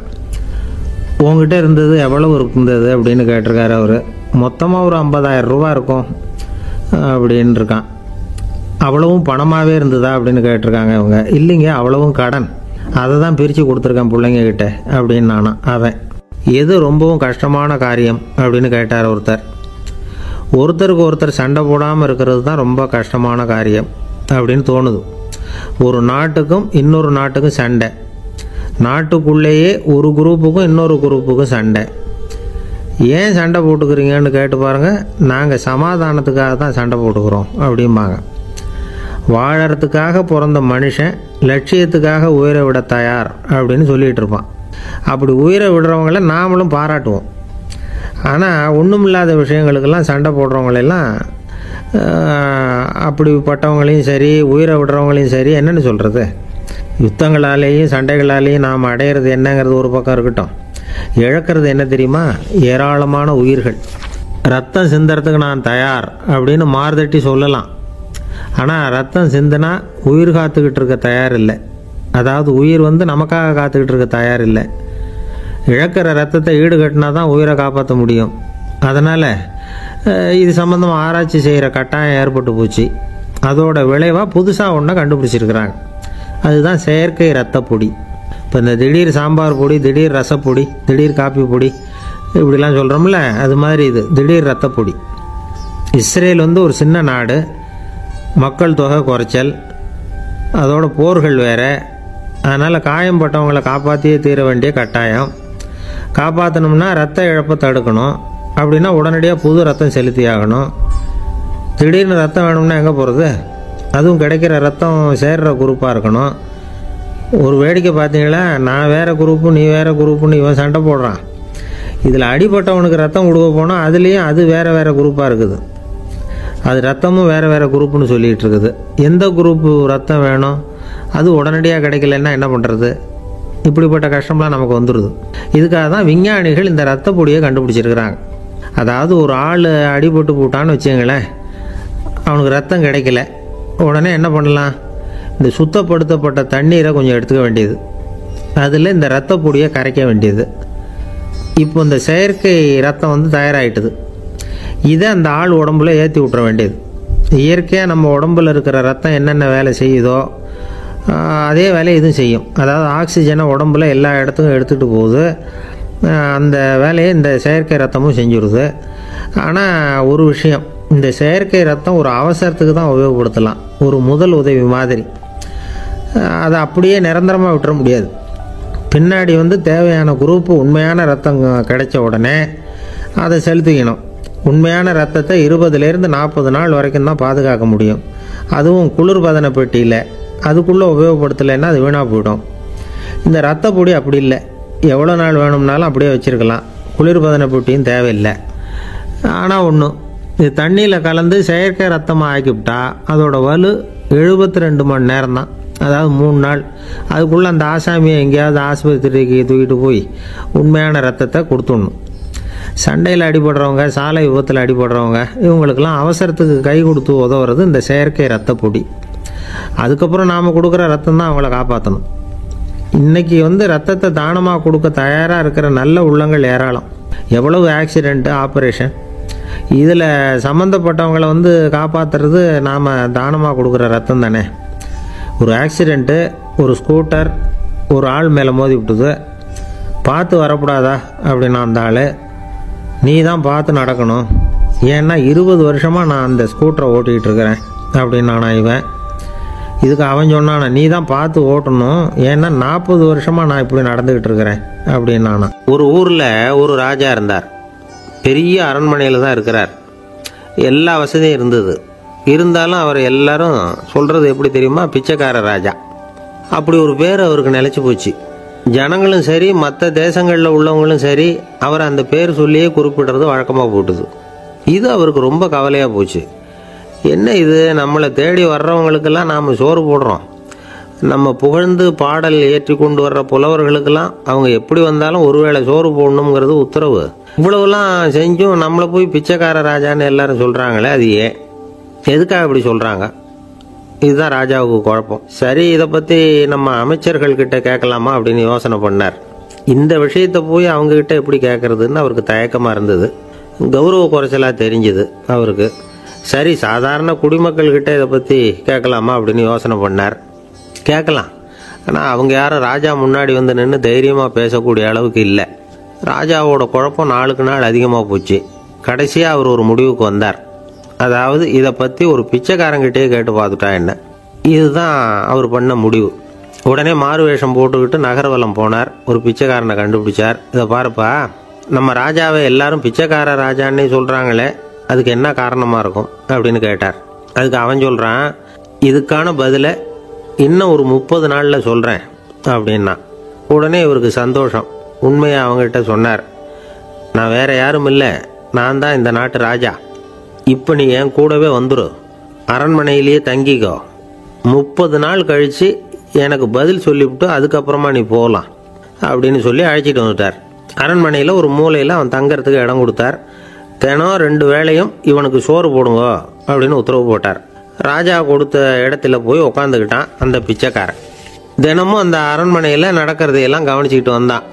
உங்ககிட்ட இருந்தது எவ்வளவு இருந்தது அப்படின்னு கேட்டிருக்காரு அவர். மொத்தமாக ஒரு 50,000 ரூபா இருக்கும் அப்படின்னு இருக்கான். அவ்வளவும் பணமாகவே இருந்ததா அப்படின்னு கேட்டிருக்காங்க அவங்க. இல்லைங்க, அவ்வளவும் கடன், அதை தான் பிரித்து கொடுத்துருக்கேன் பிள்ளைங்க கிட்ட அப்படின்னு நானா. அவன் எது ரொம்பவும் கஷ்டமான காரியம் அப்படின்னு கேட்டார் ஒருத்தர். ஒருத்தருக்கு ஒருத்தர் சண்டை போடாமல் இருக்கிறது தான் ரொம்ப கஷ்டமான காரியம் அப்படின்னு தோணுது. ஒரு நாட்டுக்கும் இன்னொரு நாட்டுக்கும் சண்டை, நாட்டுக்குள்ளேயே ஒரு குரூப்புக்கும் இன்னொரு குரூப்புக்கும் சண்டை. ஏன் சண்டை போட்டுக்கிறீங்கன்னு கேட்டு பாருங்கள். நாங்கள் சமாதானத்துக்காக தான் சண்டை போட்டுக்கிறோம் அப்படிம்பாங்க. வாழறதுக்காக பிறந்த மனுஷன் லட்சியத்துக்காக உயிரை விட தயார் அப்படின்னு சொல்லிகிட்டு இருப்பான். அப்படி உயிரை விடுறவங்கள நாமளும் பாராட்டுவோம். ஆனால் ஒன்றும் இல்லாத விஷயங்களுக்கெல்லாம் சண்டை போடுறவங்களெல்லாம், அப்படிப்பட்டவங்களையும் சரி உயிரை விடுறவங்களையும் சரி என்னென்னு சொல்கிறது, யுத்தங்களாலேயும் சண்டைகளாலேயும் நாம் அடையிறது என்னங்கிறது ஒரு பக்கம் இருக்கட்டும், இழக்கிறது என்ன தெரியுமா? ஏராளமான உயிர்கள். ரத்தம் சிந்தறதுக்கு நான் தயார் அப்படின்னு மார்தட்டி சொல்லலாம். ஆனால் ரத்தம் சிந்தினா உயிர் காத்துக்கிட்டு இருக்க தயார் இல்லை. அதாவது உயிர் நமக்காக காத்துக்கிட்டு இருக்க தயார் இல்லை. இழக்கிற ரத்தத்தை ஈடுகட்டினா தான் உயிரை காப்பாற்ற முடியும். அதனால் இது சம்மந்தமாக ஆராய்ச்சி செய்கிற கட்டாயம் ஏற்பட்டு போச்சு. அதோட விளைவாக புதுசாக ஒன்றை கண்டுபிடிச்சிருக்கிறாங்க. அதுதான் செயற்கை ரத்த பொடி. இப்போ இந்த திடீர் சாம்பார் பொடி, திடீர் ரசப்பொடி, திடீர் காப்பி பொடி இப்படிலாம் சொல்கிறோம்ல, அது மாதிரி இது திடீர் ரத்த பொடி. இஸ்ரேல் ஒரு சின்ன நாடு, மக்கள் தொகை குறைச்சல், அதோட போர்கள் வேறு. அதனால் காயம்பட்டவங்களை காப்பாற்றியே தீர வேண்டிய கட்டாயம். காப்பாற்றணும்னா ரத்த இழப்பை தடுக்கணும். அப்படின்னா உடனடியாக புது ரத்தம் செலுத்தி ஆகணும். திடீர்னு ரத்தம் வேணும்னா எங்கே போகிறது? அதுவும் கிடைக்கிற ரத்தம் சேர்கிற குரூப்பாக இருக்கணும். ஒரு வேடிக்கை பார்த்தீங்களா, நான் வேறு குரூப்பு நீ வேறு குரூப்புன்னு இவன் சண்டை போடுறான். இதில் அடிப்பட்டவனுக்கு ரத்தம் கொடுக்க போனால் அதுலேயும் அது வேறு வேறு குரூப்பாக இருக்குது. அது ரத்தமும் வேறு வேறு குரூப்புன்னு சொல்லிகிட்டு இருக்குது. எந்த குரூப்பு ரத்தம் வேணும், அது உடனடியாக கிடைக்கலன்னா என்ன பண்ணுறது? இப்படிப்பட்ட கஷ்டம்லாம் நமக்கு வந்துடுது. இதுக்காக தான் விஞ்ஞானிகள் இந்த ரத்த பொடியை கண்டுபிடிச்சிருக்கிறாங்க. அதாவது ஒரு ஆள் அடிபட்டு போட்டான்னு வச்சுங்களேன், அவனுக்கு ரத்தம் கிடைக்கல, உடனே என்ன பண்ணலாம்? இந்த சுத்தப்படுத்தப்பட்ட தண்ணீரை கொஞ்சம் எடுத்துக்க வேண்டியது, அதில் இந்த ரத்த பொடியை கரைக்க வேண்டியது. இப்போ இந்த செயற்கை ரத்தம் தயாராகிட்டுது. இதை அந்த ஆள் உடம்புல ஏற்றி விட்டுற வேண்டியது. இயற்கையாக நம்ம உடம்புல இருக்கிற ரத்தம் என்னென்ன வேலை செய்யுதோ அதே வேலையை இதுவும் செய்யும். அதாவது ஆக்சிஜனை உடம்புல எல்லா இடத்துக்கும் எடுத்துகிட்டு போகுது. அந்த வேலையை இந்த செயற்கை ரத்தமும் செஞ்சுடுது. ஆனால் ஒரு விஷயம், இந்த செயற்கை ரத்தம் ஒரு அவசரத்துக்கு தான் உபயோகப்படுத்தலாம், ஒரு முதல் உதவி மாதிரி. அதை அப்படியே நிரந்தரமாக விட்டுற முடியாது. பின்னாடி தேவையான குரூப்பு உண்மையான ரத்தம் கிடைச்ச உடனே அதை செலுத்திக்கணும். உண்மையான ரத்தத்தை 20லேருந்து 40 நாள் வரைக்கும் தான் பாதுகாக்க முடியும். அதுவும் குளிர்பதன பெட்டியில். அதுக்குள்ளே உபயோகப்படுத்தலைன்னா அது வீணாக போயிடும். இந்த ரத்த பொடி அப்படி இல்லை, எவ்வளோ நாள் வேணும்னாலும் அப்படியே வச்சுருக்கலாம். குளிர்பதன பெட்டியும் தேவையில்லை. ஆனால் ஒன்று, இது தண்ணியில் கலந்து செயற்கை ரத்தமாக ஆக்கிவிட்டா அதோட வலு 72 மணி நேரம் தான். அதாவது 3 நாள். அதுக்குள்ளே அந்த ஆசாமியை எங்கேயாவது ஆஸ்பத்திரிக்கு தூக்கிட்டு போய் உண்மையான ரத்தத்தை கொடுத்துடணும். சண்டையில் அடிபடுறவங்க, சாலை விபத்தில் அடிபடுறவங்க, இவங்களுக்கெல்லாம் அவசரத்துக்கு கை கொடுத்து உதவுறது இந்த செயற்கை ரத்த பொடி. அதுக்கப்புறம் நாம் கொடுக்குற ரத்தம் தான் அவங்கள காப்பாற்றணும். இன்றைக்கி ரத்தத்தை தானமாக கொடுக்க தயாராக இருக்கிற நல்ல உள்ளங்கள் ஏராளம். எவ்வளவு ஆக்சிடெண்ட்டு, ஆப்ரேஷன், இதில் சம்மந்தப்பட்டவங்களை காப்பாற்றுறது நாம் தானமாக கொடுக்குற ரத்தம் தானே. ஒரு ஆக்சிடெண்ட்டு, ஒரு ஸ்கூட்டர் ஒரு ஆள் மேலே மோதி விட்டுது, பார்த்து வரக்கூடாதா அப்படின்னா அந்த ஆள், நீ தான் பார்த்து நடக்கணும், ஏன்னா 20 வருஷமாக நான் அந்த ஸ்கூட்டரை ஓட்டிகிட்டு இருக்கிறேன் அப்படின்னு நானா இவன். இதுக்கு அவன் சொன்னானா, நீ தான் பார்த்து ஓட்டணும், ஏன்னா 40 வருஷமாக நான் இப்படி நடந்துக்கிட்டு இருக்கிறேன் அப்படின்னு நானா. ஒரு ஊரில் ஒரு ராஜா இருந்தார். பெரிய அரண்மனையில் தான் இருக்கிறார். எல்லா வசதியும் இருந்தது. இருந்தாலும் அவர் எல்லாரும் சொல்கிறது எப்படி தெரியுமா? பிச்சைக்கார ராஜா. அப்படி ஒரு பேர் அவருக்கு நிலச்சி போச்சு. ஜனங்களும் சரி, மற்ற தேசங்களில் உள்ளவங்களும் சரி, அவர் அந்த பேர் சொல்லியே குறிப்பிடுறது வழக்கமாக போட்டுது. இது அவருக்கு ரொம்ப கவலையாக போச்சு. என்ன இது, நம்மளை தேடி வர்றவங்களுக்கெல்லாம் நாம் சோறு போடுறோம், நம்ம புகழ்ந்து பாடல் ஏற்றி கொண்டு வர்ற புலவர்களுக்கெல்லாம் அவங்க எப்படி வந்தாலும் ஒருவேளை சோறு போடணுங்கிறது உத்தரவு. இவ்வளவுலாம் செஞ்சும் நம்மளை போய் பிச்சைக்கார ராஜான்னு எல்லாரும் சொல்கிறாங்களே, அது ஏன், எதுக்காக இப்படி சொல்கிறாங்க? இதுதான் ராஜாவுக்கு குழப்பம். சரி, இதை பற்றி நம்ம அமைச்சர்கள்கிட்ட கேட்கலாமா அப்படின்னு யோசனை பண்ணார். இந்த விஷயத்தை போய் அவங்கக்கிட்ட எப்படி கேட்கறதுன்னு அவருக்கு தயக்கமாக இருந்தது. கௌரவ குறைச்சலாக தெரிஞ்சுது அவருக்கு. சரி, சாதாரண குடிமக்கள்கிட்ட இதை பற்றி கேட்கலாமா அப்படின்னு யோசனை பண்ணார். கேட்கலாம், ஆனால் அவங்க யாரும் ராஜா முன்னாடி வந்து நின்று தைரியமாக பேசக்கூடிய அளவுக்கு இல்லை. ராஜாவோட குழப்பம் நாளுக்கு நாள் அதிகமாக போச்சு. கடைசியாக அவர் ஒரு முடிவுக்கு வந்தார். அதாவது இதை பற்றி ஒரு பிச்சைக்காரங்கிட்டே கேட்டு பார்த்துட்டா என்ன. இதுதான் அவர் பண்ண முடிவு. உடனே மாறு வேஷம் போட்டுக்கிட்டு நகர்வலம் போனார். ஒரு பிச்சைக்காரனை கண்டுபிடிச்சார். இதை பாருப்பா, நம்ம ராஜாவை எல்லாரும் பிச்சைக்கார ராஜான்னே சொல்கிறாங்களே, அதுக்கு என்ன காரணமாக இருக்கும் அப்படின்னு கேட்டார். அதுக்கு அவன் சொல்கிறான், இதுக்கான பதிலை இன்னும் ஒரு 30 நாளில் சொல்கிறேன் அப்படின்னா. உடனே இவருக்கு சந்தோஷம். உண்மையை அவங்ககிட்ட சொன்னார். நான் வேற யாரும் இல்லை, நான் தான் இந்த நாட்டு ராஜா. இப்போ நீ என் கூடவே வந்துடு, அரண்மனையிலேயே தங்கிக்கோ. 30 நாள் கழித்து எனக்கு பதில் சொல்லிவிட்டு அதுக்கப்புறமா நீ போகலாம் அப்படின்னு சொல்லி அழைச்சிட்டு வந்துட்டார். அரண்மனையில் ஒரு மூலையில் அவன் தங்கறதுக்கு இடம் கொடுத்தார். தினம் 2 வேளையும் இவனுக்கு சோறு போடுங்க அப்படின்னு உத்தரவு போட்டார். ராஜா கொடுத்த இடத்துல போய் உக்காந்துக்கிட்டான் அந்த பிச்சைக்காரன். தினமும் அந்த அரண்மனையில் நடக்கிறதையெல்லாம் கவனிச்சுக்கிட்டு வந்தான்.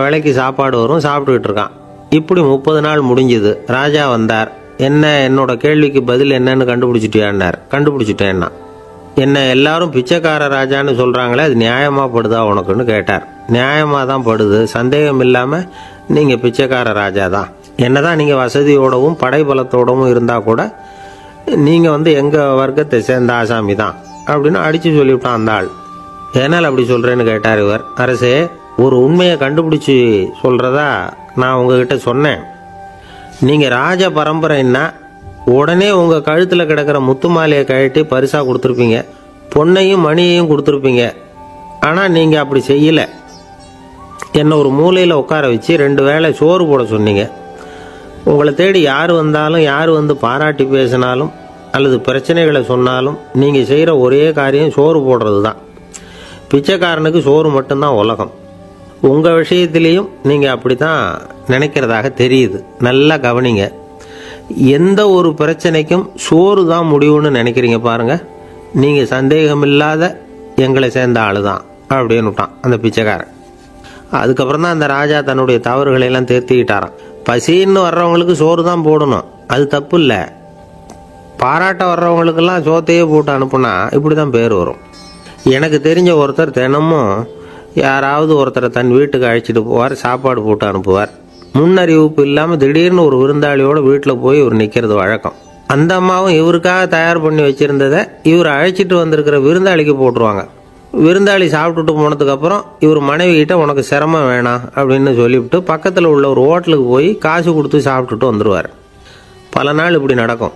வேளைக்கு சாப்பாடு வரும், சாப்பிட்டுக்கிட்டு இருக்கான். இப்படி 30 நாள் முடிஞ்சுது. ராஜா வந்தார். என்ன, என்னோட கேள்விக்கு பதில் என்னன்னு கண்டுபிடிச்சிட்டியான்னார். கண்டுபிடிச்சிட்டேன்னா. என்ன எல்லாரும் பிச்சைக்கார ராஜான்னு சொல்கிறாங்களே, அது நியாயமாக படுதா உனக்குன்னு கேட்டார். நியாயமாக தான் படுது, சந்தேகம் இல்லாமல் நீங்கள் பிச்சைக்கார ராஜா தான். என்னதான் நீங்கள் வசதியோடவும் படைபலத்தோடவும் இருந்தால் கூட நீங்கள் எங்கள் வர்க்கத்தை சேர்ந்த ஆசாமி தான் அப்படின்னு அடித்து சொல்லிவிட்டான் அந்த ஆள். ஏனால் அப்படி சொல்கிறேன்னு கேட்டார் இவர். அரசே, ஒரு உண்மையை கண்டுபிடிச்சி சொல்கிறதா நான் உங்ககிட்ட சொன்னேன். நீங்கள் ராஜ பரம்பரைன்னா உடனே உங்கள் கழுத்தில் கிடக்கிற முத்து மாலையை கழட்டி பரிசாக கொடுத்துருப்பீங்க, பொன்னையும் மணியையும் கொடுத்துருப்பீங்க. ஆனால் நீங்கள் அப்படி செய்யலை. என்னை ஒரு மூலையில் உட்கார வச்சு 2 வேளை சோறு போட சொன்னீங்க. உங்களை தேடி யார் வந்தாலும், யார் வந்து பாராட்டி பேசினாலும் அல்லது பிரச்சனைகளை சொன்னாலும் நீங்கள் செய்கிற ஒரே காரியம் சோறு போடுறது தான். பிச்சைக்காரனுக்கு சோறு மட்டும்தான் உலகம். உங்கள் விஷயத்திலையும் நீங்கள் அப்படி தான் நினைக்கிறதாக தெரியுது. நல்லா கவனிங்க. எந்த ஒரு பிரச்சனைக்கும் சோறு தான் முடிவுன்னு நினைக்கிறீங்க பாருங்கள். நீங்கள் சந்தேகமில்லாத எங்களை சேர்ந்த ஆள் தான் அப்படின்னு விட்டான் அந்த பிச்சைக்காரன். அதுக்கப்புறம் தான் அந்த ராஜா தன்னுடைய தவறுகளை எல்லாம் திருத்திக்கிட்டாராம். பசின்னு வர்றவங்களுக்கு சோறு தான் போடணும், அது தப்பு இல்லை. பாராட்ட வர்றவங்களுக்கெல்லாம் சோத்தையே போட்டு அனுப்புனா இப்படி தான் பேர் வரும். எனக்கு தெரிஞ்ச ஒருத்தர் தினமும் யாராவது ஒருத்தரை தன் வீட்டுக்கு அழைச்சிட்டு போவார், சாப்பாடு போட்டு அனுப்புவார். முன்னறிவிப்பு இல்லாமல் திடீர்னு ஒரு விருந்தாளியோட வீட்டில் போய் இவர் நிற்கிறது வழக்கம். அந்த அம்மாவும் இவருக்காக தயார் பண்ணி வச்சுருந்ததை இவர் அழைச்சிட்டு வந்திருக்கிற விருந்தாளிக்கு போட்டுருவாங்க. விருந்தாளி சாப்பிட்டுட்டு போனதுக்கப்புறம் இவர் மனைவி கிட்ட உனக்கு சிரமம் வேணாம் அப்படின்னு சொல்லிவிட்டு பக்கத்தில் உள்ள ஒரு ஹோட்டலுக்கு போய் காசு கொடுத்து சாப்பிட்டுட்டு வந்துடுவார். பல நாள் இப்படி நடக்கும்.